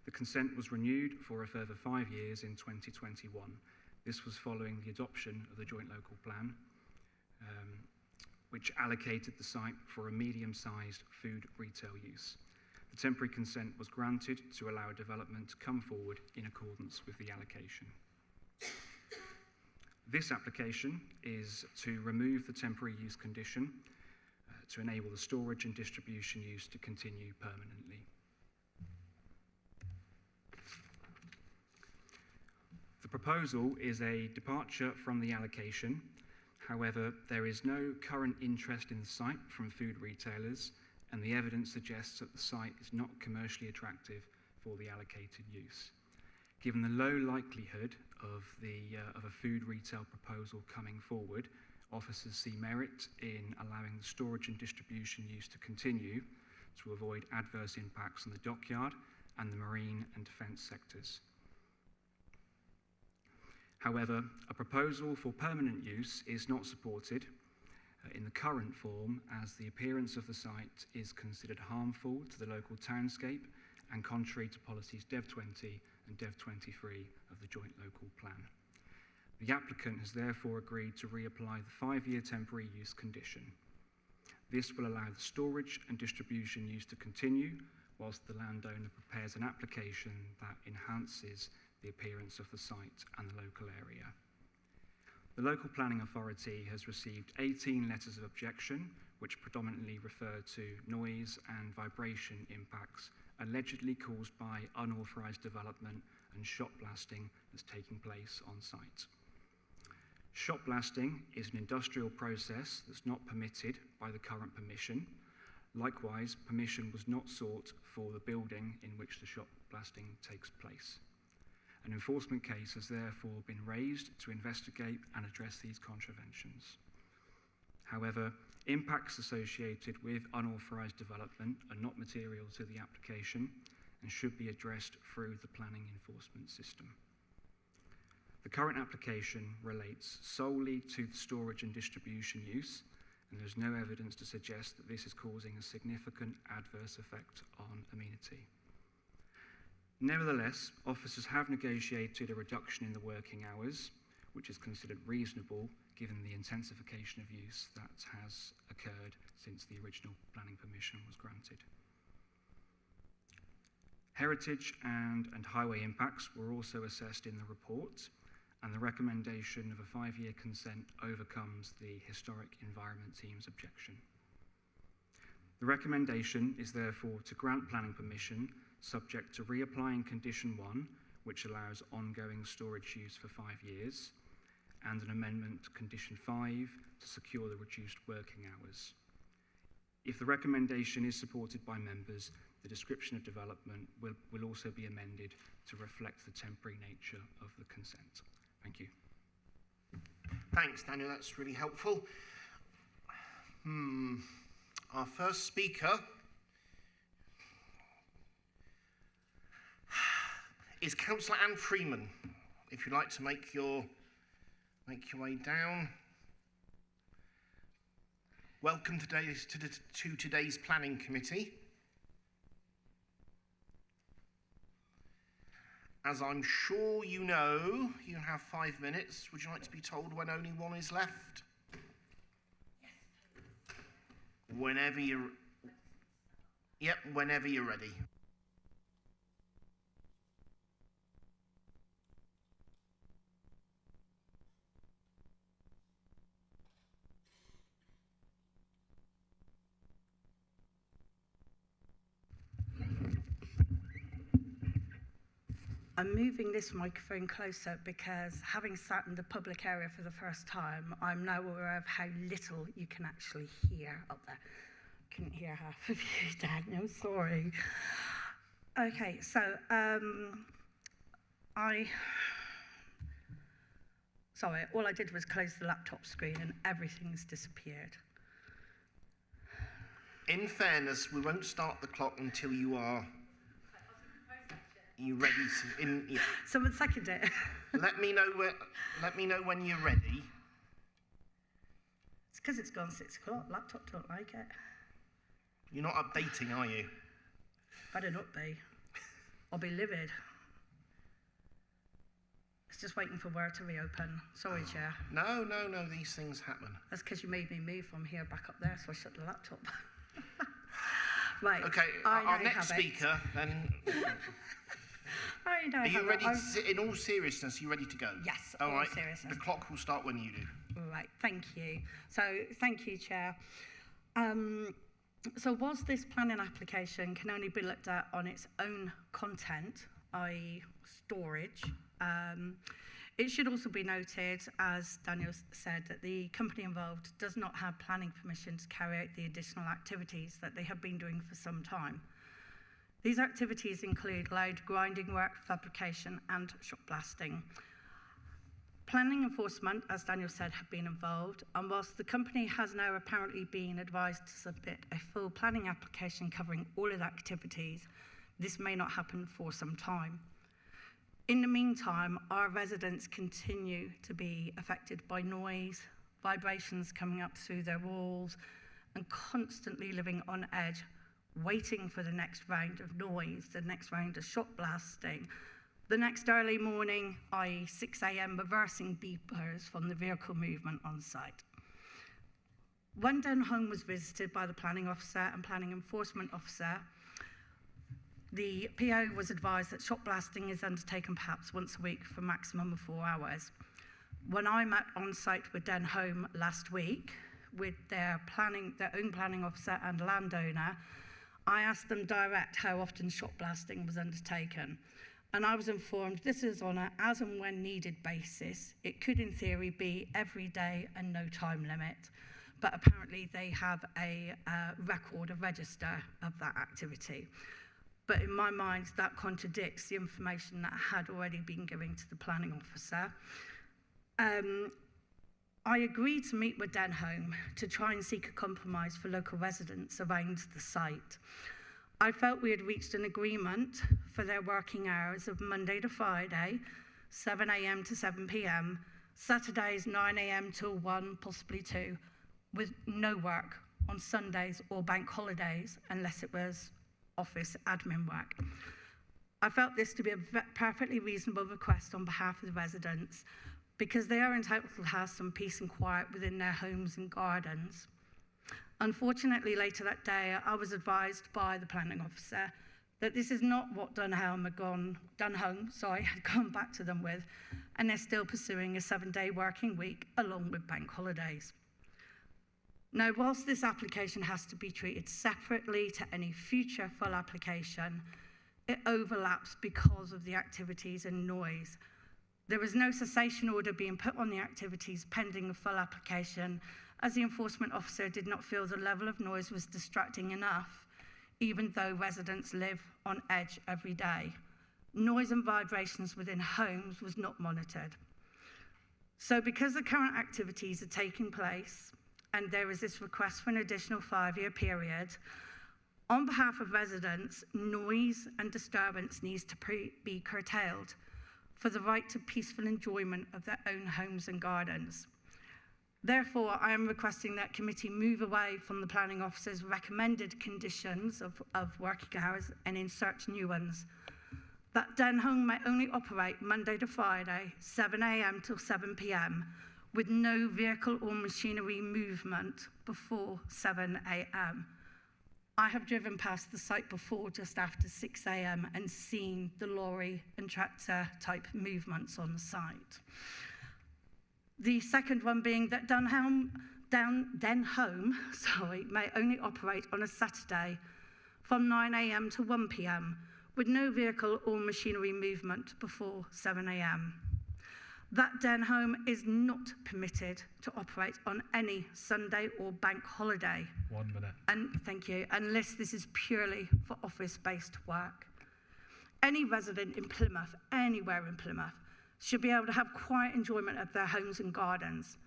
The consent was renewed for a further 5 years in 2021. This was following the adoption of the Joint Local Plan, which allocated the site for a medium-sized food retail use. The temporary consent was granted to allow development to come forward in accordance with the allocation. This application is to remove the temporary use condition to enable the storage and distribution use to continue permanently. The proposal is a departure from the allocation. However, there is no current interest in the site from food retailers, and the evidence suggests that the site is not commercially attractive for the allocated use. Given the low likelihood of a food retail proposal coming forward, officers see merit in allowing the storage and distribution use to continue to avoid adverse impacts on the dockyard and the marine and defence sectors. However, a proposal for permanent use is not supported in the current form, as the appearance of the site is considered harmful to the local townscape and contrary to policies DEV 20 and DEV 23 of the Joint Local Plan. The applicant has therefore agreed to reapply the 5-year temporary use condition. This will allow the storage and distribution use to continue, whilst the landowner prepares an application that enhances the appearance of the site and the local area. The local planning authority has received 18 letters of objection, which predominantly refer to noise and vibration impacts allegedly caused by unauthorised development and shot blasting that's taking place on site. Shot blasting is an industrial process that's not permitted by the current permission. Likewise, permission was not sought for the building in which the shot blasting takes place. An enforcement case has therefore been raised to investigate and address these contraventions. However, impacts associated with unauthorised development are not material to the application and should be addressed through the planning enforcement system. The current application relates solely to the storage and distribution use, and there's no evidence to suggest that this is causing a significant adverse effect on amenity. Nevertheless, officers have negotiated a reduction in the working hours, which is considered reasonable given the intensification of use that has occurred since the original planning permission was granted. Heritage and highway impacts were also assessed in the report, and the recommendation of a 5-year consent overcomes the Historic Environment Team's objection. The recommendation is therefore to grant planning permission subject to reapplying Condition 1, which allows ongoing storage use for 5 years, and an amendment to Condition 5 to secure the reduced working hours. If the recommendation is supported by members, the description of development will also be amended to reflect the temporary nature of the consent. Thank you. Thanks, Daniel. That's really helpful. Our first speaker is Councillor Anne Freeman. If you'd like to make your way down. Welcome to today's planning committee. As I'm sure you know, you have 5 minutes. Would you like to be told when only one is left? Whenever you're ready. I'm moving this microphone closer because having sat in the public area for the first time, I'm now aware of how little you can actually hear up there. Couldn't hear half of you, Daniel, sorry. Okay, so all I did was close the laptop screen and everything's disappeared. In fairness, we won't start the clock until you are ready to, yeah. Someone second it. Let me know when you're ready. It's because it's gone 6 o'clock. Laptop don't like it. You're not updating, are you? Better not be. I'll be livid. It's just waiting for where to reopen. Sorry, Chair. No, these things happen. That's because you made me move from here back up there, so I shut the laptop. Right. Okay, our next speaker, then. Are you ready to sit? In all seriousness, are you ready to go? Yes, all right. seriousness. The clock will start when you do. All right, thank you. So, thank you, Chair. So, whilst this planning application can only be looked at on its own content, i.e. storage, it should also be noted, as Daniel said, that the company involved does not have planning permission to carry out the additional activities that they have been doing for some time. These activities include loud grinding work, fabrication, and shot blasting. Planning enforcement, as Daniel said, have been involved, and whilst the company has now apparently been advised to submit a full planning application covering all of the activities, this may not happen for some time. In the meantime, our residents continue to be affected by noise, vibrations coming up through their walls, and constantly living on edge, waiting for the next round of noise, the next round of shot blasting, the next early morning, i.e. 6 a.m. reversing beepers from the vehicle movement on site. When Denholm was visited by the planning officer and planning enforcement officer, the PO was advised that shot blasting is undertaken perhaps once a week for a maximum of 4 hours. When I met on site with Denholm last week, with their own planning officer and landowner, I asked them direct how often shot blasting was undertaken. And I was informed this is on an as and when needed basis. It could in theory be every day and no time limit, but apparently they have a record, a register of that activity. But in my mind, that contradicts the information that had already been given to the planning officer. I agreed to meet with Denholm to try and seek a compromise for local residents around the site. I felt we had reached an agreement for their working hours of Monday to Friday, 7 a.m. to 7 p.m, Saturdays 9 a.m. till 1, possibly 2, with no work on Sundays or bank holidays unless it was office admin work. I felt this to be a perfectly reasonable request on behalf of the residents, because they are entitled to have some peace and quiet within their homes and gardens. Unfortunately, later that day, I was advised by the planning officer that this is not what Dunholm had gone back to them with, and they're still pursuing a 7-day working week along with bank holidays. Now, whilst this application has to be treated separately to any future full application, it overlaps because of the activities and noise. There was no cessation order being put on the activities pending a full application, as the enforcement officer did not feel the level of noise was distracting enough, even though residents live on edge every day. Noise and vibrations within homes was not monitored. So because the current activities are taking place, and there is this request for an additional 5-year period, on behalf of residents, noise and disturbance needs to be curtailed for the right to peaceful enjoyment of their own homes and gardens. Therefore, I am requesting that committee move away from the planning officer's recommended conditions of working hours and insert new ones. That Denholm may only operate Monday to Friday, 7 a.m. till 7 p.m., with no vehicle or machinery movement before 7 a.m. I have driven past the site before just after 6 a.m. and seen the lorry and tractor type movements on the site. The second one being that Denholm may only operate on a Saturday from 9 a.m. to 1 p.m. with no vehicle or machinery movement before 7 a.m. That Denholm is not permitted to operate on any Sunday or bank holiday. 1 minute. And thank you, unless this is purely for office-based work. Any resident in Plymouth, anywhere in Plymouth, should be able to have quiet enjoyment of their homes and gardens.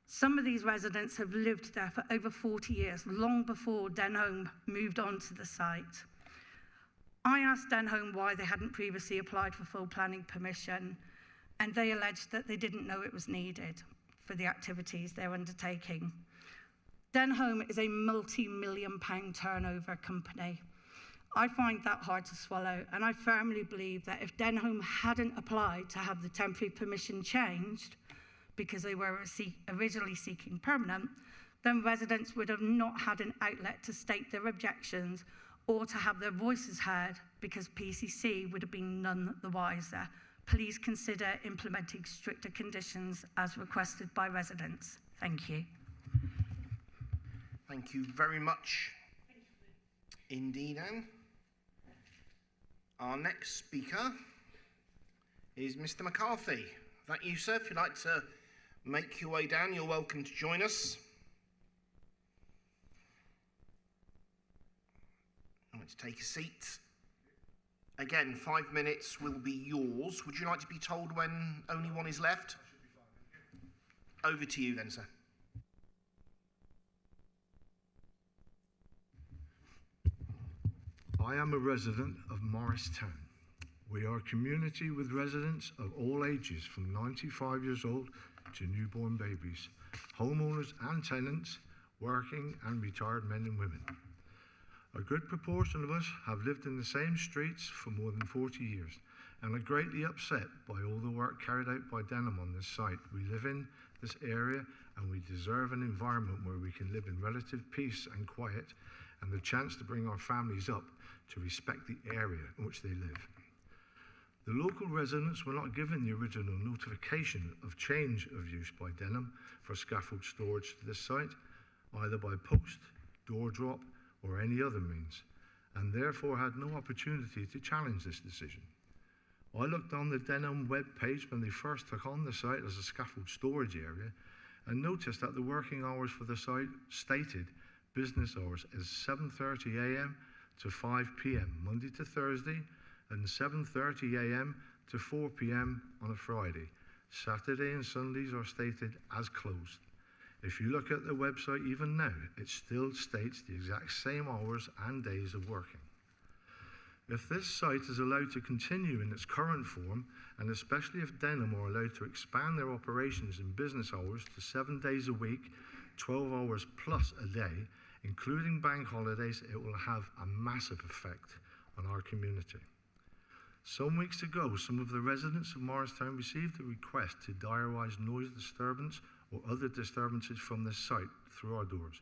Some of these residents have lived there for over 40 years, long before Denholm moved on to the site. I asked Denholm why they hadn't previously applied for full planning permission, and they alleged that they didn't know it was needed for the activities they're undertaking. Denholm is a multi-million-pound turnover company. I find that hard to swallow, and I firmly believe that if Denholm hadn't applied to have the temporary permission changed, because they were originally seeking permanent, then residents would have not had an outlet to state their objections or to have their voices heard, because PCC would have been none the wiser. Please consider implementing stricter conditions as requested by residents. Thank you. Thank you very much indeed, Anne. Our next speaker is Mr. McCarthy. Is that you, sir? If you'd like to make your way down, you're welcome to join us. I'd like to take a seat. Again, 5 minutes will be yours. Would you like to be told when only one is left? Over to you then, sir. I am a resident of Morristown. We are a community with residents of all ages, from 95 years old to newborn babies, homeowners and tenants, working and retired men and women. A good proportion of us have lived in the same streets for more than 40 years and are greatly upset by all the work carried out by Denholm on this site. We live in this area and we deserve an environment where we can live in relative peace and quiet, and the chance to bring our families up to respect the area in which they live. The local residents were not given the original notification of change of use by Denholm for scaffold storage to this site, either by post, door drop, or any other means, and therefore had no opportunity to challenge this decision. I looked on the Denholm webpage when they first took on the site as a scaffold storage area and noticed that the working hours for the site stated business hours as 7:30 a.m. to 5 p.m. Monday to Thursday, and 7:30 a.m. to 4 p.m. on a Friday. Saturday and Sundays are stated as closed. If you look at the website even now, it still states the exact same hours and days of working. If this site is allowed to continue in its current form, and especially if Denholm are allowed to expand their operations in business hours to 7 days a week, 12 hours plus a day, including bank holidays, it will have a massive effect on our community. Some weeks ago, some of the residents of Morristown received a request to diarise noise disturbance or other disturbances from this site through our doors,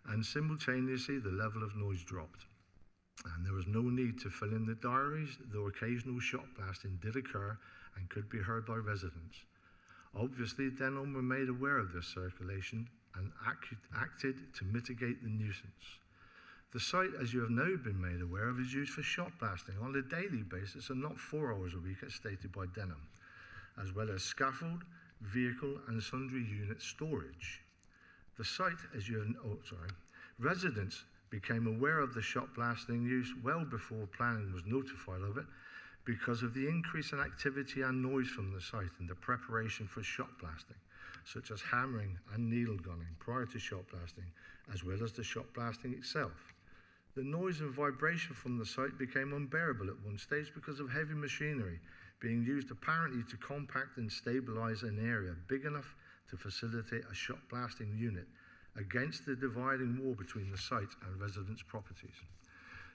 and simultaneously the level of noise dropped. And there was no need to fill in the diaries, though occasional shot blasting did occur and could be heard by residents. Obviously, Denholm were made aware of this circulation and acted to mitigate the nuisance. The site, as you have now been made aware of, is used for shot blasting on a daily basis and not 4 hours a week as stated by Denholm, as well as scaffold, vehicle and sundry unit storage. The site, as you have, residents became aware of the shot blasting use well before planning was notified of it because of the increase in activity and noise from the site and the preparation for shot blasting, such as hammering and needle gunning prior to shot blasting, as well as the shot blasting itself. The noise and vibration from the site became unbearable at one stage because of heavy machinery being used apparently to compact and stabilize an area big enough to facilitate a shot blasting unit against the dividing wall between the site and residents' properties.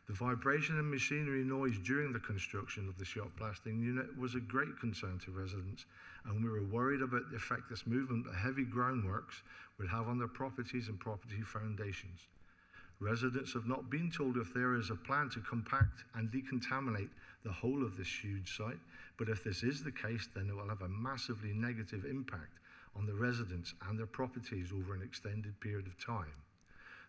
The vibration and machinery noise during the construction of the shot blasting unit was a great concern to residents, and we were worried about the effect this movement of heavy groundworks would have on their properties and property foundations. Residents have not been told if there is a plan to compact and decontaminate the whole of this huge site, but if this is the case, then it will have a massively negative impact on the residents and their properties over an extended period of time.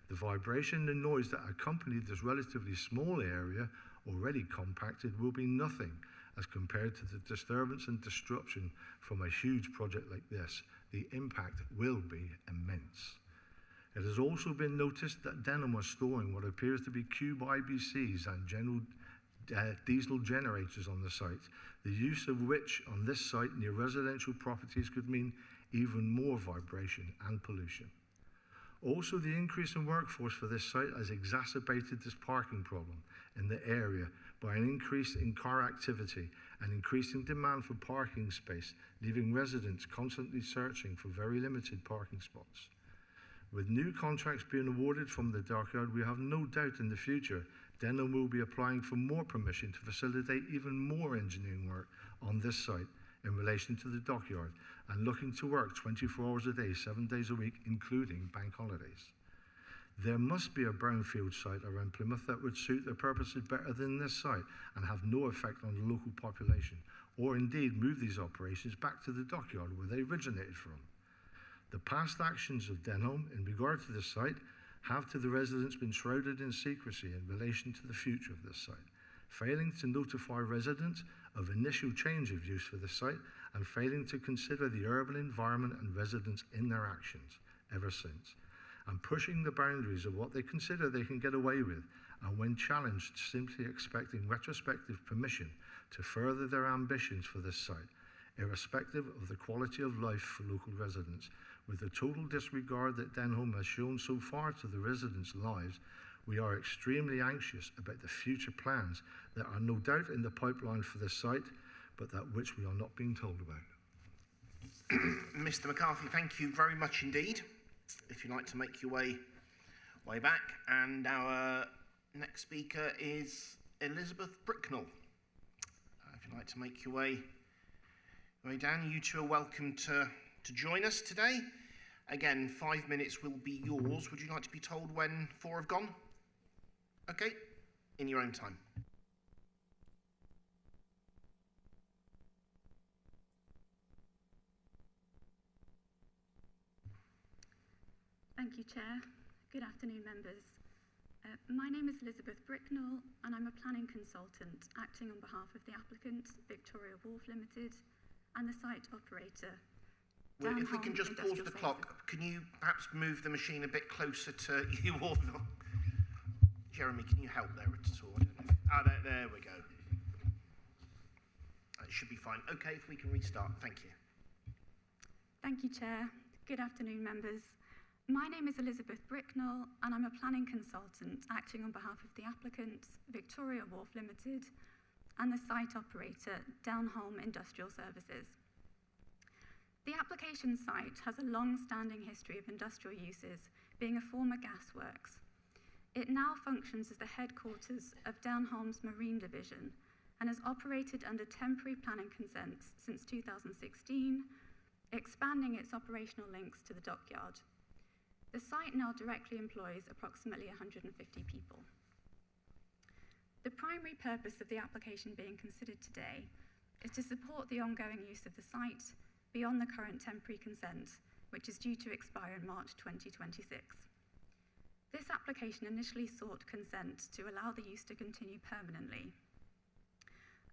The vibration and noise that accompany this relatively small area, already compacted, will be nothing as compared to the disturbance and disruption from a huge project like this. The impact will be immense. It has also been noticed that Denholm was storing what appears to be cube IBCs and general diesel generators on the site, the use of which on this site near residential properties could mean even more vibration and pollution. Also, the increase in workforce for this site has exacerbated this parking problem in the area by an increase in car activity and increasing demand for parking space, leaving residents constantly searching for very limited parking spots. With new contracts being awarded from the dockyard, we have no doubt in the future Denholm will be applying for more permission to facilitate even more engineering work on this site in relation to the dockyard and looking to work 24 hours a day, 7 days a week, including bank holidays. There must be a brownfield site around Plymouth that would suit their purposes better than this site and have no effect on the local population, or indeed move these operations back to the dockyard where they originated from. The past actions of Denholm in regard to this site have to the residents been shrouded in secrecy in relation to the future of this site, failing to notify residents of initial change of use for the site and failing to consider the urban environment and residents in their actions ever since, and pushing the boundaries of what they consider they can get away with, and when challenged, simply expecting retrospective permission to further their ambitions for this site, irrespective of the quality of life for local residents. With the total disregard that Denholm has shown so far to the residents' lives, we are extremely anxious about the future plans that are no doubt in the pipeline for this site, but that which we are not being told about. Mr. McCarthy, thank you very much indeed. If you'd like to make your way back. And our next speaker is Elizabeth Bricknell. If you'd like to make your way down, you two are welcome to join us today. Again, 5 minutes will be yours. Would you like to be told when 4 have gone? Okay, in your own time. Thank you, Chair. Good afternoon, members. My name is Elizabeth Bricknell, and I'm a planning consultant acting on behalf of the applicant, Victoria Wharf Limited, and the site operator. Well, if we can just pause the clock, can you perhaps move the machine a bit closer to you or Jeremy, can you help there at all? I don't know if, there we go. It should be fine. Okay, if we can restart. Thank you. Thank you, Chair. Good afternoon, members. My name is Elizabeth Bricknell, and I'm a planning consultant acting on behalf of the applicant, Victoria Wharf Limited, and the site operator, Denholm Industrial Services. The application site has a long-standing history of industrial uses, being a former gasworks. It now functions as the headquarters of Denholm's Marine Division, and has operated under temporary planning consents since 2016, expanding its operational links to the dockyard. The site now directly employs approximately 150 people. The primary purpose of the application being considered today is to support the ongoing use of the site beyond the current temporary consent, which is due to expire in March 2026. This application initially sought consent to allow the use to continue permanently.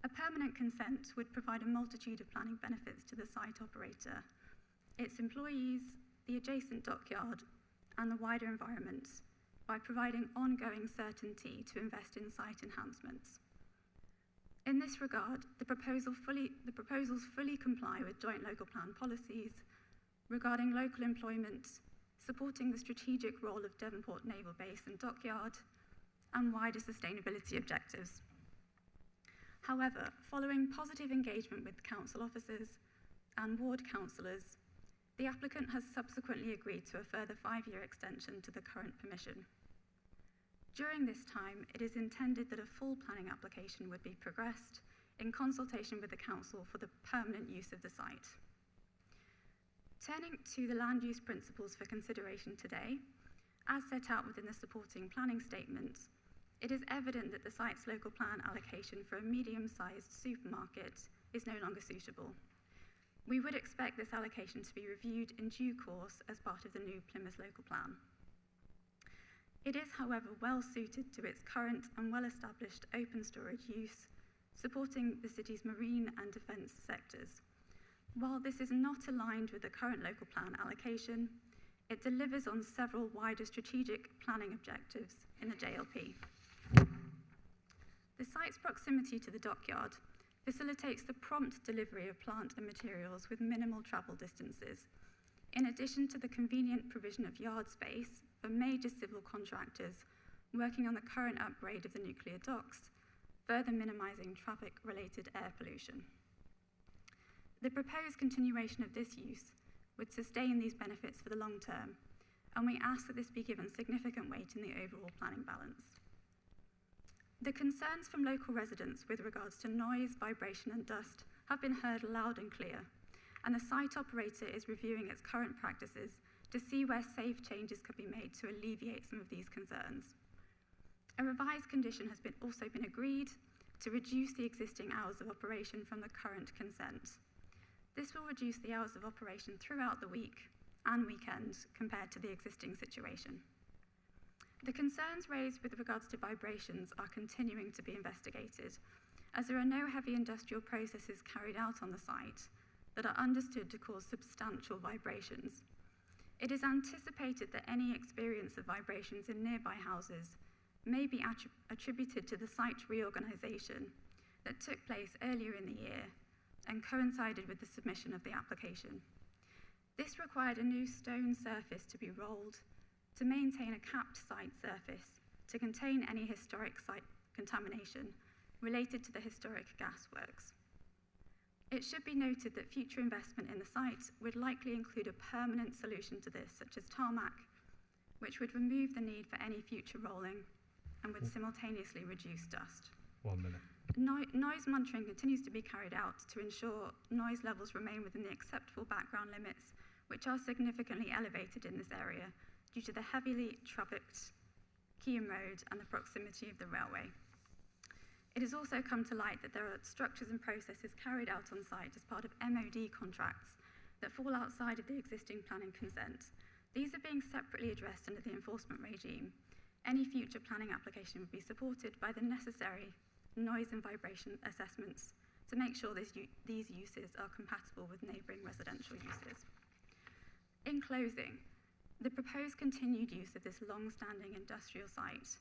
A permanent consent would provide a multitude of planning benefits to the site operator, its employees, the adjacent dockyard, and the wider environment by providing ongoing certainty to invest in site enhancements. In this regard, the proposals fully comply with joint local plan policies regarding local employment, supporting the strategic role of Devonport Naval Base and Dockyard, and wider sustainability objectives. However, following positive engagement with council officers and ward councillors, the applicant has subsequently agreed to a further 5-year extension to the current permission. During this time, it is intended that a full planning application would be progressed in consultation with the council for the permanent use of the site. Turning to the land use principles for consideration today, as set out within the supporting planning statement, it is evident that the site's local plan allocation for a medium-sized supermarket is no longer suitable. We would expect this allocation to be reviewed in due course as part of the new Plymouth local plan. It is, however, well suited to its current and well-established open storage use, supporting the city's marine and defence sectors. While this is not aligned with the current local plan allocation, it delivers on several wider strategic planning objectives in the JLP. The site's proximity to the dockyard facilitates the prompt delivery of plant and materials with minimal travel distances, in addition to the convenient provision of yard space for major civil contractors working on the current upgrade of the nuclear docks, further minimising traffic-related air pollution. The proposed continuation of this use would sustain these benefits for the long term, and we ask that this be given significant weight in the overall planning balance. The concerns from local residents with regards to noise, vibration and dust have been heard loud and clear, and the site operator is reviewing its current practices to see where safe changes could be made to alleviate some of these concerns. A revised condition has also been agreed to reduce the existing hours of operation from the current consent. This will reduce the hours of operation throughout the week and weekend compared to the existing situation. The concerns raised with regards to vibrations are continuing to be investigated, as there are no heavy industrial processes carried out on the site that are understood to cause substantial vibrations. It is anticipated that any experience of vibrations in nearby houses may be attributed to the site reorganisation that took place earlier in the year and coincided with the submission of the application. This required a new stone surface to be rolled to maintain a capped site surface to contain any historic site contamination related to the historic gasworks. It should be noted that future investment in the site would likely include a permanent solution to this, such as tarmac, which would remove the need for any future rolling and would simultaneously reduce dust. 1 minute. Noise monitoring continues to be carried out to ensure noise levels remain within the acceptable background limits, which are significantly elevated in this area due to the heavily trafficked Keam Road and the proximity of the railway. It has also come to light that there are structures and processes carried out on site as part of MOD contracts that fall outside of the existing planning consent. These are being separately addressed under the enforcement regime. Any future planning application would be supported by the necessary noise and vibration assessments to make sure these uses are compatible with neighbouring residential uses. In closing, the proposed continued use of this long-standing industrial site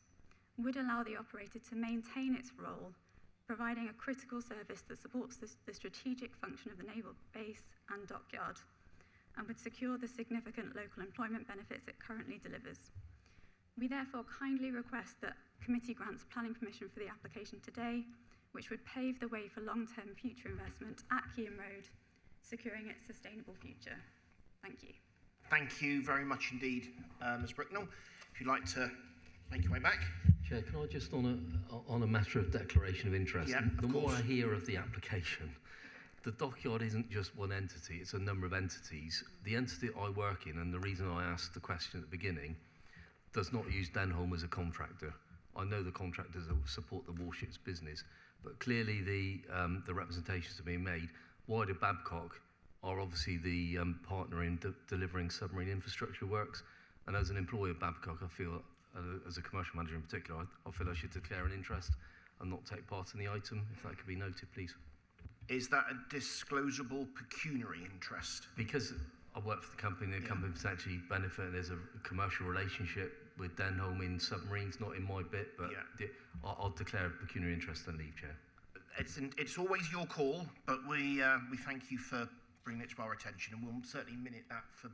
would allow the operator to maintain its role, providing a critical service that supports the strategic function of the naval base and dockyard, and would secure the significant local employment benefits it currently delivers. We therefore kindly request that committee grants planning permission for the application today, which would pave the way for long-term future investment at Keam Road, securing its sustainable future. Thank you. Thank you very much indeed, Ms Bricknell. If you'd like to make your way back. Chair, can I just, on a matter of declaration of interest, Yeah, the of more course. I hear of the application, the dockyard isn't just one entity, it's a number of entities. The entity I work in, and the reason I asked the question at the beginning, does not use Denholm as a contractor. I know the contractors that support the warships business, but clearly the representations are being made. Wider Babcock are obviously the partner in delivering submarine infrastructure works, and as an employee of Babcock, I feel, as a commercial manager in particular, I feel I should declare an interest and not take part in the item, if that could be noted, please. Is that a disclosable pecuniary interest? Because I work for the company potentially benefit, and there's a commercial relationship with Denholm in submarines, not in my bit, but I'll declare a pecuniary interest and leave, Chair. It's always your call, but we thank you for bringing it to our attention, and we'll certainly minute that for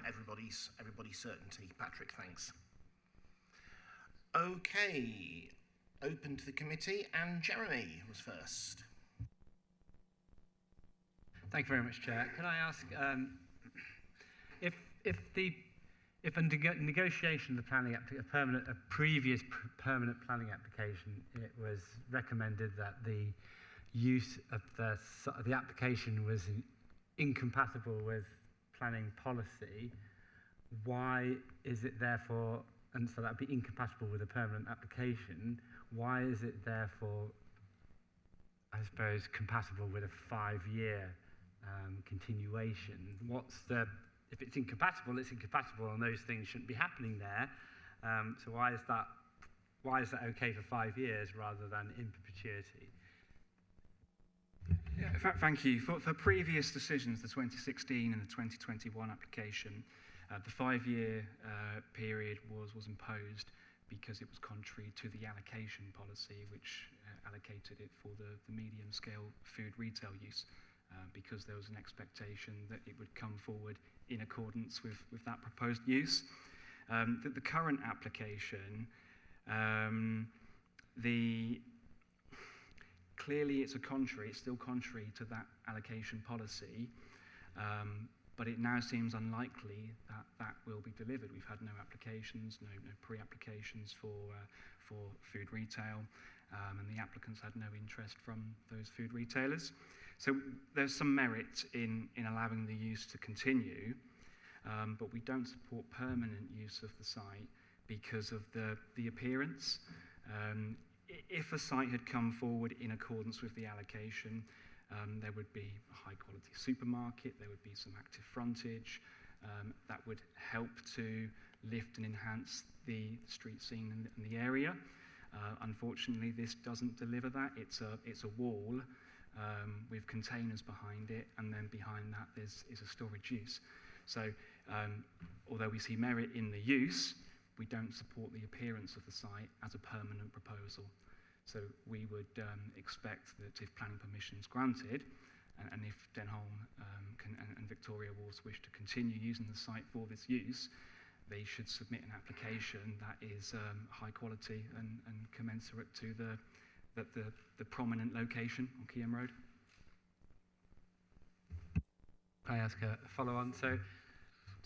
everybody's certainty. Patrick, thanks. Okay, open to the committee, and Jeremy was first. Thank you very much, Chair. Can I ask if a negotiation of the planning a previous permanent planning application, it was recommended that the use of the application was incompatible with planning policy, why is it therefore, and so that would be incompatible with a permanent application, why is it therefore, I suppose, compatible with a 5-year continuation? If it's incompatible, it's incompatible, and those things shouldn't be happening there. So why is that okay for 5 years rather than in perpetuity? Yeah, thank you. For previous decisions, the 2016 and the 2021 application, the 5-year period was imposed because it was contrary to the allocation policy, which allocated it for the medium-scale food retail use, because there was an expectation that it would come forward in accordance with that proposed use. The current application, clearly it's still contrary to that allocation policy, but it now seems unlikely that that will be delivered. We've had no applications, no pre-applications for food retail, and the applicants had no interest from those food retailers. So there's some merit in allowing the use to continue, but we don't support permanent use of the site because of the appearance. If a site had come forward in accordance with the allocation, there would be a high-quality supermarket, there would be some active frontage, that would help to lift and enhance the street scene in the area. Unfortunately, this doesn't deliver that. It's a wall with containers behind it, and then behind that is a storage use. So although we see merit in the use, we don't support the appearance of the site as a permanent proposal. So we would expect that if planning permission is granted, and if Denholm and Victoria Wharves wish to continue using the site for this use, they should submit an application that is high quality and commensurate to the prominent location on Keyham Road. Can I ask a follow-on? So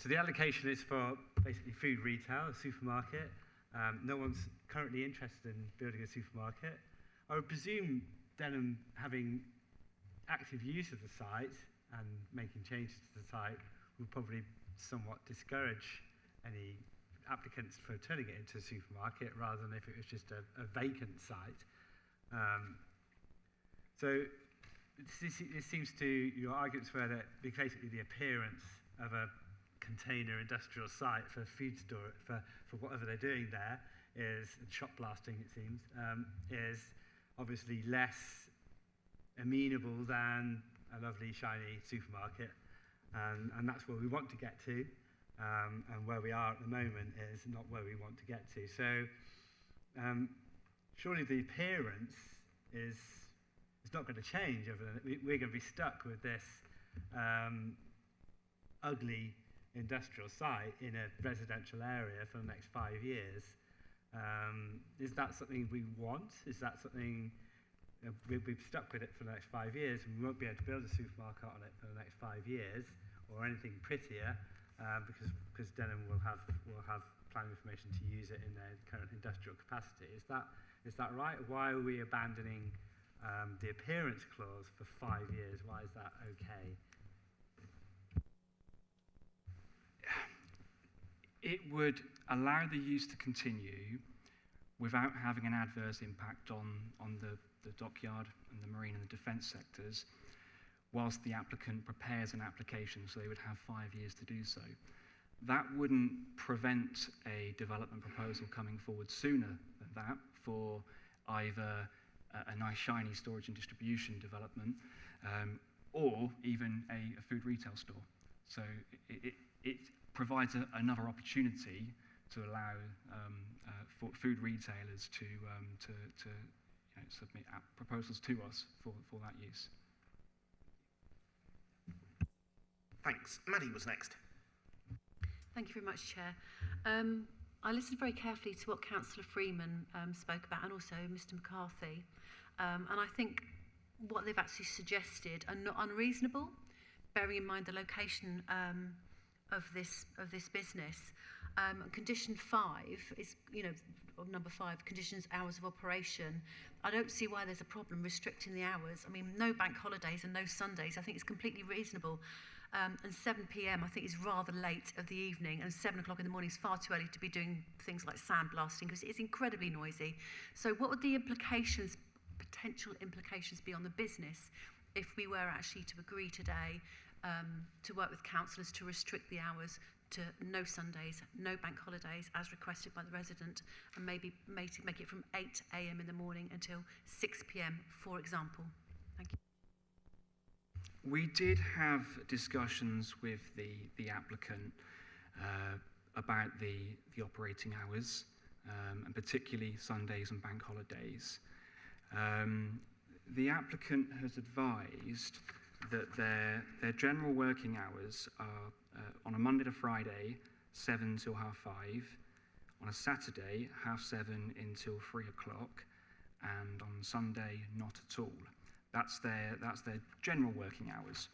the allocation is for basically food retail, a supermarket. No one's currently interested in building a supermarket. I would presume Denham having active use of the site and making changes to the site would probably somewhat discourage any applicants for turning it into a supermarket rather than if it was just a vacant site. So this seems to, your arguments were that basically the appearance of a container industrial site for food store, for whatever they're doing there, is shop blasting, it seems, is obviously less amenable than a lovely shiny supermarket, and that's where we want to get to, and where we are at the moment is not where we want to get to. So surely the appearance is not going to change. We're going to be stuck with this ugly industrial site in a residential area for the next 5 years. Is that something we want? Is that something we'll be stuck with it for the next 5 years, and we won't be able to build a supermarket on it for the next 5 years, or anything prettier, because Denham will have planning information to use it in their current industrial capacity. Is that right? Why are we abandoning the appearance clause for 5 years? Why is that okay? It would allow the use to continue without having an adverse impact on the dockyard and the marine and the defence sectors, whilst the applicant prepares an application, so they would have 5 years to do so. That wouldn't prevent a development proposal coming forward sooner than that for either a nice shiny storage and distribution development or even a food retail store. So it provides another opportunity to allow for food retailers to submit proposals to us for that use. Thanks. Maddie was next. Thank you very much, Chair. I listened very carefully to what Councillor Freeman spoke about, and also Mr McCarthy. And I think what they've actually suggested are not unreasonable, bearing in mind the location of this business. Condition 5 is, number 5, conditions hours of operation. I don't see why there's a problem restricting the hours. I mean, no bank holidays and no Sundays. I think it's completely reasonable. And 7 p.m. I think is rather late of the evening, and 7 o'clock in the morning is far too early to be doing things like sandblasting because it's incredibly noisy. So what would the potential implications be on the business if we were actually to agree today to work with councillors to restrict the hours to no Sundays, no bank holidays as requested by the resident, and maybe make it from 8 a.m. in the morning until 6 p.m, for example? Thank you. We did have discussions with the applicant about the operating hours, and particularly Sundays and bank holidays. The applicant has advised that their general working hours are on a Monday to Friday, 7 till 5:30, on a Saturday, 7:30 until 3 o'clock, and on Sunday, not at all. That's their general working hours.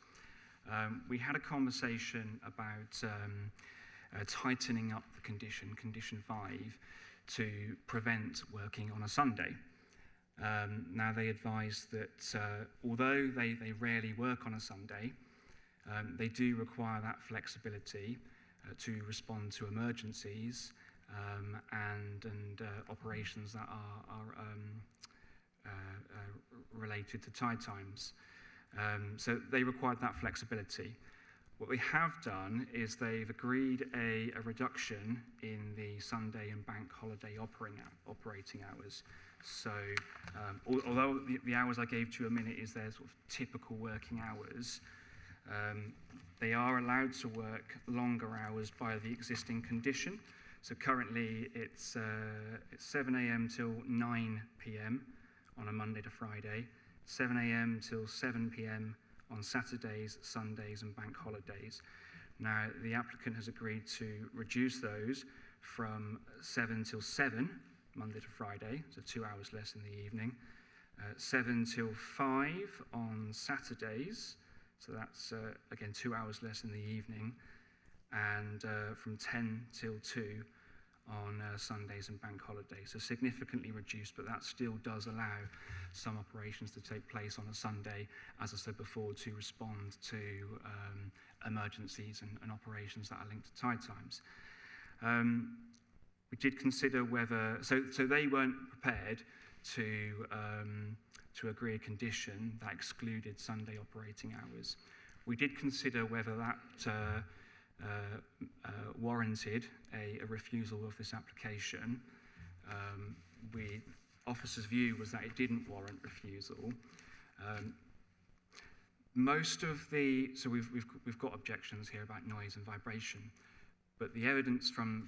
We had a conversation about tightening up the condition 5, to prevent working on a Sunday. Now they advise that although they rarely work on a Sunday, they do require that flexibility to respond to emergencies and operations that are related to tide times. So they required that flexibility. What they have done is they've agreed a reduction in the Sunday and bank holiday operating hours. So although the hours I gave to you a minute is their sort of typical working hours, they are allowed to work longer hours by the existing condition. So currently it's 7 a.m. till 9 p.m. on a Monday to Friday, 7 a.m. till 7 p.m. on Saturdays, Sundays, and bank holidays. Now, the applicant has agreed to reduce those from 7 till 7, Monday to Friday, so 2 hours less in the evening, 7 till 5 on Saturdays, so that's, again, 2 hours less in the evening, and from 10 till 2 on Sundays and bank holidays. So significantly reduced, but that still does allow some operations to take place on a Sunday, as I said before, to respond to emergencies and operations that are linked to tide times. We did consider whether, so they weren't prepared to agree a condition that excluded Sunday operating hours. We did consider whether that warranted a refusal of this application. Officer's view was that it didn't warrant refusal. Most of the, so we've got objections here about noise and vibration, but the evidence from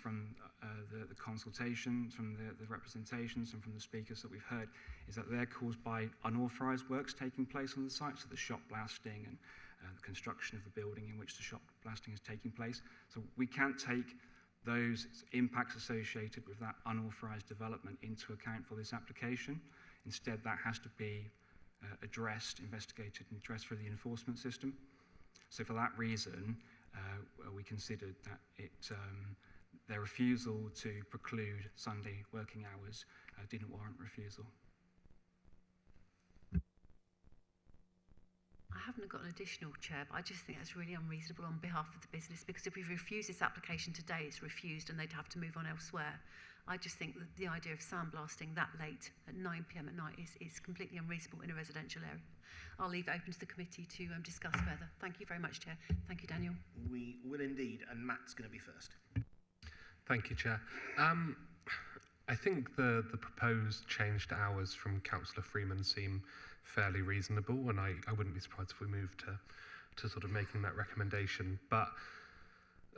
the consultation, from the representations, and from the speakers that we've heard is that they're caused by unauthorised works taking place on the site, so the shop blasting and the construction of the building in which the shop blasting is taking place. So we can't take those impacts associated with that unauthorised development into account for this application. Instead, that has to be addressed, investigated, and addressed through the enforcement system. So for that reason, we considered that Their refusal to preclude Sunday working hours didn't warrant refusal. I haven't got an additional, Chair, but I just think that's really unreasonable on behalf of the business, because if we refuse this application today, it's refused and they'd have to move on elsewhere. I just think that the idea of sandblasting that late at 9 p.m. at night is completely unreasonable in a residential area. I'll leave it open to the committee to discuss further. Thank you very much, Chair. Thank you, Daniel. We will indeed, and Matt's going to be first. Thank you, Chair. I think the proposed change to hours from Councillor Freeman seem fairly reasonable, and I wouldn't be surprised if we moved to sort of making that recommendation. But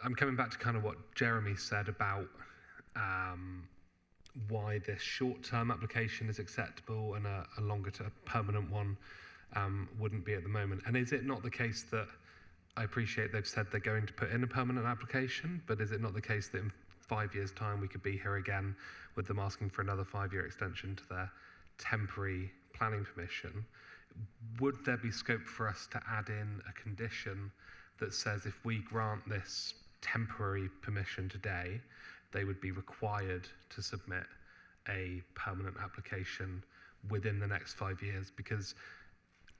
I'm coming back to kind of what Jeremy said about why this short-term application is acceptable and a longer-term permanent one wouldn't be at the moment. And is it not the case that, I appreciate they've said they're going to put in a permanent application, but is it not the case that in 5 years' time we could be here again with them asking for another 5-year extension to their temporary planning permission? Would there be scope for us to add in a condition that says if we grant this temporary permission today, they would be required to submit a permanent application within the next 5 years? Because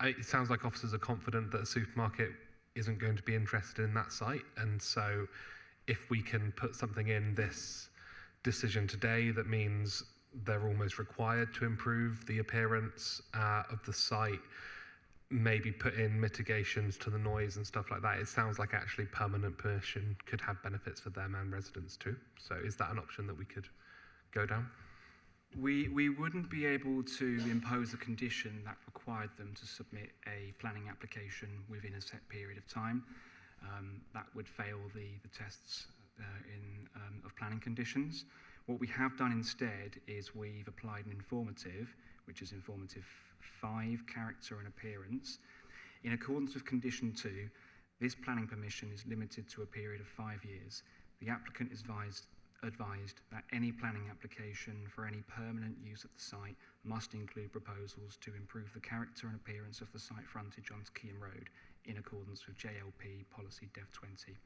it sounds like officers are confident that a supermarket isn't going to be interested in that site, and so if we can put something in this decision today that means they're almost required to improve the appearance of the site, maybe put in mitigations to the noise and stuff like that, it sounds like actually permanent permission could have benefits for them and residents too. So is that an option that we could go down? We wouldn't be able to impose a condition that required them to submit a planning application within a set period of time. That would fail the tests of planning conditions. What we have done instead is we've applied an informative, which is informative 5, character and appearance. In accordance with condition 2, this planning permission is limited to a period of 5 years. The applicant is advised that any planning application for any permanent use of the site must include proposals to improve the character and appearance of the site frontage onto Keam Road in accordance with JLP policy Dev 20.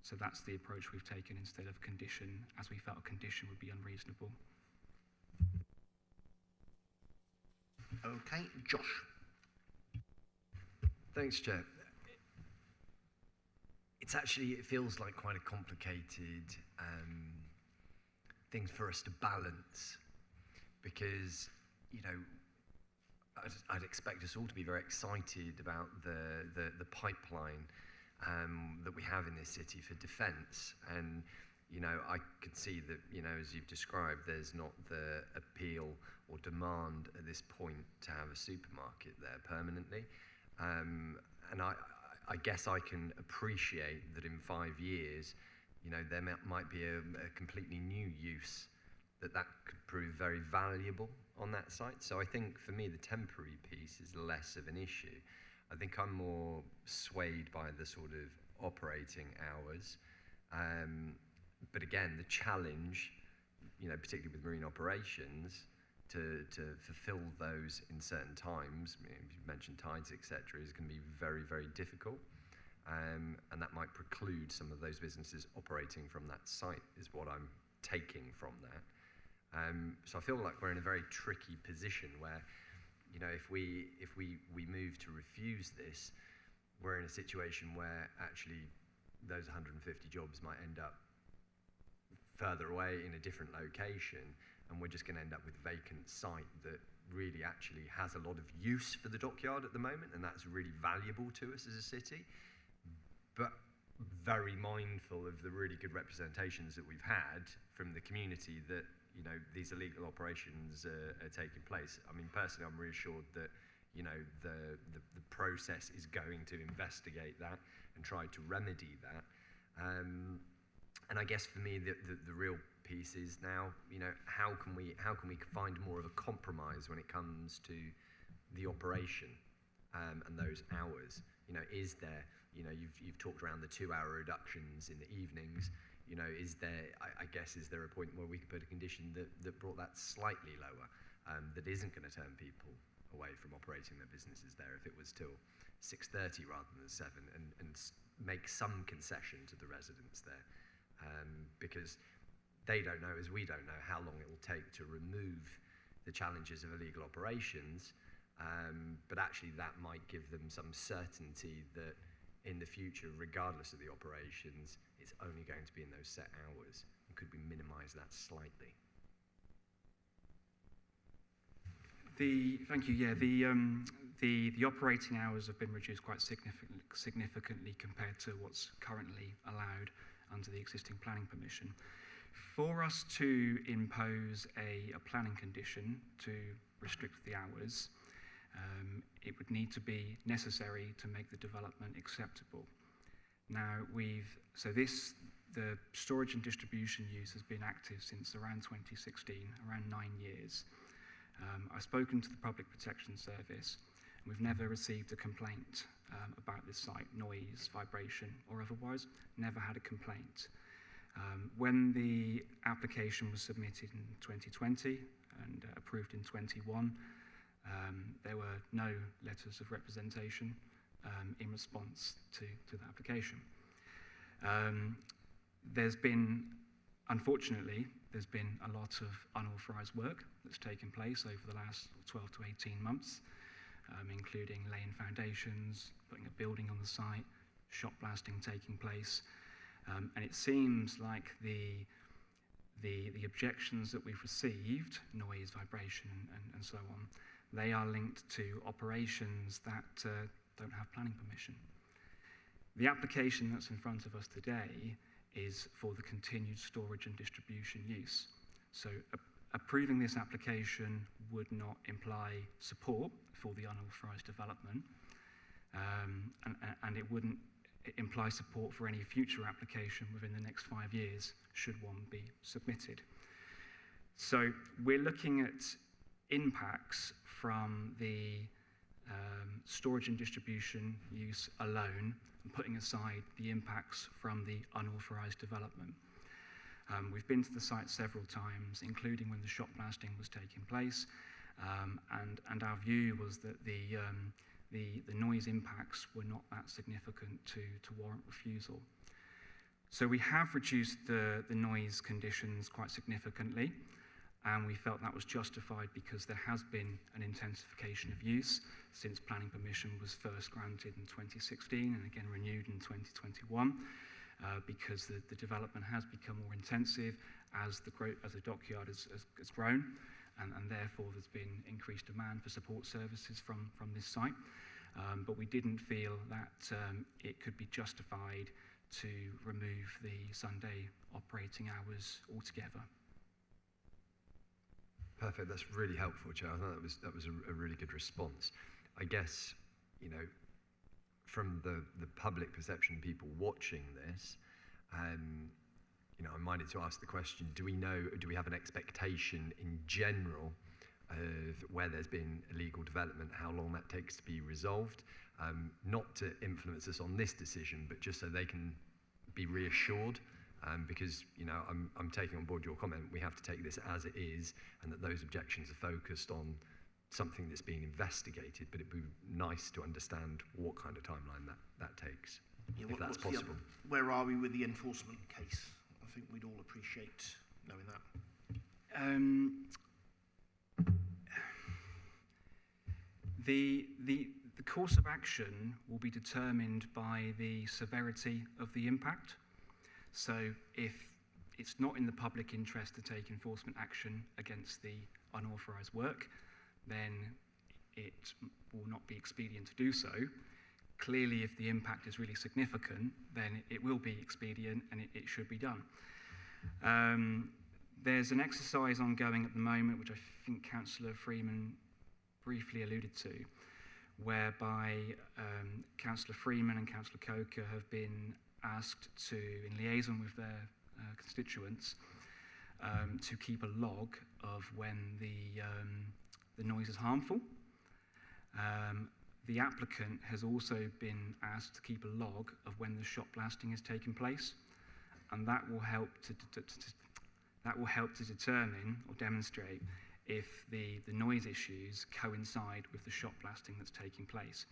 So that's the approach we've taken instead of condition, as we felt a condition would be unreasonable. Okay, Josh. Thanks, Chair. It feels like quite a complicated thing for us to balance, because, I'd expect us all to be very excited about the pipeline that we have in this city for defence. And, I could see that, as you've described, there's not the appeal or demand at this point to have a supermarket there permanently. And I guess I can appreciate that in 5 years, there might be a completely new use that could prove very valuable on that site. So I think for me, the temporary piece is less of an issue. I think I'm more swayed by the sort of operating hours. But again, the challenge, particularly with marine operations, to fulfill those in certain times, you mentioned tides, etc., is going to be very, very difficult. And that might preclude some of those businesses operating from that site, is what I'm taking from that. So I feel like we're in a very tricky position where, if we move to refuse this, we're in a situation where actually those 150 jobs might end up further away in a different location, and we're just going to end up with a vacant site that really actually has a lot of use for the dockyard at the moment, and that's really valuable to us as a city. But very mindful of the really good representations that we've had from the community that, these illegal operations are taking place. I mean, personally, I'm reassured that, the process is going to investigate that and try to remedy that. And I guess for me, the real piece is now, how can we find more of a compromise when it comes to the operation and those hours? Is there, you've talked around the 2-hour reductions in the evenings. Is there, I guess, is there a point where we could put a condition that brought that slightly lower, that isn't going to turn people away from operating their businesses there if it was till 6:30 rather than 7, and make some concession to the residents there? because they don't know, as we don't know, how long it will take to remove the challenges of illegal operations, but actually that might give them some certainty that in the future, regardless of the operations, it's only going to be in those set hours. And could we minimise that slightly? Thank you. Yeah, the operating hours have been reduced quite significantly compared to what's currently allowed under the existing planning permission. For us to impose a planning condition to restrict the hours, it would need to be necessary to make the development acceptable. Now, the storage and distribution use has been active since around 2016, around 9 years. I've spoken to the Public Protection Service, and we've never received a complaint about this site, noise, vibration, or otherwise. Never had a complaint. When the application was submitted in 2020 and approved in 21, there were no letters of representation in response to the application. Unfortunately, there's been a lot of unauthorised work that's taken place over the last 12 to 18 months, including laying foundations, putting a building on the site, shot blasting taking place. And it seems like the objections that we've received, noise, vibration, and so on, they are linked to operations that don't have planning permission. The application that's in front of us today is for the continued storage and distribution use. So approving this application would not imply support for the unauthorised development, and it wouldn't imply support for any future application within the next 5 years, should one be submitted. So we're looking at impacts from the storage and distribution use alone, and putting aside the impacts from the unauthorised development. We've been to the site several times, including when the shot blasting was taking place, and our view was that the noise impacts were not that significant to warrant refusal. So we have reduced the noise conditions quite significantly, and we felt that was justified because there has been an intensification of use since planning permission was first granted in 2016 and again renewed in 2021, because the development has become more intensive as the dockyard has grown, and therefore there's been increased demand for support services from this site. But we didn't feel that it could be justified to remove the Sunday operating hours altogether. Perfect. That's really helpful, Chair. I thought that was a really good response. I guess, from the public perception, people watching this, I'm minded to ask the question: do we have an expectation in general of where there's been illegal development, how long that takes to be resolved? Not to influence us on this decision, but just so they can be reassured. Because I'm taking on board your comment, we have to take this as it is, and that those objections are focused on something that's being investigated, but it'd be nice to understand what kind of timeline that takes, if that's possible. Where are we with the enforcement case? I think we'd all appreciate knowing that. The course of action will be determined by the severity of the impact. So if it's not in the public interest to take enforcement action against the unauthorised work, then it will not be expedient to do so. Clearly, if the impact is really significant, then it will be expedient and it should be done. There's an exercise ongoing at the moment, which I think Councillor Freeman briefly alluded to, whereby Councillor Freeman and Councillor Coker have been asked to, in liaison with their constituents, to keep a log of when the noise is harmful. The applicant has also been asked to keep a log of when the shot blasting has taken place, and that will help to determine or demonstrate if the noise issues coincide with the shot blasting that's taking place.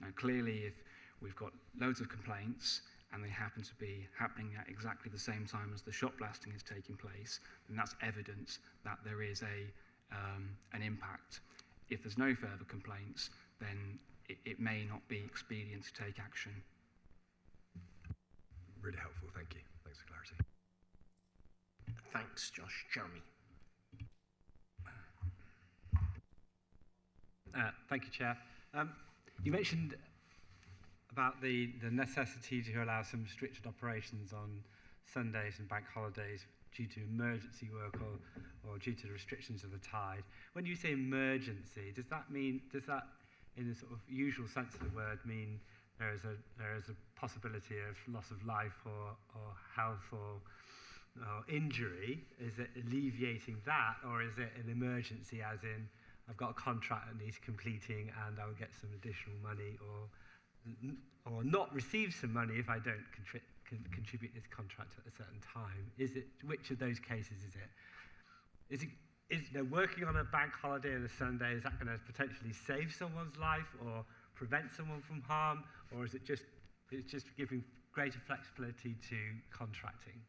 Now, clearly, if we've got loads of complaints and they happen to be happening at exactly the same time as the shot blasting is taking place, then that's evidence that there is an impact. If there's no further complaints, then it may not be expedient to take action. Really helpful, thank you. Thanks for clarity. Thanks, Josh. Jeremy. Thank you, Chair. You mentioned about the necessity to allow some restricted operations on Sundays and bank holidays due to emergency work or due to the restrictions of the tide. When you say emergency, does that, in the sort of usual sense of the word, mean there is a possibility of loss of life or health or injury? Is it alleviating that, or is it an emergency as in I've got a contract that needs completing and I'll get some additional money or not receive some money if I don't contribute this contract at a certain time? Which of those cases is it? Is working on a bank holiday and a Sunday, is that going to potentially save someone's life or prevent someone from harm, or is it's just giving greater flexibility to contracting?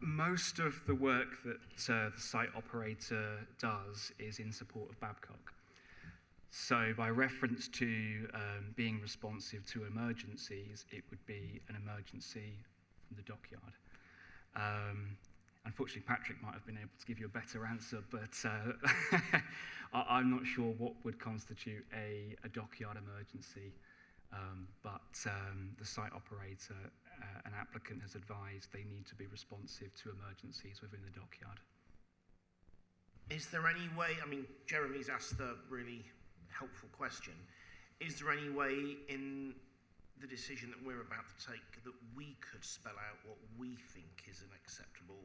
Most of the work that the site operator does is in support of Babcock. So by reference to being responsive to emergencies, it would be an emergency from the dockyard. Unfortunately, Patrick might have been able to give you a better answer, but I'm not sure what would constitute a dockyard emergency. But the site operator, an applicant has advised they need to be responsive to emergencies within the dockyard. Is there any way, Jeremy's asked a really helpful question, is there any way in the decision that we're about to take that we could spell out what we think is an acceptable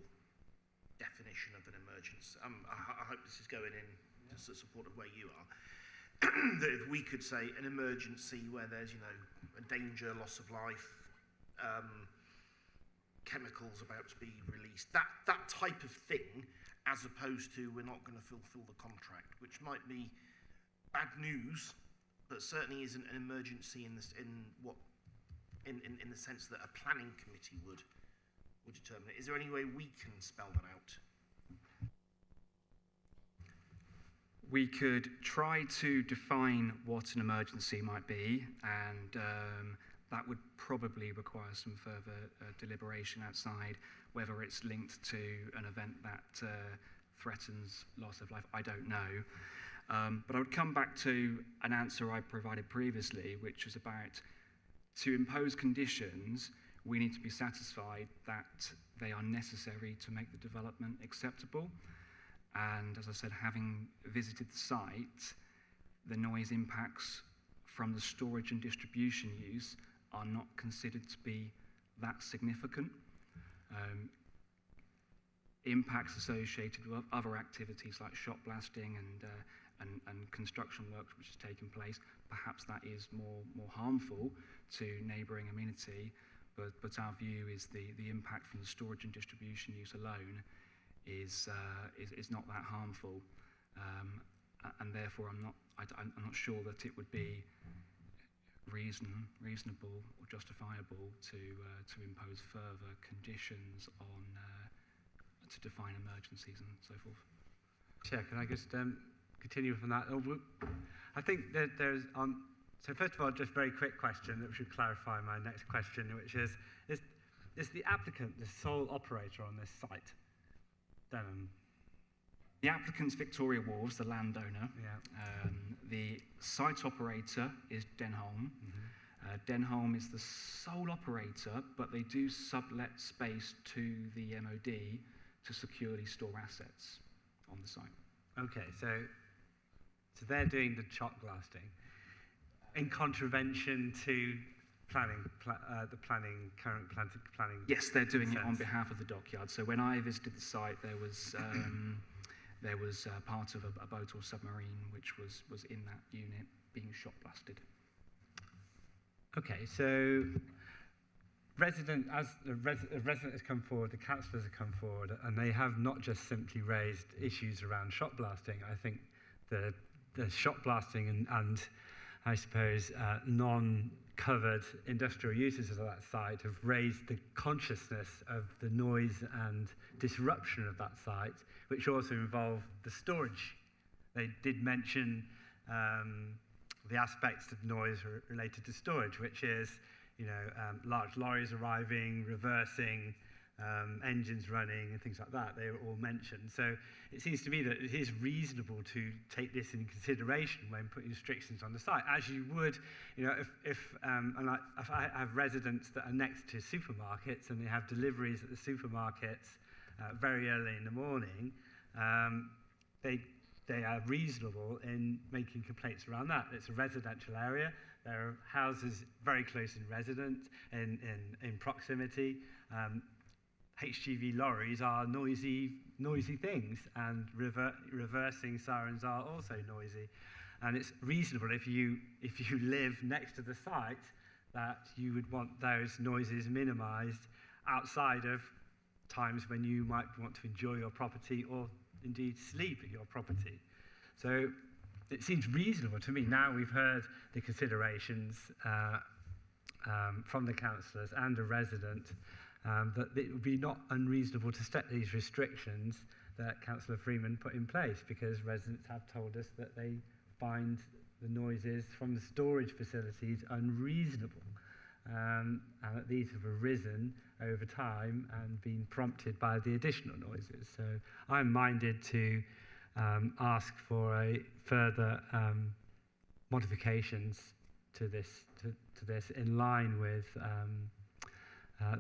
definition of an emergency? I hope this is going in to support of where you are. That if we could say an emergency where there's, a danger, loss of life, chemicals about to be released, that type of thing, as opposed to we're not going to fulfill the contract, which might be bad news, but certainly isn't an emergency in the sense that a planning committee would determine it. Is there any way we can spell that out? We could try to define what an emergency might be, and that would probably require some further deliberation outside. Whether it's linked to an event that threatens loss of life, I don't know. But I would come back to an answer I provided previously, which was about to impose conditions, we need to be satisfied that they are necessary to make the development acceptable. And as I said, having visited the site, the noise impacts from the storage and distribution use are not considered to be that significant. Impacts associated with other activities like shot blasting and construction work which has taken place, perhaps that is more harmful to neighbouring amenity, but our view is the impact from the storage and distribution use alone is not that harmful, and therefore I'm not sure that it would be reasonable or justifiable to impose further conditions on to define emergencies and so forth. Chair, can I just continue from that? I think that there's so first of all, just a very quick question that should clarify my next question, which is the applicant the sole operator on this site? Denham. The applicant's Victoria Wharves, the landowner. Yeah. The site operator is Denholm. Mm-hmm. Denholm is the sole operator, but they do sublet space to the MOD to securely store assets on the site. Okay, so they're doing the shot blasting in contravention to the current planning. Yes, they're doing it on behalf of the dockyard. So when I visited the site, there was part of a boat or submarine which was in that unit being shot blasted. Okay, so a resident has come forward, the councillors have come forward, and they have not just simply raised issues around shot blasting. I think the shot blasting and I suppose covered industrial uses of that site have raised the consciousness of the noise and disruption of that site, which also involve the storage. They did mention the aspects of noise related to storage, which is, large lorries arriving, reversing, engines running, and things like that. They were all mentioned. So it seems to me that it is reasonable to take this into consideration when putting restrictions on the site, as you would, if I have residents that are next to supermarkets and they have deliveries at the supermarkets very early in the morning, they are reasonable in making complaints around that. It's a residential area. There are houses very close in proximity. HGV lorries are noisy things, and reversing sirens are also noisy. And it's reasonable if you live next to the site that you would want those noises minimized outside of times when you might want to enjoy your property or indeed sleep at your property. So it seems reasonable to me. Now we've heard the considerations from the councillors and the resident, that it would be not unreasonable to set these restrictions that Councillor Freeman put in place, because residents have told us that they find the noises from the storage facilities unreasonable, and that these have arisen over time and been prompted by the additional noises. So I'm minded to ask for a further modifications to this in line with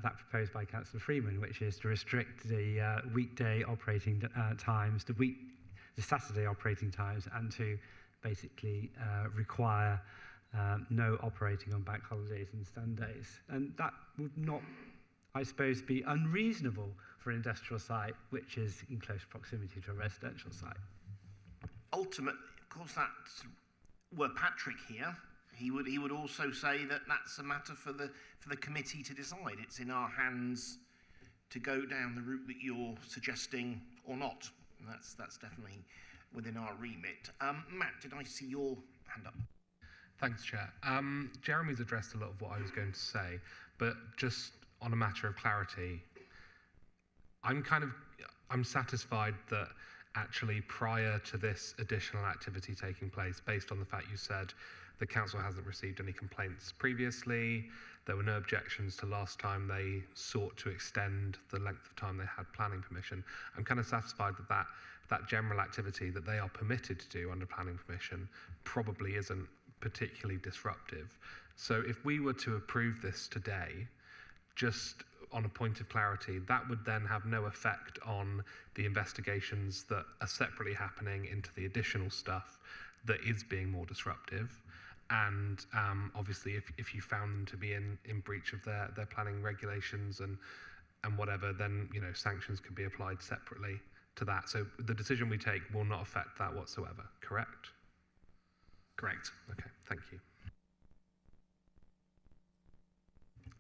that proposed by Councillor Freeman, which is to restrict the weekday operating times, the Saturday operating times, and to basically require no operating on bank holidays and Sundays. And that would not, I suppose, be unreasonable for an industrial site which is in close proximity to a residential site. Ultimately, of course, that's, were Patrick here, he would also say that that's a matter for the committee to decide. It's in our hands to go down the route that you're suggesting or not. And that's definitely within our remit. Matt, did I see your hand up? Thanks, Chair. Jeremy's addressed a lot of what I was going to say, but just on a matter of clarity, I'm satisfied that actually prior to this additional activity taking place, based on the fact you said the council hasn't received any complaints previously, there were no objections to last time they sought to extend the length of time they had planning permission. I'm kind of satisfied that that general activity that they are permitted to do under planning permission probably isn't particularly disruptive. So if we were to approve this today, just on a point of clarity, that would then have no effect on the investigations that are separately happening into the additional stuff that is being more disruptive. And obviously, if you found them to be in breach of their planning regulations and whatever, then sanctions can be applied separately to that. So the decision we take will not affect that whatsoever, correct? Correct. Okay, thank you.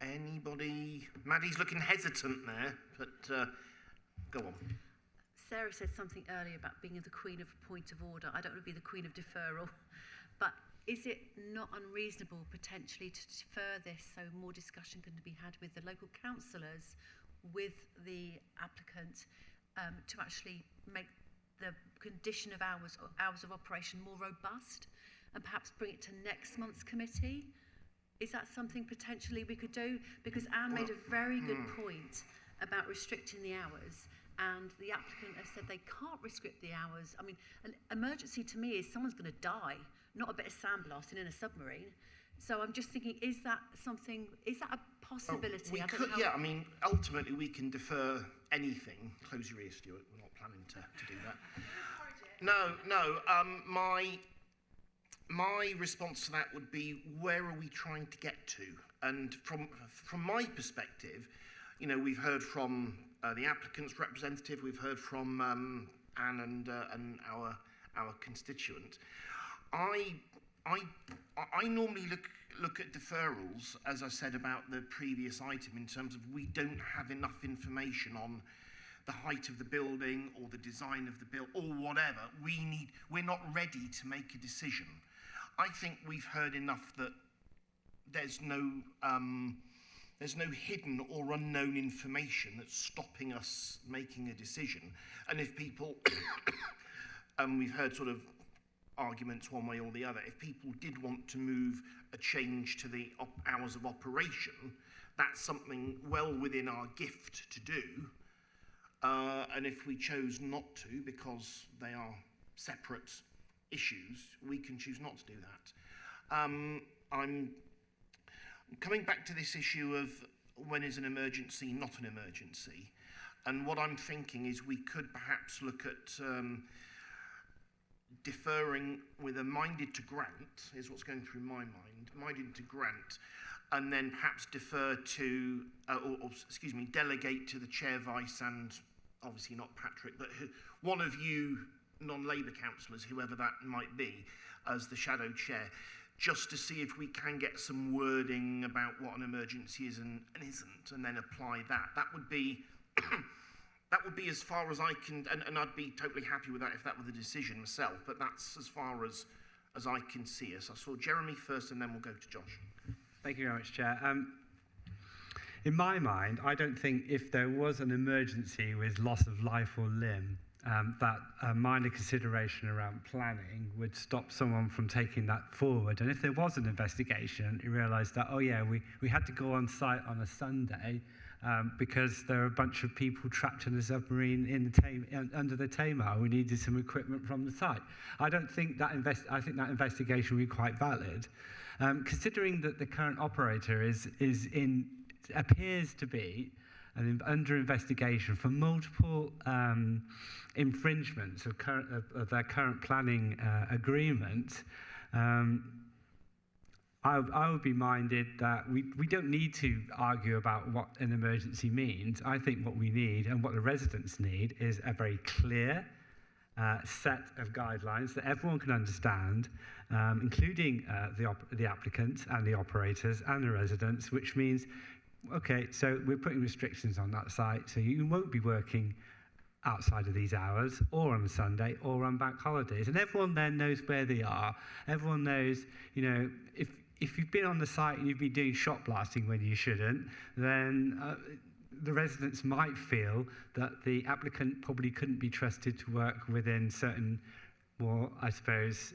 Anybody? Maddie's looking hesitant there, but go on. Sarah said something earlier about being the queen of point of order. I don't want to be the queen of deferral, but is it not unreasonable potentially to defer this so more discussion can be had with the local councillors, with the applicant, to actually make the condition of hours of operation more robust, and perhaps bring it to next month's committee? Is that something potentially we could do? Because Anne made a very good point about restricting the hours, and the applicant has said they can't restrict the hours. I mean, an emergency to me is someone's going to die, not a bit of sandblasting in a submarine. So I'm just thinking, is that a possibility? We could, yeah, I mean, ultimately we can defer anything. Close your ears, Stuart, we're not planning to do that. No, my response to that would be, where are we trying to get to? And from my perspective, we've heard from the applicant's representative, we've heard from Anne and our constituent. I normally look at deferrals, as I said about the previous item, in terms of we don't have enough information on the height of the building or the design of the building or whatever. We're not ready to make a decision. I think we've heard enough that there's no hidden or unknown information that's stopping us making a decision. And if people, we've heard sort of arguments one way or the other, if people did want to move a change to the hours of operation, that's something well within our gift to do. And if we chose not to, because they are separate issues, we can choose not to do that. I'm coming back to this issue of when is an emergency not an emergency. And what I'm thinking is we could perhaps look at deferring with a minded to grant, is what's going through my mind, minded to grant, and then perhaps defer to, delegate to the chair, vice, and obviously not Patrick, but one of you non-Labour councillors, whoever that might be, as the shadow chair, just to see if we can get some wording about what an emergency is and isn't, and then apply that. That would be that would be as far as I can, and I'd be totally happy with that if that were the decision myself, but that's as far as I can see us. I saw Jeremy first, and then we'll go to Josh. Thank you very much, Chair. In my mind, I don't think if there was an emergency with loss of life or limb, that a minor consideration around planning would stop someone from taking that forward. And if there was an investigation, you realise that, oh yeah, we had to go on site on a Sunday because there are a bunch of people trapped in a submarine in the under the Tamar. We needed some equipment from the site. I don't think that I think that investigation would be quite valid. Considering that the current operator appears to be under investigation for multiple infringements of their current planning agreement, I would be minded that we don't need to argue about what an emergency means. I think what we need and what the residents need is a very clear set of guidelines that everyone can understand, including the applicants and the operators and the residents, which means, okay, so we're putting restrictions on that site, so you won't be working outside of these hours, or on a Sunday, or on bank holidays. And everyone then knows where they are. Everyone knows, you know, if you've been on the site and you've been doing shot blasting when you shouldn't, then the residents might feel that the applicant probably couldn't be trusted to work within certain, more, I suppose,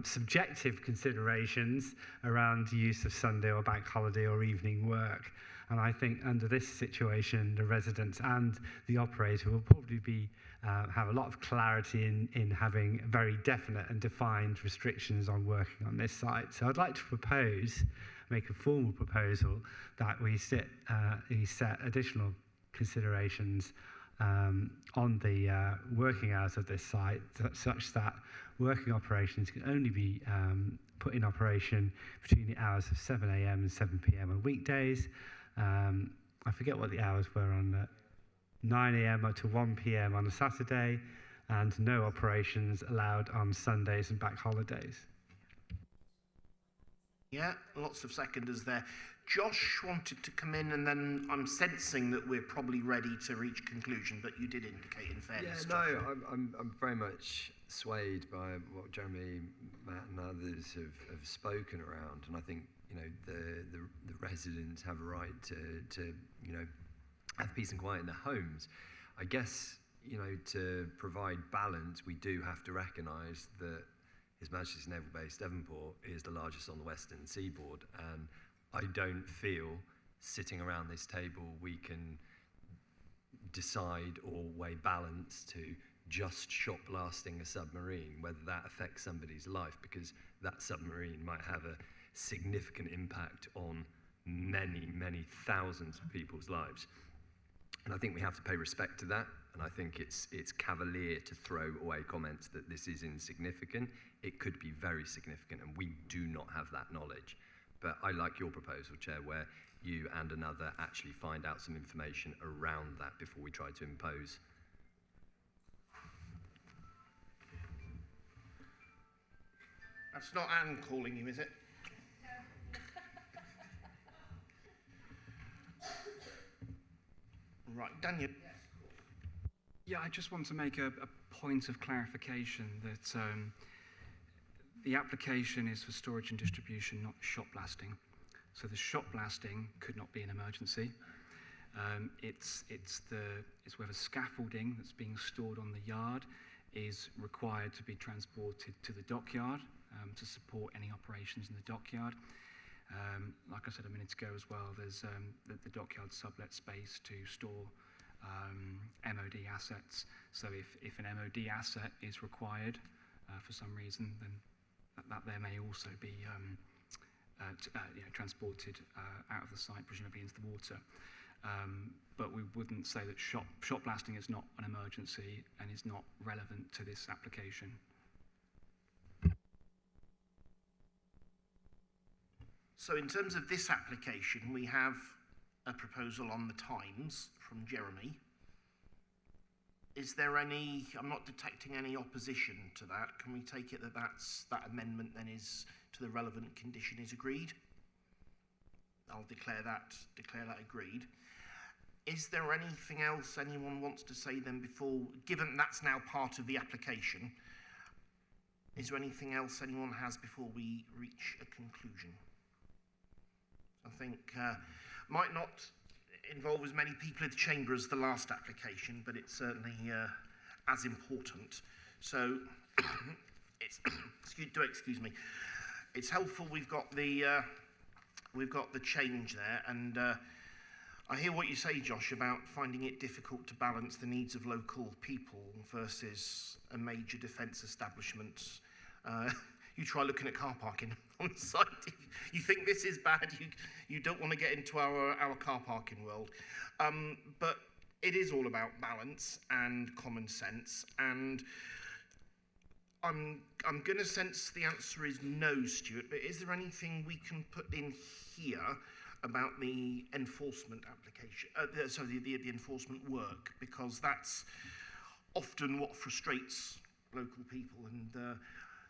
subjective considerations around the use of Sunday or bank holiday or evening work. And I think under this situation, the residents and the operator will probably have a lot of clarity in having very definite and defined restrictions on working on this site. So I'd like to make a formal proposal that we set additional considerations on the working hours of this site, such that working operations can only be put in operation between the hours of 7 a.m. and 7 p.m. on weekdays. I forget what the hours were on 9 a.m. to 1 p.m. on a Saturday, and no operations allowed on Sundays and bank holidays. Yeah, lots of seconders there. Josh wanted to come in, and then I'm sensing that we're probably ready to reach a conclusion, but you did indicate in fairness. Yeah, no, I'm very much swayed by what Jeremy, Matt, and others have spoken around, and I think, you know, the residents have a right to you know, have peace and quiet in their homes. I guess, you know, to provide balance, we do have to recognise that His Majesty's Naval Base Devonport is the largest on the western seaboard, and I don't feel sitting around this table we can decide or weigh balance to just shot blasting a submarine, whether that affects somebody's life, because that submarine might have a significant impact on many, many thousands of people's lives. And I think we have to pay respect to that, and I think it's cavalier to throw away comments that this is insignificant. It could be very significant, and we do not have that knowledge. But I like your proposal, Chair, where you and another actually find out some information around that before we try to impose. That's not Anne calling you, is it? Right, Daniel. Yeah, I just want to make a point of clarification that the application is for storage and distribution, not shot blasting. So the shot blasting could not be an emergency. It's whether scaffolding that's being stored on the yard is required to be transported to the dockyard to support any operations in the dockyard. Like I said a minute ago as well, there's the dockyard sublet space to store MOD assets. So if an MOD asset is required for some reason, then that there may also be transported out of the site, presumably into the water. But we wouldn't say that shot blasting is not an emergency and is not relevant to this application. So in terms of this application, we have a proposal on the times from Jeremy. Is there any, I'm not detecting any opposition to that. Can we take it that that amendment then is to the relevant condition is agreed? I'll declare that agreed. Is there anything else anyone wants to say then before, given that's now part of the application, is there anything else anyone has before we reach a conclusion? I think might not involve as many people in the chamber as the last application, but it's certainly as important. So, excuse me. It's helpful we've got the change there, and I hear what you say, Josh, about finding it difficult to balance the needs of local people versus a major defence establishment. You try looking at car parking on the site. You think this is bad, you don't want to get into our car parking world. But it is all about balance and common sense. And I'm going to sense the answer is no, Stuart, but is there anything we can put in here about the enforcement application, the enforcement work? Because that's often what frustrates local people, and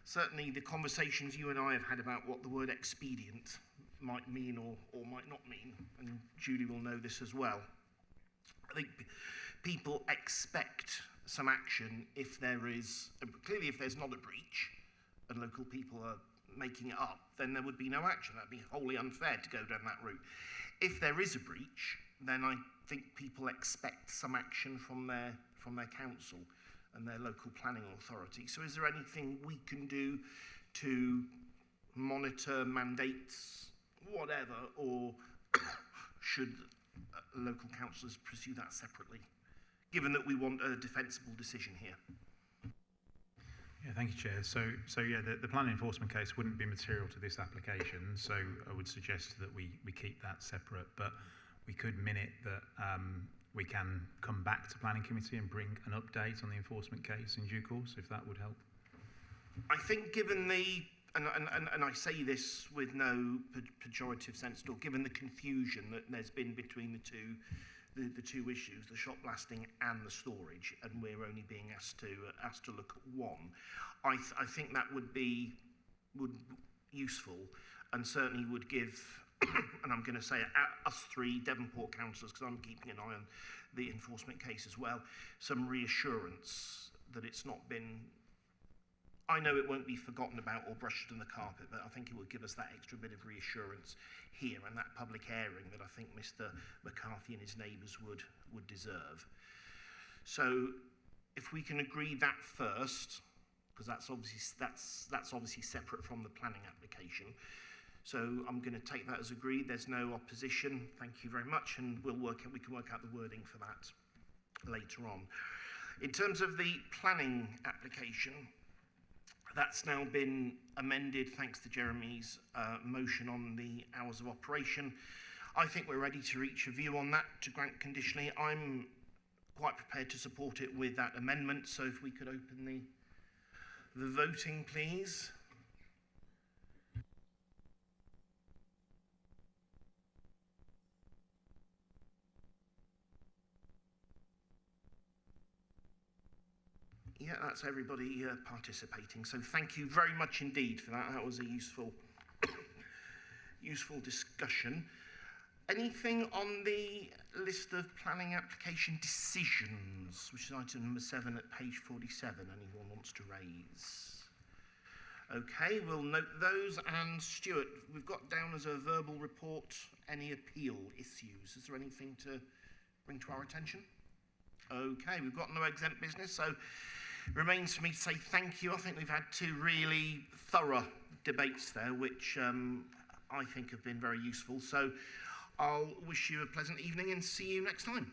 certainly the conversations you and I have had about what the word expedient might mean or might not mean, and Julie will know this as well. I think people expect some action if there is, clearly if there's not a breach and local people are making it up, then there would be no action. That'd be wholly unfair to go down that route. If there is a breach, then I think people expect some action from their council and their local planning authority. So is there anything we can do to monitor mandates, whatever, or should local councillors pursue that separately, given that we want a defensible decision here? Yeah, thank you, Chair. So yeah, the planning enforcement case wouldn't be material to this application, so I would suggest that we keep that separate, but we could minute that we can come back to planning committee and bring an update on the enforcement case in due course, if that would help. I think given the, and I say this with no pejorative sense at all, given the confusion that there's been between the two issues, the shot blasting and the storage, and we're only being asked to look at one, I think that would be useful, and certainly would give, and I'm going to say us three Devonport councillors, because I'm keeping an eye on the enforcement case as well, some reassurance that it's not been, I know it won't be forgotten about or brushed under the carpet, but I think it would give us that extra bit of reassurance here and that public airing that I think Mr. McCarthy and his neighbours would deserve. So if we can agree that first, because that's obviously separate from the planning application. So I'm going to take that as agreed. There's no opposition. Thank you very much, and we can work out the wording for that later on. In terms of the planning application, that's now been amended thanks to Jeremy's motion on the hours of operation. I think we're ready to reach a view on that to grant conditionally. I'm quite prepared to support it with that amendment. So if we could open the voting, please. Yeah, that's everybody participating. So thank you very much indeed for that. That was a useful discussion. Anything on the list of planning application decisions, which is item number 7 at page 47, anyone wants to raise? Okay, we'll note those. And Stuart, we've got down as a verbal report any appeal issues. Is there anything to bring to our attention? Okay, we've got no exempt business, so remains for me to say thank you. I think we've had two really thorough debates there, which I think have been very useful. So I'll wish you a pleasant evening and see you next time.